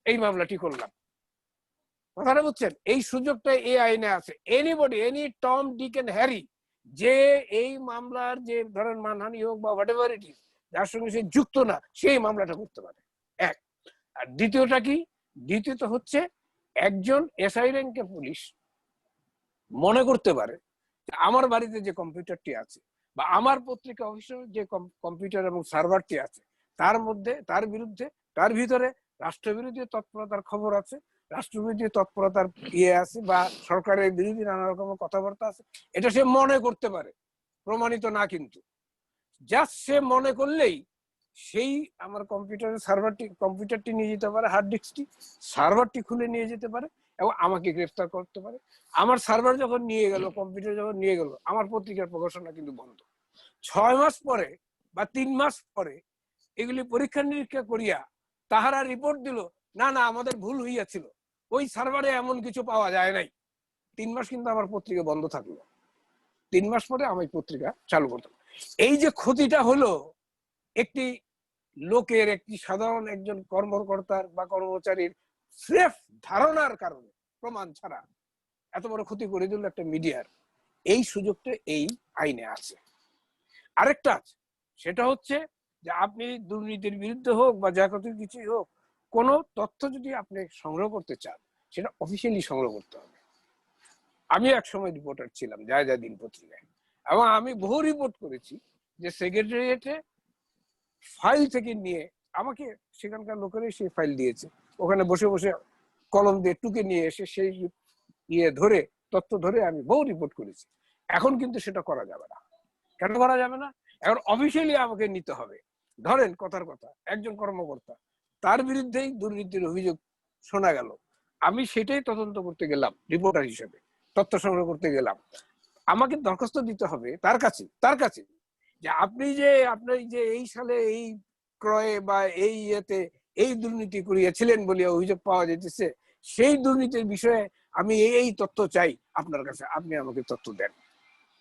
এই মামলাটি করলাম। কথাটা বুঝছেন? এই সুযোগটা এই আইনে আছে। Anybody, any Tom, Dick and Harry যে এই মামলার যে ধরেন মানহানি হোক বা হোয়াট এভার ইট ইজ, যার সঙ্গে সে যুক্ত না, সেই মামলাটা করতে পারে। এক। আর দ্বিতীয়টা কি? দ্বিতীয়ত হচ্ছে একজন এসআই র্যাঙ্কের পুলিশ মনে করতে পারে আমার বাড়িতে যে কম্পিউটারটি আছে বা আমার পত্রিকা অফিসের যে কম্পিউটার এবং সার্ভারটি আছে তার বিরুদ্ধে তার ভিতরে রাষ্ট্রবিরোধী তৎপরতার খবর আছে, রাষ্ট্রবিরোধী তৎপরতার আছে বা সরকারের বিরোধী নানা রকমের কথাবার্তা আছে, এটা সে মনে করতে পারে, প্রমাণিত না, কিন্তু জাস্ট সে মনে করলেই সেই আমার কম্পিউটারটি নিয়ে যেতে পারে, হার্ড ডিস্কটি, সার্ভারটি খুলে নিয়ে যেতে পারে এবং আমাকে গ্রেফতার করতে পারে। আমার সার্ভার যখন নিয়ে গেল, কম্পিউটার যখন নিয়ে গেল, আমার পত্রিকার প্রকাশনা কিন্তু বন্ধ। 6 মাস পরে বা 3 মাস পরে এগুলি পরীক্ষা নিরীক্ষা করিয়া তাহারা রিপোর্ট দিল, না আমাদের ভুল হইয়াছিল, ওই সার্ভারে এমন কিছু পাওয়া যায় নাই। 3 মাস কিন্তু আমার পত্রিকা বন্ধ থাকলো। 3 মাস পরে আমি পত্রিকা চালু করতাম। এই যে ক্ষতিটা হলো একটি লোকের, একটি সাধারণ একজন কর্মকর্তার বা কর্মচারীর স্রেফ ধারণার কারণে, প্রমাণ ছাড়া এত বড় ক্ষতি করে দিল একটা মিডিয়ার, এই সুযোগটা এই আইনে আছে। আরেকটা আছে, সেটা হচ্ছে যে আপনি দুর্নীতির বিরুদ্ধে হোক বা যা কিছুই হোক, কোনো তথ্য যদি আপনি সংগ্রহ করতে চান, সেটা অফিসিয়ালি সংগ্রহ করতে হবে। আমি একসময় রিপোর্টার ছিলাম যা দিন পত্রিকায়, এবং আমি বহু রিপোর্ট করেছি যে সেক্রেটারিয়েটে ফাইল থেকে নিয়ে আমাকে সেখানকার লোকেরাই সেই ফাইল দিয়েছে, ওখানে বসে বসে কলম দিয়ে টুকে নিয়ে এসে সেই ধরে তথ্য ধরে আমি বহু রিপোর্ট করেছি। এখন কিন্তু সেটা করা যাবে না। কেন করা যাবে না? এখন অফিসিয়ালি আমাকে নিতে হবে। ধরেন কথার কথা, একজন কর্মকর্তা, তার বিরুদ্ধেই দুর্নীতির অভিযোগ শোনা গেল, আমি সেটাই তদন্ত করতে গেলাম রিপোর্টার হিসেবে, তথ্য সংগ্রহ করতে গেলাম, আমাকে দরখাস্ত দিতে হবে তার কাছে যে আপনি যে এই সালে এই ক্রয়ে বা এই ইয়েতে এই দুর্নীতি করিয়েছিলেন বলে অভিযোগ পাওয়া যেতেছে, সেই দুর্নীতির বিষয়ে আমি এই তথ্য চাই আপনার কাছে, আপনি আমাকে তথ্য দেন।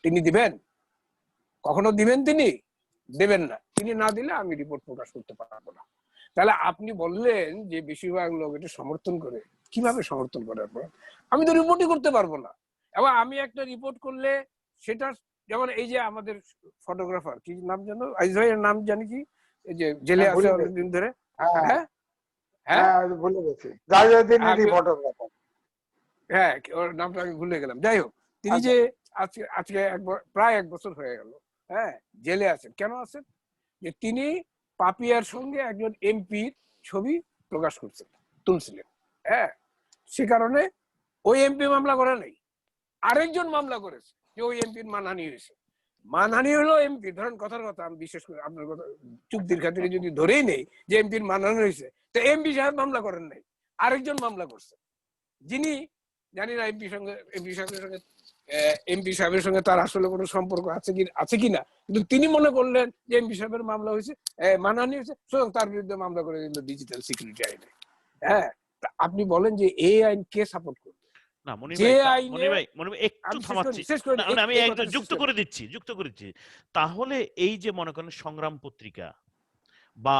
তিনি দিবেন? কখনো দিবেন? তিনি দেবেন না। তিনি না দিলে আমি রিপোর্ট প্রকাশ করতে পারবো না। তাহলে আপনি বললেন যে বেশিরভাগ লোক এটা সমর্থন করে। কিভাবে সমর্থন করার পর আমি তো রিপোর্টই করতে পারবো না। এবং আমি একটা রিপোর্ট করলে সেটা, যেমন এই যে আমাদের ফটোগ্রাফার, কি নাম জানো, আইজ ভাইয়ের নাম জানি কি, এই যে জেলে আছে অনেকদিন ধরে, হ্যাঁ হ্যাঁ ভুলে গেছি, জাহিউদ্দিনের ফটোগ্রাফার, হ্যাঁ ওর নামটা আমি ভুলে গেলাম। যাই হোক, তিনি যে আজকে প্রায় 1 বছর হয়ে গেল, হ্যাঁ, জেলে আছেন। কেন আছেন? যে তিনি পাপিয়ার সঙ্গে একজন এমপির ছবি প্রকাশ তুলছিলেন, হ্যাঁ, সে কারণে ওই এমপি মামলা করে নাই, আরেকজন মামলা করেছে যে ওই এমপির মানহানি হয়েছে। মানহানি হলো এমপি, ধরেন কথার কথা, আমি বিশেষ করে আপনার কথা চুক্তির খাতিরে যদি ধরেই নেই যে এমপির মানহানি হয়েছে, তো এমপি সাহেব মামলা করেন নাই, আরেকজন মামলা করছে, যিনি জানি না এমপি সাহেবের সঙ্গে তার আসলে কোনো সম্পর্ক আছে কিনা, কিন্তু তিনি মনে করলেন যে এমপি সাহেবের মামলা হয়েছে, মানহানি হয়েছে, সুতরাং তার বিরুদ্ধে মামলা করে দিল ডিজিটাল সিকিউরিটি আইনে। হ্যাঁ, আপনি বলেন যে এই আইন কে সাপোর্ট করবে? না মনির যে ভাই, আইনে মনির ভাই একটু থামাচ্ছি, আমি একটা যুক্ত করে দিচ্ছি। তাহলে এই যে মনে করেন সংগ্রাম পত্রিকা বা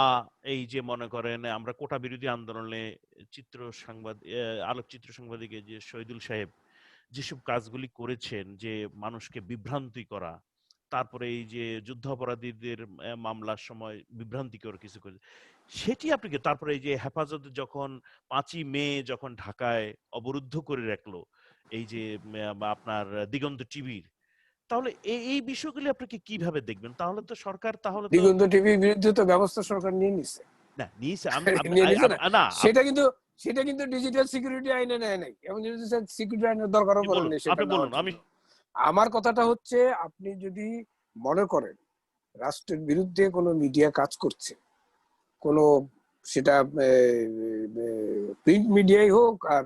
এই যে মনে করেন আমরা কোটা বিরোধী আন্দোলনে আলোকচিত্র সাংবাদিক যে শহীদুল সাহেব যেসব কাজগুলি করেছেন, যে মানুষকে বিভ্রান্তি করা, তারপরে এই যে যুদ্ধাপরাধীদের মামলার সময় বিভ্রান্তিকর কিছু করে, সেটি আপনি তারপরে এই যে হেফাজত যখন 5ই মে যখন ঢাকায় অবরুদ্ধ করে রাখলো এই যে আপনার দিগন্ত টিভির, তাহলে এই বিষয়গুলি আপনাকে কিভাবে দেখবেন? তাহলে তো সরকার তাহলে তো দিগন্ত টিভির বিরুদ্ধে তো ব্যবস্থা সরকার নিয়ে নিছে। না নিয়েছে, না সেটা কিন্তু ডিজিটাল সিকিউরিটি আইনে নেয় নাই, এবং ডিজিটাল সিকিউরিটি আইনের দরকারও পড়ে নাই সেটা নেওয়ার জন্য। আমার কথাটা হচ্ছে, আপনি যদি মনে করেন রাষ্ট্রের বিরুদ্ধে কোনো মিডিয়া কাজ করছে, কোনো সেটা প্রিন্ট মিডিয়াই হোক আর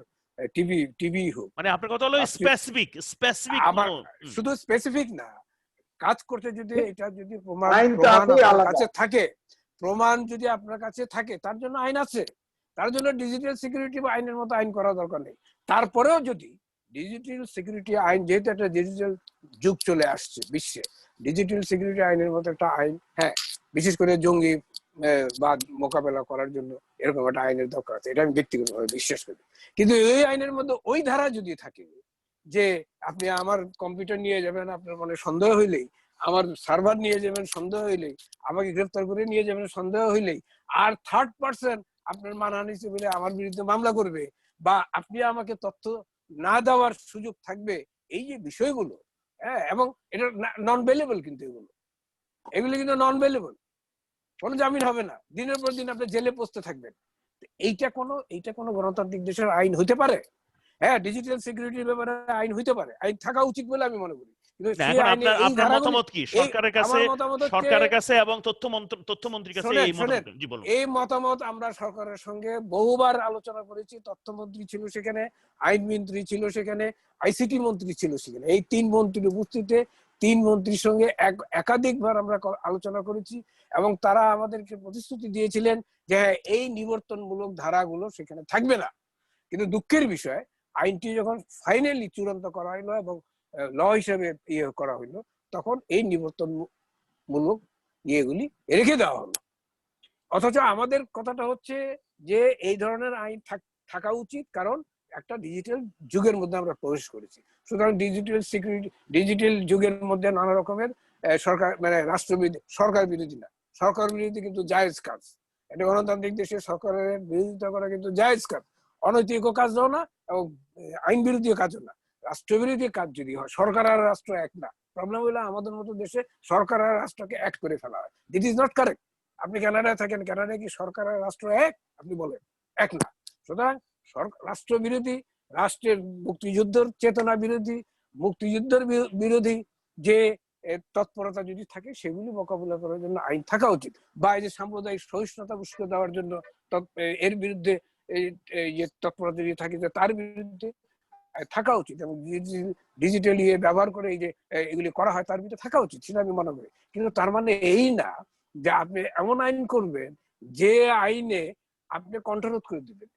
টিভি হোক, মানে আপনার কথা হলো স্পেসিফিক শুধু স্পেসিফিক না, কাজ করতে যদি এটা যদি প্রমাণ যদি আপনার কাছে থাকে, তার জন্য আইন আছে, তার জন্য ডিজিটাল সিকিউরিটি বা আইনের মতো আইন করা দরকার নেই। তারপরেও যদি ডিজিটাল সিকিউরিটি আইন, যেহেতু একটা ডিজিটাল যুগ চলে আসছে বিশ্বে, ডিজিটাল সিকিউরিটি আইনের মতো একটা আইন, হ্যাঁ, বিশেষ করে জঙ্গি বা মোকাবেলা করার জন্য এরকম একটা আইনের দরকার আছে, এটা আমি ব্যক্তিগতভাবে বিশ্বাস করি। কিন্তু এই আইনের মধ্যে ওই ধারা যদি থাকে যে আপনি আমার কম্পিউটার নিয়ে যাবেন, আপনার মনে সন্দেহ হইলেই, আমার সার্ভার নিয়ে যাবেন সন্দেহ হইলেই, আমাকে গ্রেফতার করে নিয়ে যাবেন সন্দেহ হইলেই, আর থার্ড পার্সন আপনার মানহানি বলে আমার বিরুদ্ধে মামলা করবে, বা আপনি আমাকে তথ্য না দেওয়ার সুযোগ থাকবে, এই যে বিষয়গুলো, হ্যাঁ, এবং এটা নন ভেলেবল, কিন্তু এগুলো কিন্তু নন ভেলেবল, কোনো জামিন হবে না, দিনের পর দিন আপনি জেলে পৌঁছতে থাকবেন। এইটা কোনো গণতান্ত্রিক দেশের আইন হইতে পারে? হ্যাঁ, ডিজিটাল সিকিউরিটির ব্যাপারে আইন হইতে পারে, আইন থাকা উচিত বলে আমি মনে করি। আপনার মতামত কি সরকারের কাছে এবং তথ্যমন্ত্রীর কাছে এই মতামত আমরা সরকারের সঙ্গে বহুবার আলোচনা করেছি। তথ্যমন্ত্রী ছিল সেখানে, আইনমন্ত্রী ছিল সেখানে, আইসিটি মন্ত্রী ছিল সেখানে, এই 3 মন্ত্রীর উপস্থিতিতে 3 মন্ত্রীর সঙ্গে একাধিকবার আমরা আলোচনা করেছি, এবং তারা আমাদেরকে প্রতিশ্রুতি দিয়েছিলেন যে এই নিবর্তনমূলক ধারাগুলো সেখানে থাকবে না। কিন্তু দুঃখের বিষয়, আইনটি যখন ফাইনালি চূড়ান্ত করা হলো এবং ল হিসেবে করা হইলো, তখন এই নিবর্তনমূলক ইয়েগুলি রেখে দেওয়া হলো। অথচ আমাদের কথাটা হচ্ছে যে এই ধরনের আইন থাকা উচিত, কারণ একটা ডিজিটাল যুগের মধ্যে আমরা প্রবেশ করেছি। সুতরাং ডিজিটাল যুগের মধ্যে নানা রকমের সরকার, মানে সরকার বিরোধী না, সরকার বিরোধী কিন্তু জায়েজ কাজ। এটা গণতান্ত্রিক দেশে সরকারের বিরোধিতা করা কিন্তু জায়েজ কাজ, অনৈতিক কাজও না এবং আইন বিরোধী কাজও না। রাষ্ট্রবিরোধী কাজ যদি হয়, সরকার আর রাষ্ট্র এক না। প্রবলেম হলো আমাদের মতো দেশে সরকার আর রাষ্ট্রকে এক করে ফেলা হয়। This is not correct. আপনি কানাডায় থাকেন, কানাডায় কি সরকার আর রাষ্ট্র এক? আপনি বলেন এক না। সুতরাং রাষ্ট্রবিরোধী, রাষ্ট্রের মুক্তিযুদ্ধের চেতনা বিরোধী, মুক্তিযুদ্ধের বিরোধী যে তৎপরতা যদি থাকে সেগুলি মোকাবিলা করার জন্য আইন থাকা উচিত। বা এই যে সাম্প্রদায়িক সহিষ্ণুতা উস্কে দেওয়ার জন্য এর বিরুদ্ধে যে তৎপরতা যদি থাকে তার বিরুদ্ধে থাকা উচিত, এবং ডিজিটাল ব্যবহার করে এই যে এগুলি করা হয় তার ভিতরে থাকা উচিত, সেটা আমি মনে করি। কিন্তু তার মানে এই না যে আপনি এমন আইন করবেন যে আইনে আপনি কণ্ঠরোধ করে দিবেন,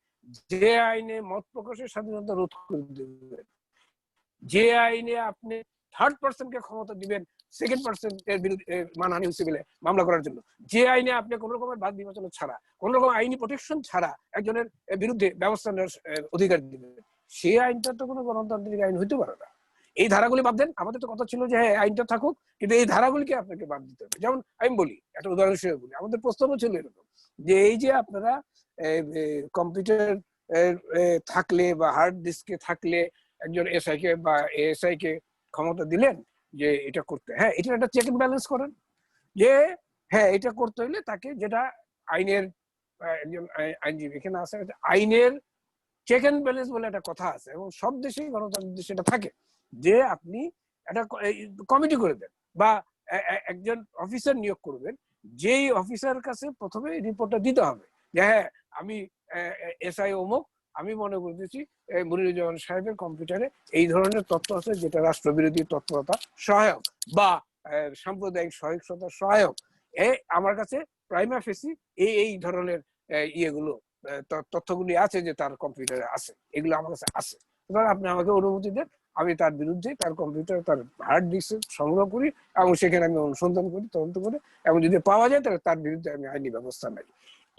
যে আইনে মত প্রকাশের স্বাধীনতা রোধ করে দিবেন, যে আইনে আপনি থার্ড পার্সনকে ক্ষমতা দিবেন সেকেন্ড পার্সনের বিরুদ্ধে মানহানি হিসেবে মামলা করার জন্য, যে আইনে আপনি কোন রকমের বাদ বিবেচনা ছাড়া, কোন রকম আইনি প্রোটেকশন ছাড়া একজনের বিরুদ্ধে ব্যবস্থা নেওয়ার অধিকার দিবেন, সেই আইনটা তো কোনো গণতান্ত্রিক আইন হইতে পারে না। এই ধারাগুলি বাদ দেন। আমাদের তো কথা ছিল যে হ্যাঁ আইনটা থাকুক, কিন্তু এই ধারাগুলিকে আপনাকে বাদ দিতে হবে। যেমন আমি বলি, একটা উদাহরণ হিসেবে বলি, আমাদের প্রস্তাব ছিল এরকম যে এই যে আপনারা কম্পিউটার থাকলে বা হার্ড ডিস্কে থাকলে একজন এসআই কে বা এএসআই কে ক্ষমতা দিলেন যে এটা করতে, হ্যাঁ এটা একটা চেক এন্ড ব্যালেন্স করেন, যে হ্যাঁ এটা করতে হলে তাকে যেটা আইনের একজন আইনজীবী এখানে আছে, আইনের চেক এন্ড ব্যালেন্স বলে একটা কথা আছে, এবং সব দেশেই গণতান্ত্রিক দেশে এটা থাকে, যে আপনি একটা কমিটি করে দেন বা একজন অফিসার নিয়োগ করবেন, যেই অফিসার কাছে প্রথমে রিপোর্টটা দিতে হবে যে হ্যাঁ আমি এসআই অমুক, আমি মনে করতেছি মনিরুজ্জামান সাহেবের কম্পিউটারে এই ধরনের তথ্য আছে যেটা রাষ্ট্রবিরোধী তৎপরতা সহায়ক বা সাম্প্রদায়িক সহিংসতা সহায়ক, আমার কাছে প্রাইমা ফেসি এই ধরনের ইয়েগুলো তথ্যগুলি আছে যে তার কম্পিউটারে আছে, এগুলো আমার কাছে আছে, সুতরাং আপনি আমাকে অনুমতি দেন, আমি তার বিরুদ্ধে তার কম্পিউটার তার হার্ড ডিস্ক সংগ্রহ করি এবং সেখানে আমি অনুসন্ধান করি, তদন্ত করে, এবং যদি পাওয়া যায় তাহলে তার বিরুদ্ধে আমি আইনি ব্যবস্থা নেই।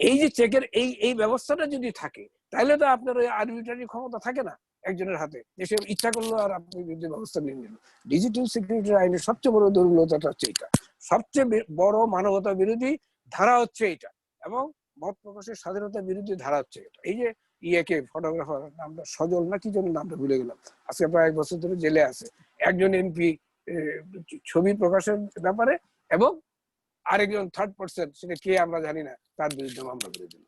এই যে চেকের এই ব্যবস্থাটা যদি থাকে তাহলে তো আপনার ওই আরবিট্রারি ক্ষমতা থাকে না একজনের হাতে, যে সে ইচ্ছা করলো আর আপনি বিরুদ্ধে ব্যবস্থা নিয়ে নিল। ডিজিটাল সিকিউরিটি আইনের সবচেয়ে বড় দুর্বলতাটা হচ্ছে এটা, সবচেয়ে বড় মানবতা বিরোধী ধারা হচ্ছে এটা, এবং মত প্রকাশের স্বাধীনতার বিরুদ্ধে ধারা হচ্ছে এটা। এই যে ইয়েকে ফটোগ্রাফার নামটা সজল না কি জন্য নামটা ভুলে গেলাম, আজকে প্রায় 1 বছর ধরে জেলে আছে, একজন এমপি ছবি প্রকাশের ব্যাপারে এবং আরেকজন থার্ড পার্সন, সেটা কে আমরা জানি না, তার বিরুদ্ধে মামলা করে দিল।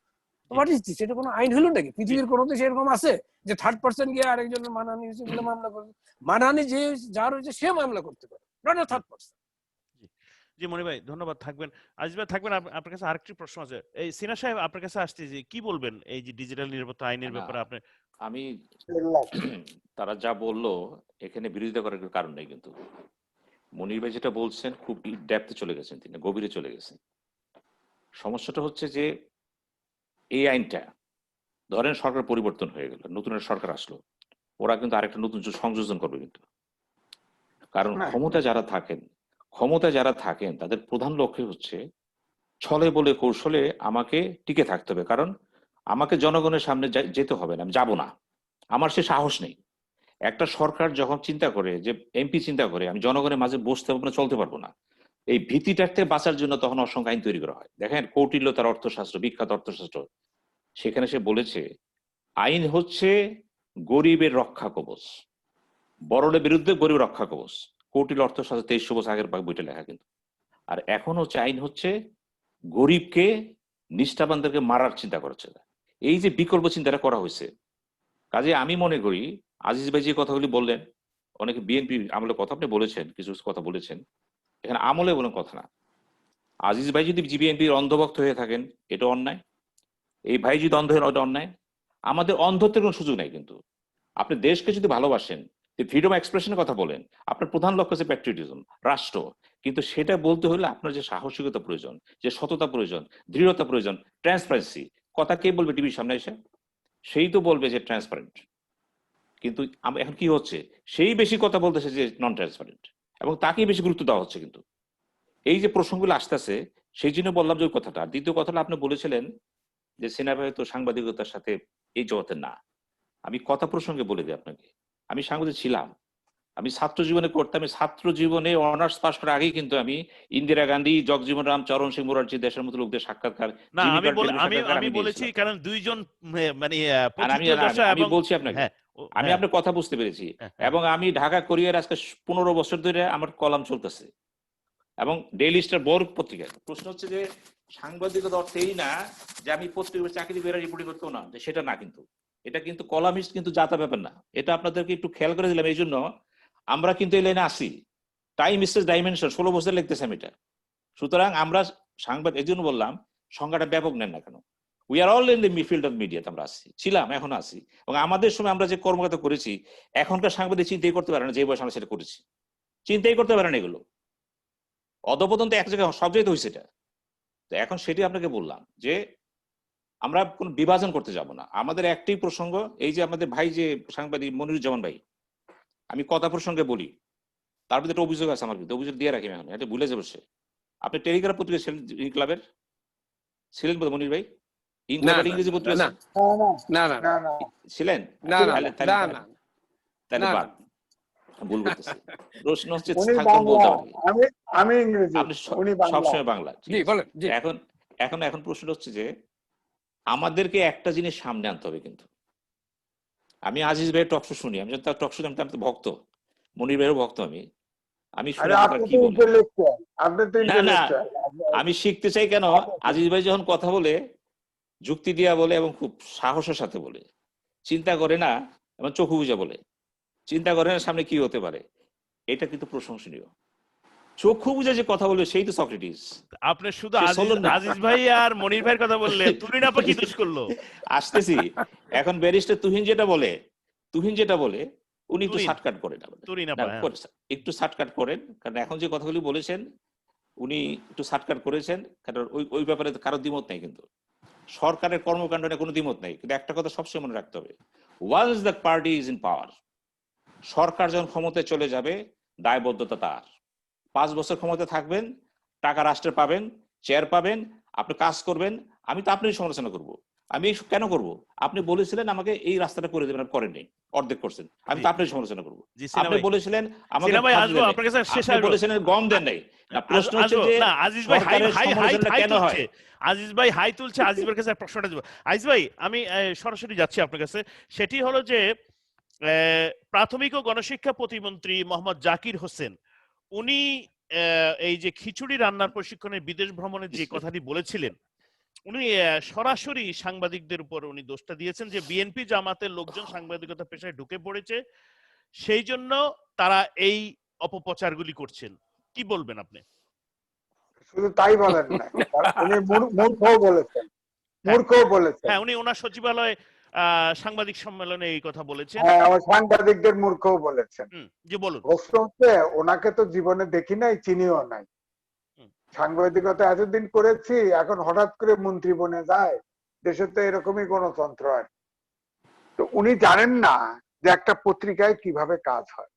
What is this? এটা কোনো আইন হলো নাকি? পৃথিবীর কোনো দেশে এরকম আছে যে থার্ড পার্সন গিয়ে আরেকজনের মানহানি হয়েছে বলে মামলা করবে? মানহানি যে যার হয়েছে সে মামলা করতে পারে, নট আ থার্ড পার্সন। জি মনি ভাই ধন্যবাদ, থাকবেন। আজিজ ভাই থাকবেন, আপনার কাছে আরেকটি প্রশ্ন আছে। এই সিনা সাহেব আপনার কাছে আসছে, যে কি বলবেন এই যে ডিজিটাল নিরাপত্তা আইনের ব্যাপারে? আপনি আমি তারা যা বললো এখানে বিরোধিতা করার কারণ নেই, কিন্তু মনির ভাই যেটা বলছেন খুব ডিপ ডেপথে চলে গেছেন, তিনি গভীরে চলে গেছেন। সমস্যাটা হচ্ছে যে এই আইনটা ধরেন সরকার পরিবর্তন হয়ে গেল, নতুন সরকার আসলো, ওরা কিন্তু আরেকটা নতুন সংযোজন করবে কিন্তু, কারণ ক্ষমতা যারা থাকেন তাদের প্রধান লক্ষ্য হচ্ছে ছলে বলে কৌশলে আমাকে টিকে থাকতে হবে, কারণ আমাকে জনগণের সামনে যেতে হবে না, আমি যাবো না, আমার সে সাহস নেই। একটা সরকার যখন চিন্তা করে, যে এমপি চিন্তা করে আমি জনগণের মাঝে বসতে পারবো না, চলতে পারবো না, এই ভীতিটাকে বাঁচার জন্য তখন অসংখ্য আইন তৈরি করা হয়। দেখেন কৌটিল্য তার অর্থশাস্ত্র, বিখ্যাত অর্থশাস্ত্র, সেখানে সে বলেছে আইন হচ্ছে গরিবের রক্ষা কবচ, বড়দের বিরুদ্ধে গরিব রক্ষা কবচ। কৌটিল্য অর্থশাস্ত্র 2300 বছর আগের বইটা লেখা কিন্তু। আর এখন হচ্ছে আইন হচ্ছে গরিবকে, নিষ্ঠাবানদেরকে মারার চিন্তা করছে। এই যে বিকল্প চিন্তাটা করা হয়েছে, কাজে আমি মনে করি আজিজ ভাই যে কথাগুলি বললেন, অনেকে বিএনপি আমলের কথা আপনি বলেছেন, কিছু কথা বলেছেন, এখানে আমলে বলেন কথা না। আজিজ ভাই যদি বিএনপির অন্ধভক্ত হয়ে থাকেন এটা অন্যায়, এই ভাই যদি অন্ধ হন ওটা অন্যায়। আমাদের অন্ধত্বের কোনো সুযোগ নাই, কিন্তু আপনি দেশকে যদি ভালোবাসেন, ফ্রিডম এক্সপ্রেশনের কথা বলেন, আপনার প্রধান লক্ষ্য হচ্ছে প্যাট্রিয়টিজম, রাষ্ট্র, কিন্তু সেটা বলতে হলে আপনার যে সাহসিকতা প্রয়োজন, যে সততা প্রয়োজন, দৃঢ়তা প্রয়োজন, ট্রান্সপারেন্সি, কথা কে বলবে টিভির সামনে এসে? সেই তো বলবে যে ট্রান্সপারেন্ট, কিন্তু এখন কি হচ্ছে, সেই বেশি কথা বলতেছে যে নন ট্রান্সপারেন্ট, এবং তাকেই বেশি গুরুত্ব দেওয়া হচ্ছে। কিন্তু এই যে প্রসঙ্গগুলো আসতেছে, সেই জন্য বললাম যে ওই কথাটা। আর দ্বিতীয় কথাটা আপনি বলেছিলেন যে সিনা ভাই তো সাংবাদিকতার সাথে এই জগতে না। আমি কথা প্রসঙ্গে বলে দিই আপনাকে, আমি সাংবাদিক ছিলাম, আমি ছাত্র জীবনে করতাম, ছাত্র জীবনে অনার্স পাস করার আগেই কিন্তু আমি ইন্দিরা গান্ধী, জগজীবন রাম, চরণ সিং মুরারজি, দেশের মতো লোকদের সাক্ষাৎকার, না আমি বলেছি, কারণ দুইজন মানে আমি বলছি আপনাকে, আমি আপনার কথা বুঝতে পেরেছি। এবং আমি ঢাকা কোরিয়ার আজকে 15 বছর ধরে আমার কলাম চলতেছে, এবং ডেইলি স্টার বড় পত্রিকা। প্রশ্ন হচ্ছে যে সাংবাদিকতা অর্থেই না যে আমি পত্রিকার চাকরি করে রিপোর্টিং করতেও না, সেটা না। কিন্তু এটা কিন্তু কলামিস্ট কিন্তু যাতা ব্যাপার না। এটা আপনাদেরকে একটু খেয়াল করে দিলাম। এই জন্য আমরা কিন্তু এই লাইনে আসি। টাইম ইস ডাইমেনশন, 16 বছর লিখতেছি আমি এটা। সুতরাং আমরা সাংবাদিক, এই জন্য বললাম সংখ্যাটা ব্যাপক নেন না কেন। We are all in the field of মিডিয়াতে আমরা আসি, ছিলাম, এখন আসি। এবং আমাদের সময় আমরা যে কর্মকর্তা করেছি, এখনকার সাংবাদিক চিন্তাই করতে পারে না যে বয়স আমরা সেটা করেছি। চিন্তাই করতে পারে না এগুলো। অধপতন তো এক জায়গায়, সব জায়গায় হয়েছে এটা। তো এখন সেটি আপনাকে বললাম যে আমরা কোন বিভাজন করতে যাব না। আমাদের একটাই প্রসঙ্গ, এই যে আমাদের ভাই যে সাংবাদিক মনিরুজ্জামান ভাই, আমি কথা প্রসঙ্গে বলি, তার ভিতরে একটা অভিযোগ আছে আমার বিরুদ্ধে, অভিযোগ দিয়ে রাখি এখন, এটা ভুলে যাবো সে। আপনি টেলিগ্রাফ পত্রিকা ছিলেন, ইনক্লাবের ছিলেন বোধ মনির ভাই? ইনক্লাবের ইংরেজি পত্রিকা না না না না না ছিলেন? না না তাহলে না, বাদ, ভুল করতেছি। প্রশ্ন হচ্ছে উনি থাকতেন বাংলা, বলতে পারি, আমি ইংরেজি, আপনি উনি বাংলা। সবসময় বাংলা। জি বলেন। জি এখন এখন এখন প্রশ্ন হচ্ছে যে আমাদেরকে একটা জিনিস সামনে আনতে হবে। কিন্তু আমি আজিজ ভাইয়ের টকশো শুনি, আমি তার টকশো, আমি তো ভক্ত, মনির ভাইয়েরও ভক্ত। আমি শুনে আরে আপনারা আপনি কি তো বলেন। ইন্টেলেকচুয়াল, আপনি তো না না, ইন্টেলেকচুয়াল। আমি শিখতে চাই। কেন? আজিজ ভাই যখন কথা বলে, যুক্তি দিয়া বলে এবং খুব সাহসের সাথে বলে, চিন্তা করে না এবং চোখু বুঝে বলে, চিন্তা করে না সামনে কি হতে পারে, এটা কিন্তু প্রশংসনীয়। চক্ষু বুঝে যে কথা বলবে সেই তো সক্রেটিস। আপনি শুধু সে সোলোন না। আজিজ ভাই আর মনির ভাইয়ের কথা বললেন, তুরিন আপা কি দোষ করলো? আসতেছি। এখন ব্যারিস্টার তুহিন যেটা বলে উনি একটু তুরিন, শর্টকাট করেন। তুরিন না, আপা, হ্যাঁ। একটু শর্টকাট করেন, কারণ এখন যে কথাগুলি বলেছেন উনি একটু শর্টকাট করেছেন, কারণ ওই ব্যাপারে কারো দ্বিমত নাই। কিন্তু সরকারের কর্মকাণ্ড নিয়ে কোনো দ্বিমত নাই। কিন্তু একটা কথা সবসময় মনে রাখতে হবে, once the party is in power, সরকার যখন ক্ষমতায় চলে যাবে, দায়বদ্ধতা তার। 5 বছর ক্ষমতায় থাকবেন, টাকা রাষ্ট্রে পাবেন, চেয়ার পাবেন, আপনি কাজ করবেন, আমি তো আপনারই সমালোচনা করব। আমি কেন করব? আপনি বলেছিলেন আমাকে এই রাস্তাটা করে দেবেন, আপনি করেননি, অর্ধেক করছেন, আমি তো আপনারই সমালোচনা করব। আপনি বলেছিলেন আমাকে ভাত দেন নাই, আপনি বলেছিলেন গম দেন নাই। না, প্রশ্ন হচ্ছে যে সরকারের সমালোচনা কেন হয়? আজিজ ভাই হাই তুলছে, আজিজ ভাইয়ের কাছে প্রশ্নটা দিব। আজিজ ভাই, আমি সরাসরি যাচ্ছি আপনার কাছে। সেটি হলো যে প্রাথমিক ও গণশিক্ষা প্রতিমন্ত্রী মোহাম্মদ জাকির হোসেন, উনি এই যে খিচুড়ি রান্নার প্রশিক্ষণের বিদেশ ভ্রমণের যে কথাটি বলেছিলেন, উনি সরাসরি সাংবাদিকদের উপর উনি দোষটা দিয়েছেন যে বিএনপি জামাতের লোকজন সাংবাদিকতা পেশায় ঢুকে পড়েছে, সেই জন্য তারা এই অপপ্রচারগুলি করছেন। কি বলবেন আপনি? শুধু তাই বলেন না, উনি মূর্খও বলেছেন, হ্যাঁ, উনি ওনার সচিবালয়ে সাংবাদিক সম্মেলনে এই কথা বলেছেন। হ্যাঁ, আমার সাংবাদিকদের মূর্খও বলেছেন। জি বলুন। প্রশ্ন হচ্ছে, ওনাকে তো জীবনে দেখি নাই, চিনিও নাই। সাংবাদিকতা এতদিন করেছি, এখন হঠাৎ করে মন্ত্রী বনে যায়। দেশে তো এরকমই গণতন্ত্র। আর তো উনি জানেন না যে একটা পত্রিকায় কিভাবে কাজ হয়।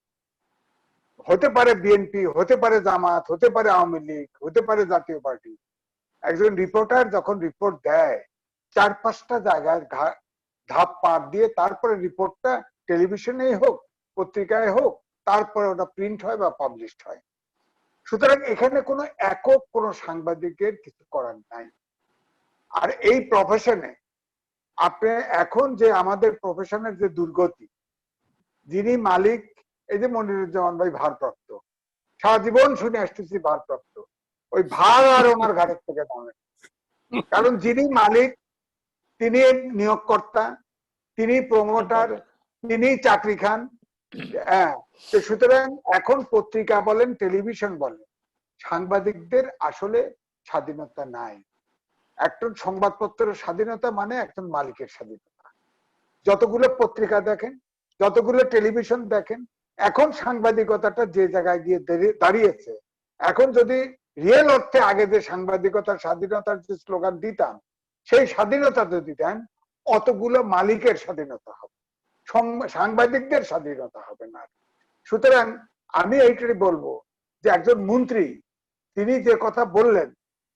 হতে পারে বিএনপি, হতে পারে জামাত, হতে পারে আওয়ামী লীগ, হতে পারে জাতীয় পার্টি। একজন রিপোর্টার যখন রিপোর্ট দেয়, 4-5টা জায়গায় ধাপ পার দিয়ে তারপরে রিপোর্টটা টেলিভিশনেই হোক, পত্রিকায় হোক, তারপরে ওটা প্রিন্ট হয় বা পাবলিশড হয়। সুতরাং এখানে কোনো একক কোনো সাংবাদিকের কিছু করার নাই। আর এই প্রফেশনে আপনি এখন যে আমাদের প্রফেশনের যে দুর্গতি, যিনি মালিক, এই যে মনিরুজ্জামান ভাই ভারপ্রাপ্ত, সারা জীবন শুনে আসতেছি ভারপ্রাপ্ত, ওই ভার আর ওনার ঘাটের থেকে নামে। কারণ যিনি মালিক, তিনি নিয়োগকর্তা, তিনি প্রমোটার, তিনি চাকরি খান। হ্যাঁ, সুতরাং এখন পত্রিকা বলেন, টেলিভিশন বলেন, সাংবাদিকদের আসলে স্বাধীনতা নাই। একজন সংবাদপত্রের স্বাধীনতা মানে একজন মালিকের স্বাধীনতা। যতগুলো পত্রিকা দেখেন, যতগুলো টেলিভিশন দেখেন, এখন সাংবাদিকতাটা যে জায়গায় গিয়ে দাঁড়িয়েছে, এখন যদি রিয়েল অর্থে আগে যে সাংবাদিকতার স্বাধীনতার যে স্লোগান দিতাম, সেই স্বাধীনতা যদি দেন, অতগুলো মালিকের স্বাধীনতা হবে, সাংবাদিকদের স্বাধীনতা হবে না। সুতরাং আমি এইটাই বলবো যে একজন মন্ত্রী, তিনি যে কথা বললেন,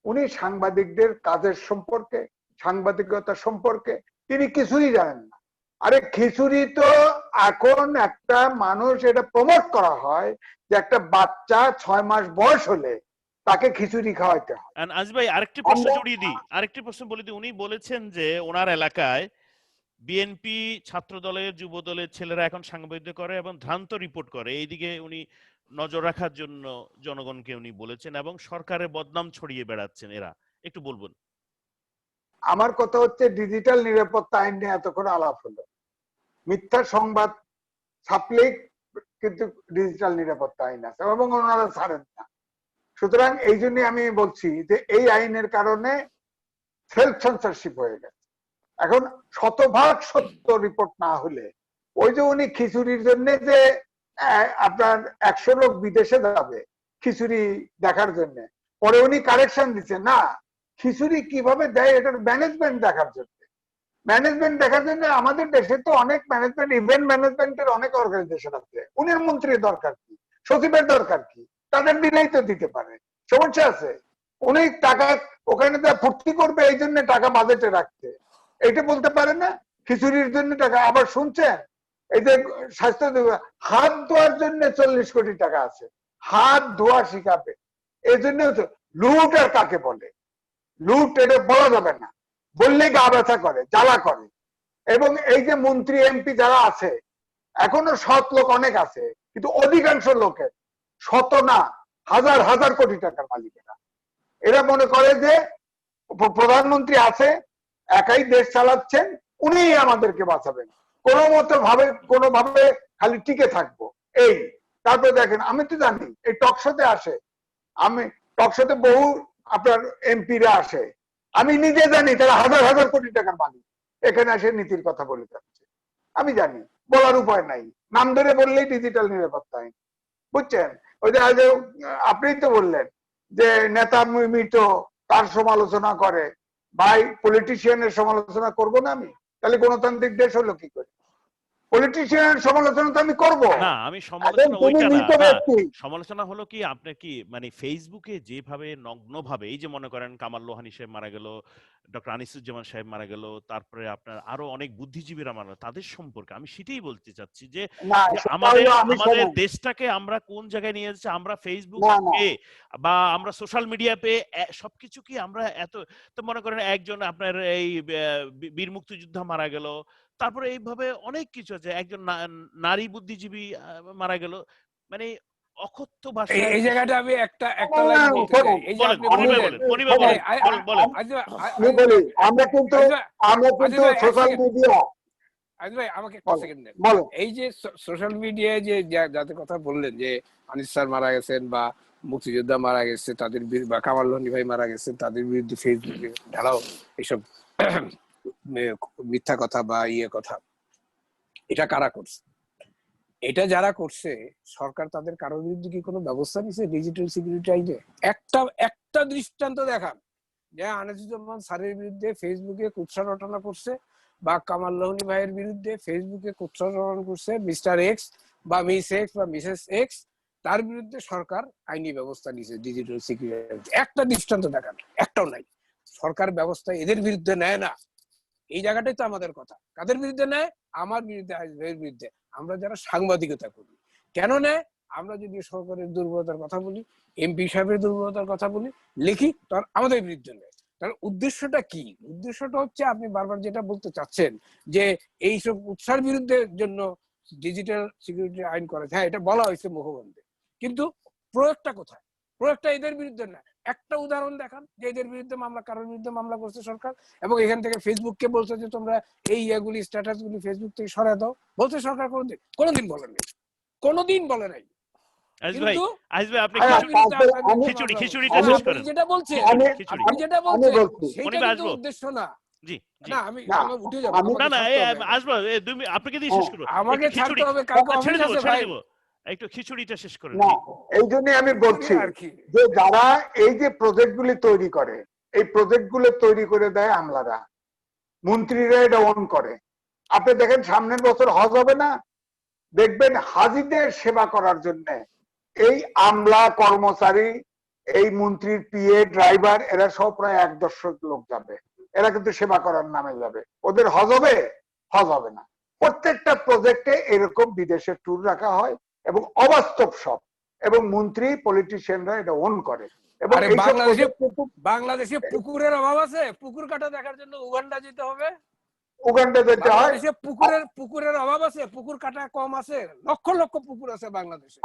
উনি সাংবাদিকদের কাজের সম্পর্কে, সাংবাদিকতা সম্পর্কে তিনি কিছুই জানেন না। আরে খিচুড়ি তো এখন একটা মানুষ, এটা প্রমোট করা হয় যে একটা বাচ্চা 6 মাস বয়স হলে তাকে খিচুড়ি খাওয়াইতে হয়। আজিজ ভাই, আরেকটি প্রশ্ন জড়িয়ে দিই, আরেকটি প্রশ্ন বলে দিই। উনি বলেছেন যে ওনার এলাকায় বিএনপি ছাত্র দলের, যুব দলের ছেলেরা এখন সাংবাদিকতা করে এবং ভ্রান্ত রিপোর্ট করে। এইদিকে উনি নজর রাখার জন্য জনগণকে উনি বলেছেন এবং সরকারের বদনাম ছড়িয়ে বেড়াচ্ছেন এরা। একটু বলবেন। আমার কথা হচ্ছে ডিজিটাল নিরাপত্তা আইন নিয়ে এতক্ষণ আলাপ হলো, মিথ্যা সংবাদ ছাপলেই কিন্তু ডিজিটাল নিরাপত্তা আইন আছে এবং ওনারা ছাড়েন না। সুতরাং এই জন্য আমি বলছি যে এই আইনের কারণে সেলফ সেন্সরশিপ হয়ে গেছে। এখন শতভাগ সত্য রিপোর্ট না হলে, ওই যে উনি খিচুড়ির জন্য যে আপনার 100 লোক বিদেশে যাবে খিচুড়ি দেখার জন্য, পরে উনি কারেকশন দিচ্ছেন না, খিচুড়ি কিভাবে দেয় এটার ম্যানেজমেন্ট দেখার জন্য। ম্যানেজমেন্ট দেখার জন্য আমাদের দেশে তো অনেক ম্যানেজমেন্ট, ইভেন্ট ম্যানেজমেন্টের অনেক অর্গানাইজেশন আছে, উনির মন্ত্রীর দরকার কি, সচিবের দরকার কি, তাদের দিলেই তো দিতে পারে, সমস্যা আছে? উনি টাকা ওখানে ফুর্তি করবে এই জন্য টাকা বাজেটে রাখতে, এটা বলতে পারে না? খিচুড়ির জন্য টাকা। আবার শুনছেন এই যে স্বাস্থ্য হাত ধোয়ার জন্য 40 কোটি টাকা আছে, হাত ধোয়া শিখাবে, এই জন্য লুট। আর কাকে বলে লুট এটা বলা যাবে না, বললে গা ব্যথা করে, জ্বালা করে। এবং এই যে মন্ত্রী এমপি যারা আছে, এখনো সৎ লোক অনেক আছে, কিন্তু অধিকাংশ লোকের শত না হাজার হাজার কোটি টাকার মালিকেরা। এরা মনে করে যে প্রধানমন্ত্রী আছে, একাই দেশ চালাচ্ছেন, উনিই আমাদেরকে বাঁচাবেন, কোনোভাবে খালি টিকে থাকবো এই। তারপরে দেখেন, আমি তো জানি এই টকশোতে আসে, আমি টকশোতে বহু আপনার এমপিরা আসে, আমি নিজে জানি তারা হাজার হাজার কোটি টাকার মালিক, এখানে এসে নীতির কথা বলে যাচ্ছে। আমি জানি, বলার উপায় নাই, নাম ধরে বললেই ডিজিটাল নিরাপত্তা আইন, বুঝছেন? ওই যে আজ আপনি তো বললেন যে নেতা মৃত, তার সমালোচনা করে। ভাই, পলিটিশিয়ানের সমালোচনা করব না আমি? তাহলে গণতান্ত্রিক দেশ হলো কি করে? পলিটিশিয়ানের সমালোচনা তো আমি করবো না, আমি সমালোচনা তুমি ওইটা না। মৃত হ্যাঁ, ব্যক্তি। সমালোচনা হলো কি, আপনার কি মানে ফেসবুকে যেভাবে নগ্নভাবে, এই যে মনে করেন কামাল লোহানী সাহেব মারা গেল, ডক্টর আনিসুজ্জামান সাহেব মারা গেল, তারপরে আপনার আরো অনেক বুদ্ধিজীবীরা মারা গেল, তাদের সম্পর্কে আমি সেটাই বলতে চাচ্ছি যে না, যে সেটা আমাদের হলো, আমি আমাদের শোনেন, দেশটাকে আমরা কোন জায়গায় নিয়ে যাচ্ছি, আমরা ফেসবুক না না পেয়ে বা আমরা সোশ্যাল মিডিয়া পেয়ে সবকিছু কি আমরা এত, তো মনে করেন একজন আপনার এই বীর মুক্তিযোদ্ধা মারা গেল, তারপরে এইভাবে অনেক কিছু আছে, একজন নারী বুদ্ধিজীবী মারা গেল, মানে অকথ্য ভাষায় এই জায়গাটা আমি একটা না, লাইন বলতে চাই। এই যে বলেন, আপনি মনির ভাই বললেন, বলেন, মনির ভাই বলেন, বলেন। আমি বলি, আমরা কিন্তু সোশ্যাল মিডিয়া, আজিজ ভাই আমাকে একটা সেকেন্ড দেন। বলো। এই যে সোশ্যাল মিডিয়ায় যে যাদের কথা বললেন, যে আনিস স্যার মারা গেছেন বা মুক্তিযোদ্ধা মারা গেছে তাদের বা কামাল লোহানী ভাই মারা গেছেন, তাদের বিরুদ্ধে ফেসবুকে ঢালাও এইসব মিথ্যা কথা বা কথা, এটা কারা করছে? এটা যারা করছে, সরকার তাদের কারোর বিরুদ্ধে কি কোনো ব্যবস্থা নিছে ডিজিটাল সিকিউরিটি আইনে? একটা দৃষ্টান্ত দেখান যে আনিসুজ্জামান স্যারের বিরুদ্ধে ফেসবুকে কুৎসা রটনা করছে, বা কামাল লোহানী ভাইয়ের বিরুদ্ধে ফেসবুকে কুৎসা রটনা করছে মিস্টার এক্স বা মিস এক্স বা মিসেস এক্স, তার বিরুদ্ধে সরকার আইনি ব্যবস্থা নিছে ডিজিটাল সিকিউরিটি। একটা দৃষ্টান্ত দেখান, একটাও নাই। সরকার ব্যবস্থা এদের বিরুদ্ধে নেয় না। এই জায়গাটাই তো আমাদের কথা। কাদের বিরুদ্ধে নেয়? আমার বিরুদ্ধে, আইনের বিরুদ্ধে। আমরা যারা সাংবাদিকতা করি, কেন নেয়? আমরা যদি সরকারের দুর্বলতার কথা বলি, এমপি সাহেবের দুর্বলতার কথা বলি, লিখি, তখন আমাদের বিরুদ্ধে নেয়। তার উদ্দেশ্যটা কি? উদ্দেশ্যটা হচ্ছে আপনি বারবার যেটা বলতে চাচ্ছেন যে এইসব উৎসার বিরুদ্ধে জন্য ডিজিটাল সিকিউরিটি আইন করা, হ্যাঁ এটা বলা হয়েছে মুখবন্ধে, কিন্তু প্রয়োগটা কোথায়? প্রয়োগটা এদের বিরুদ্ধে না। একটা উদাহরণ দেখান যে এদের বিরুদ্ধে মামলা, কারোর বিরুদ্ধে মামলা করছে সরকার, এবং এখান থেকে ফেসবুককে বলছে যে তোমরা এই ইয়েগুলি, স্ট্যাটাস গুলি ফেসবুক থেকে সরাই দাও, বলছে সরকার কোনোদিন বলে নাই, কোনোদিন বলে নাই। কিন্তু আপনি খিচুড়িটা শেষ করেন। যেটা বলছেন, আপনি যেটা বলছেন সেটা কিন্তু উদ্দেশ্য না। জি, না, আমি উঠে যাব না না, আসবো, আপনাকে দিয়ে শেষ করবো। আমাকে ছাড়তে হবে, কালকে অফিস আছে ভাই। একটু খিচুড়িটা শেষ করেন। না, এই জন্য আমি বলছি যে যারা এই যে প্রজেক্ট গুলি তৈরি করে, এই প্রজেক্ট গুলো তৈরি করে দেয় আমলারা, মন্ত্রীরা এটা অন করে। আপনি দেখেন সামনের বছর হজ হবে না, দেখবেন হাজিদের সেবা করার জন্য এই আমলা কর্মচারী, এই মন্ত্রীর পিএ, ড্রাইভার, এরা সব প্রায় 1-10 লোক যাবে। এরা কিন্তু সেবা করার নামে যাবে। ওদের হজ হবে? হজ হবে না। প্রত্যেকটা প্রজেক্টে এরকম বিদেশের ট্যুর রাখা হয় এবং অবাস্তব সব, এবং মন্ত্রী পলিটিশিয়ানরা এটা অন করে। এবং বাংলাদেশে পুকুরের অভাব আছে? পুকুর কাটা দেখার জন্য উগান্ডা যেতে হবে? উগান্ডা যেতে হয়? পুকুরের অভাব আছে? পুকুর কাটা কম আছে? লক্ষ লক্ষ পুকুর আছে বাংলাদেশে।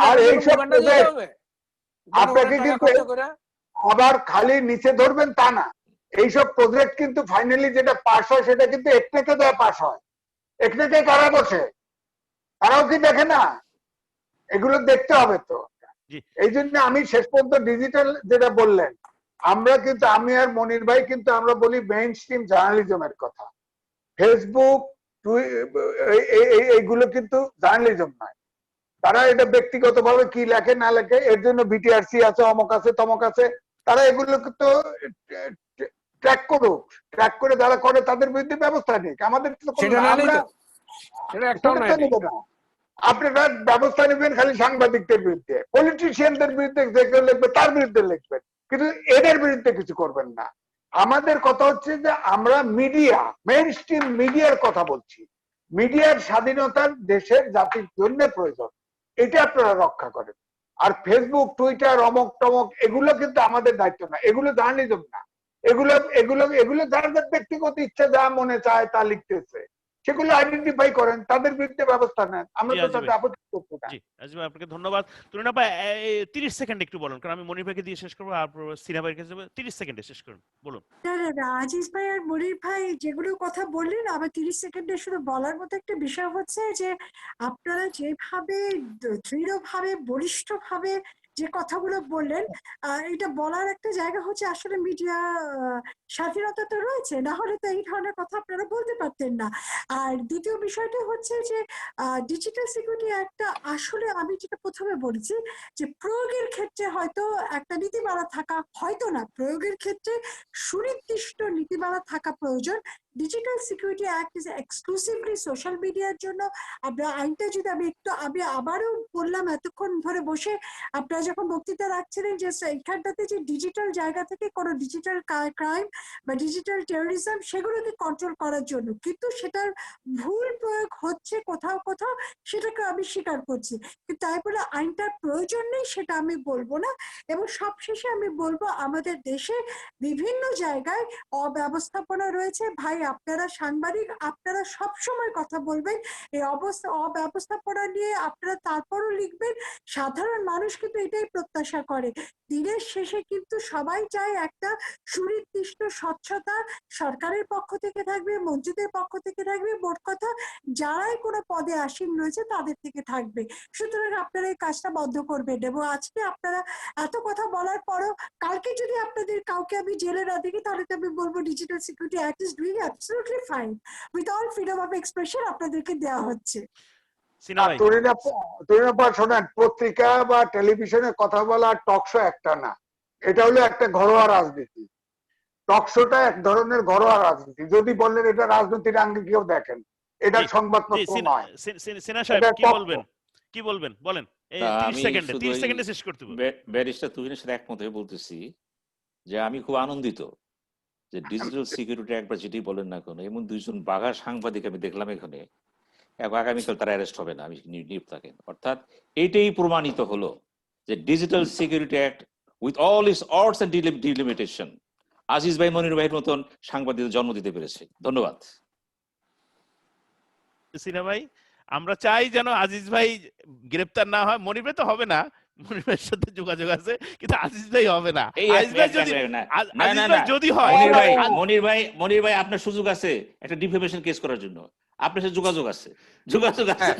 আর এইসব আপনাকে কিন্তু আবার খালি নিচে ধরবেন তা না। এইসব প্রজেক্ট কিন্তু ফাইনালি যেটা পাস হয় সেটা কিন্তু একটাকে দেওয়া পাস হয়, একটাকে কারা বসে, তারাও কি দেখে না? এগুলো দেখতে হবে তো। জি এই জন্য আমি শেষ পর্যন্ত ডিজিটাল যেটা বললেন, আমরা কিন্তু আমি আর মনির ভাই কিন্তু আমরা বলি মেইন স্ট্রিম জার্নালিজমের কথা। ফেসবুক এইগুলো কিন্তু জার্নালিজম নয়। তারা এটা ব্যক্তিগতভাবে কি লেখে না লেখে, এর জন্য বিটিআরসি আছে, অমক আছে, তমক আছে, তারা এগুলো তো ট্র্যাক করুক, ট্র্যাক করে যারা করে তাদের বিরুদ্ধে ব্যবস্থা নিক। আমাদের তো সেটা না আমরা সেটা একটাও নাই। নেব না। আপনারা ব্যবস্থা নেবেন খালি সাংবাদিকদের বিরুদ্ধে, পলিটিশিয়ানদের বিরুদ্ধে যে কেউ লিখবে তার বিরুদ্ধে লিখবেন, কিন্তু এদের বিরুদ্ধে কিছু করবেন না। আমাদের কথা হচ্ছে যে আমরা মিডিয়া, মেইন স্ট্রিম মিডিয়ার কথা বলছি। মিডিয়ার স্বাধীনতার দেশের জাতির জন্য প্রয়োজন, এটা আপনারা রক্ষা করেন। আর ফেসবুক, টুইটার, অমক টমক এগুলো কিন্তু আমাদের দায়িত্ব না, এগুলো জার্নালিজম না। এগুলো এগুলো এগুলো যার যার ব্যক্তিগত ইচ্ছা যা মনে চায় তা লিখতেছে, সেগুলো আইডেন্টিফাই করেন, তাদের বিরুদ্ধে ব্যবস্থা নেন, আমরা জি তো আজিজ তাতে ভাই, আপত্তি করছি না। জি আজিজ ভাই আপনাকে ধন্যবাদ। তুলিনা ভাই 30 সেকেন্ড একটু বলুন, কারণ আমি মনির ভাইকে দিয়ে শেষ করবো, আর সিনা ভাইয়ের কাছে যাবো। 30 সেকেন্ডে শেষ করুন, বলুন। না না না, আজিজ ভাই আর মনির ভাই যেগুলো কথা বললেন, আমার 30 সেকেন্ডে শুধু বলার মতো একটা বিষয় হচ্ছে যে আপনারা যেভাবে দৃঢ়ভাবে বলিষ্ঠভাবে যে কথাগুলো বললেন, এটা বলার একটা জায়গা হচ্ছে আসলে মিডিয়া স্বাধীনতা তো রয়েছে, না হলে তো এই ধরনের কথা আপনারা বলতে পারতেন না। আর দ্বিতীয় বিষয়টা হচ্ছে যে ডিজিটাল সিকিউরিটি একটা, আসলে আমি যেটা প্রথমে বলেছি যে প্রয়োগের ক্ষেত্রে হয়তো একটা নীতিমালা থাকা, হয়তো না, প্রয়োগের ক্ষেত্রে সুনির্দিষ্ট নীতিমালা থাকা প্রয়োজন। Digital security act is exclusively social মিডিয়ার জন্য। আমরা আইনটা যদি আমি আবারও বললাম এতক্ষণ ধরে বসে, আপনারা যখন বক্তৃতা রাখছিলেন যে এইখানটাতে যে ডিজিটাল জায়গা থেকে কোনো ডিজিটাল ক্রাইম বা ডিজিটাল টেরোরিজম সেগুলোকে কন্ট্রোল করার জন্য, কিন্তু সেটার ভুল প্রয়োগ হচ্ছে কোথাও কোথাও, সেটাকে আমি স্বীকার করছি, কিন্তু তাই বলে আইনটার প্রয়োজন নেই সেটা আমি বলবো না। এবং সবশেষে আমি বলবো আমাদের দেশে বিভিন্ন জায়গায় অব্যবস্থাপনা রয়েছে। ভাই আপনারা সাংবাদিক, আপনারা সবসময় কথা বলবেন এই অব্যবস্থাপনা নিয়ে, আপনারা তারপরও লিখবেন। সাধারণ মানুষ কিন্তু এটাই প্রত্যাশা করে। দিনের শেষে কিন্তু সবাই চায় একটা সুনির্দিষ্ট স্বচ্ছতা সরকারের পক্ষ থেকে থাকবে, মন্ত্রীদের পক্ষ থেকে থাকবে, মোট কথা যারাই কোনো পদে আসীন রয়েছে তাদের থেকে থাকবে। সুতরাং আপনারা এই কাজটা বন্ধ করবেন। এবং আজকে আপনারা এত কথা বলার পরও কালকে যদি আপনাদের কাউকে আমি জেলে না দেখি, তাহলে তো আমি বলবো digital security act is doing absolutely fine with all freedom of expression আপনাদেরকে দেওয়া হচ্ছে। সিনা ভাই, তরিনা শোনেন, পত্রিকা বা টেলিভিশনে কথা বলা টক শো একটা না, এটা হলো একটা ঘরোয়া রাজনীতি। টক শোটা এক ধরনের ঘরোয়া রাজনীতি। যদি বললেন এটা রাজনীতির আঙ্গিকেও দেখেন, এটা জি জি সংবাদপত্র নয়, সিনা সাহেব এটা কি টক বলবেন, শো। কি বলবেন বলেন, এই তা 30 আমি সেকেন্ডে, শুধু 30 এই সেকেন্ডে শেষ করতে হবে। ব্যারিস্টার তুহিনের সাথে একমত হয়ে বলতেছি যে আমি খুব আনন্দিত যে ডিজিটাল সিকিউরিটি একবার যেটি বলেন না কেন, এমন দুইজন বাঘা সাংবাদিক আমি দেখলাম এখানে, আগামীকাল তারা অ্যারেস্ট হবে না, আমি নিশ্চিত থাকেন। অর্থাৎ এইটাই প্রমাণিত হলো যে digital security act with all its words and delimitation Aziz ভাই মনির ভাইয়ের মতন সাংবাদিকদের জন্ম দিতে পেরেছে। ধন্যবাদ। সিনা ভাই, আমরা চাই যেন আজিজ ভাই গ্রেপ্তার না হয়। মনির ভাই তো হবে না, মনির ভাইয়ের সাথে যোগাযোগ আছে, কিন্তু আজিজ ভাই হবে না। এই আজিজ ভাই যদি, না আজিজ না ভাই না, যদি হয়, মনির ভাই আপনার সুযোগ আছে একটা ডিফেমেশন কেস করার জন্য, আপনার সাথে যোগাযোগ আছে, যোগাযোগ আছে।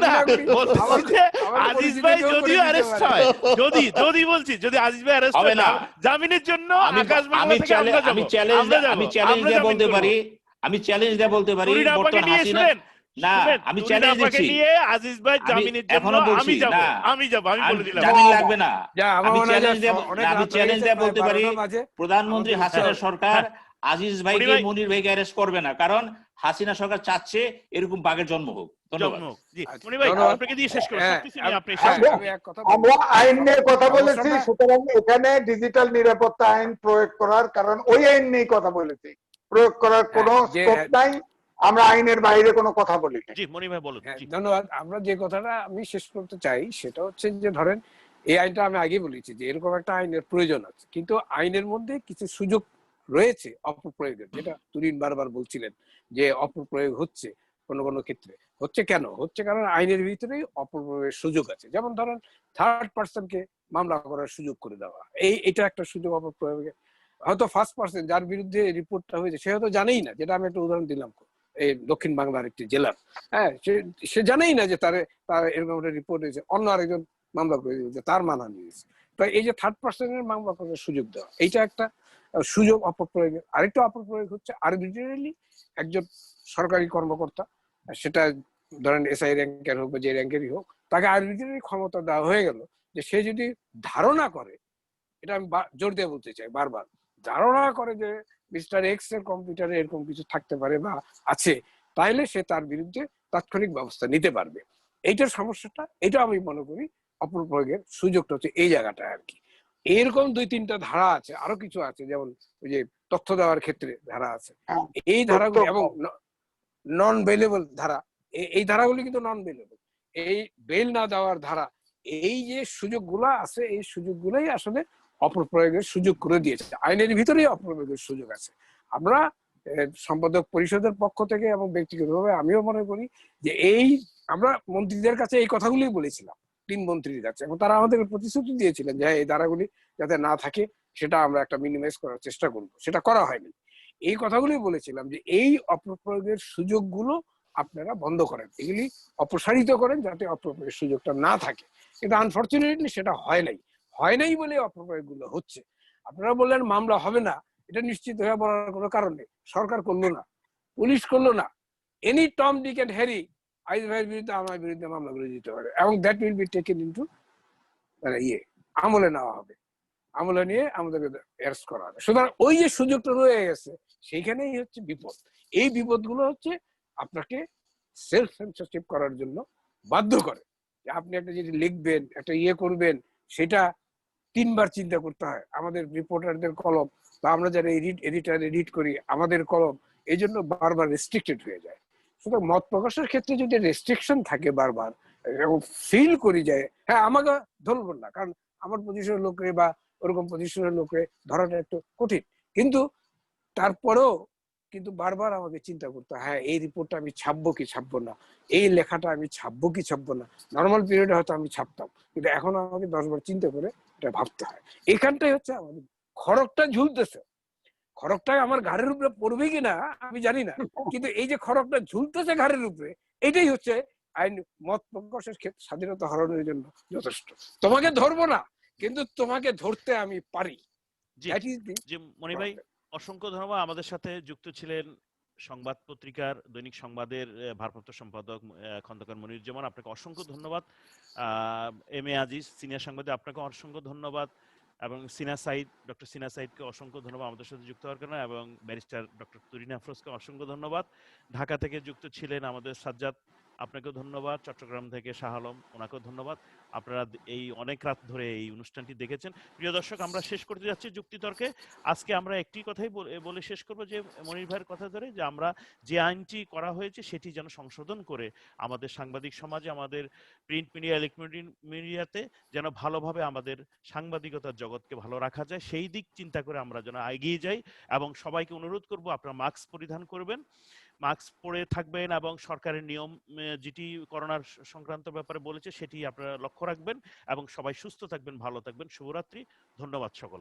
না, বলতেছি যে আজিজ ভাই যদিও অ্যারেস্ট হয়, যদি বলছি যদি আজিজ ভাই অ্যারেস্ট হবে হয় না, জামিনের জন্য আকাশ বাংলা আমি থেকে আমরা যাব, আমি চ্যালেঞ্জ দিয়ে বলতে পারি, তুরিন আপাকে নিয়ে শুনেন, না, আমি চ্যালেঞ্জ দিচ্ছি নিয়ে আজিজ ভাই জামিনের জন্য এখনো বলছি আমি যাব, আমি বলে দিলাম জামিন লাগবে না। আমি চ্যালেঞ্জ দিয়ে বলতে পারি প্রধানমন্ত্রী হাসিনা সরকার আজিজ ভাইকে মনির ভাইকে অ্যারেস্ট করবে না, কারণ হাসিনা সরকার চাচ্ছে এরকম বাঘের জন্ম হোক। ধন্যবাদ। জি মনির ভাই, আপনাকে দিয়ে শেষ করুন, সবকিছু নিয়ে আপনি আমরা আইন নিয়ে কথা বলেছি, সুতরাং এখানে ডিজিটাল নিরাপত্তা আইন প্রয়োগ করার, কারণ ওই আইন নিয়ে কথা বলেছি, প্রয়োগ করার কোনো স্কোপ নাই। আমরা আইনের বাইরে কোনো কথা বলি না। জি মনির ভাই বলুন। ধন্যবাদ। আমরা যে কথাটা আমি শেষ করতে চাই সেটা হচ্ছে যে ধরেন এই আইনটা আমি আগে বলেছি যে এরকম একটা আইনের প্রয়োজন আছে, কিন্তু আইনের মধ্যে কিছু সুযোগ রয়েছে অপপ্রয়োগের, যেটা তুরিন বারবার বলছিলেন যে অপপ্রয়োগ হচ্ছে। কোনো কোনো ক্ষেত্রে হচ্ছে। কেন হচ্ছে? কারণ আইনের ভিতরেই অপপ্রয়োগের সুযোগ আছে। যেমন ধরেন থার্ড পার্সনকে মামলা করার সুযোগ করে দেওয়া, এটা একটা সুযোগ অপপ্রয়োগের। হয়তো ফার্স্ট পার্সন যার বিরুদ্ধে রিপোর্টটা হয়েছে সে হয়তো জানেই না, যেটা আমি একটা উদাহরণ দিলাম এই দক্ষিণ বাংলার একটি জেলার, হ্যাঁ, সে জানেই না যে তার এরকম একটা রিপোর্ট হয়েছে, অন্য আরেকজন মামলা করে দিয়েছে, তার মানহানি হয়েছে। তো এই যে থার্ড পার্সনের মামলা করার সুযোগ দেওয়া, এইটা একটা সুযোগ অপপ্রয়োগের। আরেকটা অপপ্রয়োগ হচ্ছে আরবিট্রারিলি একজন সরকারি কর্মকর্তা, সেটা ধরেন এসআই র্যাঙ্কের হোক বা যে র্যাঙ্কেরই হোক, তাকে আরবিট্রারি ক্ষমতা দেওয়া হয়ে গেল যে সে যদি ধারণা করে, এটা আমি জোর দিয়ে বলতে চাই বারবার, ধারণা করে যে মিস্টার এক্স এর কম্পিউটারে এরকম কিছু থাকতে পারে বা আছে, তাইলে সে তার বিরুদ্ধে তাৎক্ষণিক ব্যবস্থা নিতে পারবে। এইটার সমস্যাটা, এটা আমি মনে করি অপপ্রয়োগের সুযোগটা হচ্ছে এই জায়গাটা আর কি। এরকম 2-3টা ধারা আছে, আরো কিছু আছে, যেমন ওই যে তথ্য দেওয়ার ক্ষেত্রে ধারা আছে, এই ধারাগুলি এবং নন বেলেবল ধারা, এই ধারাগুলি কিন্তু নন বেলেবল, এই বেল না দেওয়ার ধারা, এই যে সুযোগগুলো আছে, এই সুযোগগুলোই আসলে অপপ্রয়োগের সুযোগ করে দিয়েছে। আইনের ভিতরেই অপপ্রয়োগের সুযোগ আছে। আমরা সম্পাদক পরিষদের পক্ষ থেকে এবং ব্যক্তিগতভাবে আমিও মনে করি যে আমরা মন্ত্রীদের কাছে এই কথাগুলি বলেছিলাম, 3 মন্ত্রীর কাছে, এবং তারা আমাদের প্রতিশ্রুতি দিয়েছিলেন যে এই ধারাগুলি যাতে না থাকে সেটা আমরা একটা মিনিমাইজ করার চেষ্টা করবো। সেটা করা হয়নি। এই কথাগুলি বলেছিলাম যে এই অপপ্রয়োগের সুযোগগুলো আপনারা বন্ধ করেন, এগুলি অপসারিত করেন যাতে অপপ্রয়োগের সুযোগটা না থাকে। কিন্তু আনফর্চুনেটলি সেটা হয় নাই বলে অপপ্রয়োগগুলো হচ্ছে। আপনারা বললেন মামলা হবে না, এটা নিশ্চিত হয়ে বলার কোনো কারণ নেই। সরকার করলো না, পুলিশ করলো না, any Tom Dick and Harry is ভাইয়ের বিরুদ্ধে আমার বিরুদ্ধে মামলা করে দিতে পারে, এবং that will be taken into আমলে নেওয়া হবে, আমলে নিয়ে আমাদেরকে অ্যারেস্ট করা হবে। সুতরাং ওই যে সুযোগটা রয়ে গেছে, সেইখানেই হচ্ছে বিপদ। এই বিপদগুলো হচ্ছে আপনাকে সেলফ সেন্সরশিপ করার জন্য বাধ্য করে। আপনি একটা যদি লিখবেন, একটা করবেন, সেটা 3 বার চিন্তা করতে হয়। আমাদের রিপোর্টারদের কলম বা আমরা যারা এডিটার এডিট করি, আমাদের কলম এই জন্য বারবার রেস্ট্রিক্টেড হয়ে যায়। সুতরাং মত প্রকাশের ক্ষেত্রে যদি রেস্ট্রিকশন থাকে বারবার, এবং ফিল করি যায়, হ্যাঁ আমাকে ধরবো না, কারণ আমার পজিশনের লোকরে বা ওরকম পজিশনের লোকরে ধরাটা একটু কঠিন, কিন্তু তারপরেও কিন্তু বারবার আমাকে চিন্তা করতে হয়, হ্যাঁ এই রিপোর্টটা আমি ছাপবো কি ছাপবো না, এই লেখাটা আমি ছাপবো কি ছাপবো না। নর্মাল পিরিয়ডে হয়তো আমি ছাপতাম, কিন্তু এখন আমাকে 10 বার চিন্তা করে এটা ভাবতে হয়। এখানটাই হচ্ছে আমাদের খড়গটা ঝুলতেছে, খড়গটা আমার ঘাড়ের উপরে পড়বে কিনা আমি জানি না, কিন্তু এই যে খড়গটা ঝুলতেছে ঘাড়ের উপরে, এটাই হচ্ছে আইন মত প্রকাশের ক্ষেত্রে স্বাধীনতা হরণের জন্য যথেষ্ট। তোমাকে ধরবো না, কিন্তু তোমাকে ধরতে আমি পারি। জি মনি ভাই, অসংখ্য ধন্যবাদ। আমাদের সাথে যুক্ত ছিলেন সংবাদ পত্রিকার দৈনিক সংবাদের ভারপ্রাপ্ত সম্পাদক খন্দকার মনিরুজ্জামান, আপনাকে অসংখ্য ধন্যবাদ। এম এ আজিজ সিনিয়র সাংবাদিক, আপনাকে অসংখ্য ধন্যবাদ, এবং ডক্টর সিনা সাইদকে অসংখ্য ধন্যবাদ আমাদের সাথে যুক্ত হওয়ার কারণে, এবং ব্যারিস্টার ডক্টর তুরিন আফরোজকে অসংখ্য ধন্যবাদ। ঢাকা থেকে যুক্ত ছিলেন আমাদের সাজ্জাদ, আপনাকেও ধন্যবাদ। চট্টগ্রাম থেকে শাহ আলম, ওনাকেও ধন্যবাদ। আপনারা এই অনেক রাত ধরে এই অনুষ্ঠানটি দেখেছেন। প্রিয় দর্শক, আমরা শেষ করতে যাচ্ছি যুক্তিতর্কে। আজকে আমরা একটি কথাই বলে শেষ করব, যে মনির ভাইয়ের কথা ধরে, যে আমরা যে আইনটি করা হয়েছে সেটি যেন সংশোধন করে আমাদের সাংবাদিক সমাজে, আমাদের প্রিন্ট মিডিয়া, ইলেকট্রনিক মিডিয়াতে যেন ভালোভাবে আমাদের সাংবাদিকতার জগৎকে ভালো রাখা যায়, সেই দিক চিন্তা করে আমরা যেন এগিয়ে যাই। এবং সবাইকে অনুরোধ করব আপনারা মাস্ক পরিধান করবেন, মাস্ক পরে থাকবেন, এবং সরকারের নিয়ম যেটি করোনার সংক্রান্ত ব্যাপারে বলেছে সেটি আপনারা লক্ষ্য রাখবেন, এবং সবাই সুস্থ থাকবেন, ভালো থাকবেন। শুভরাত্রি, ধন্যবাদ সকল।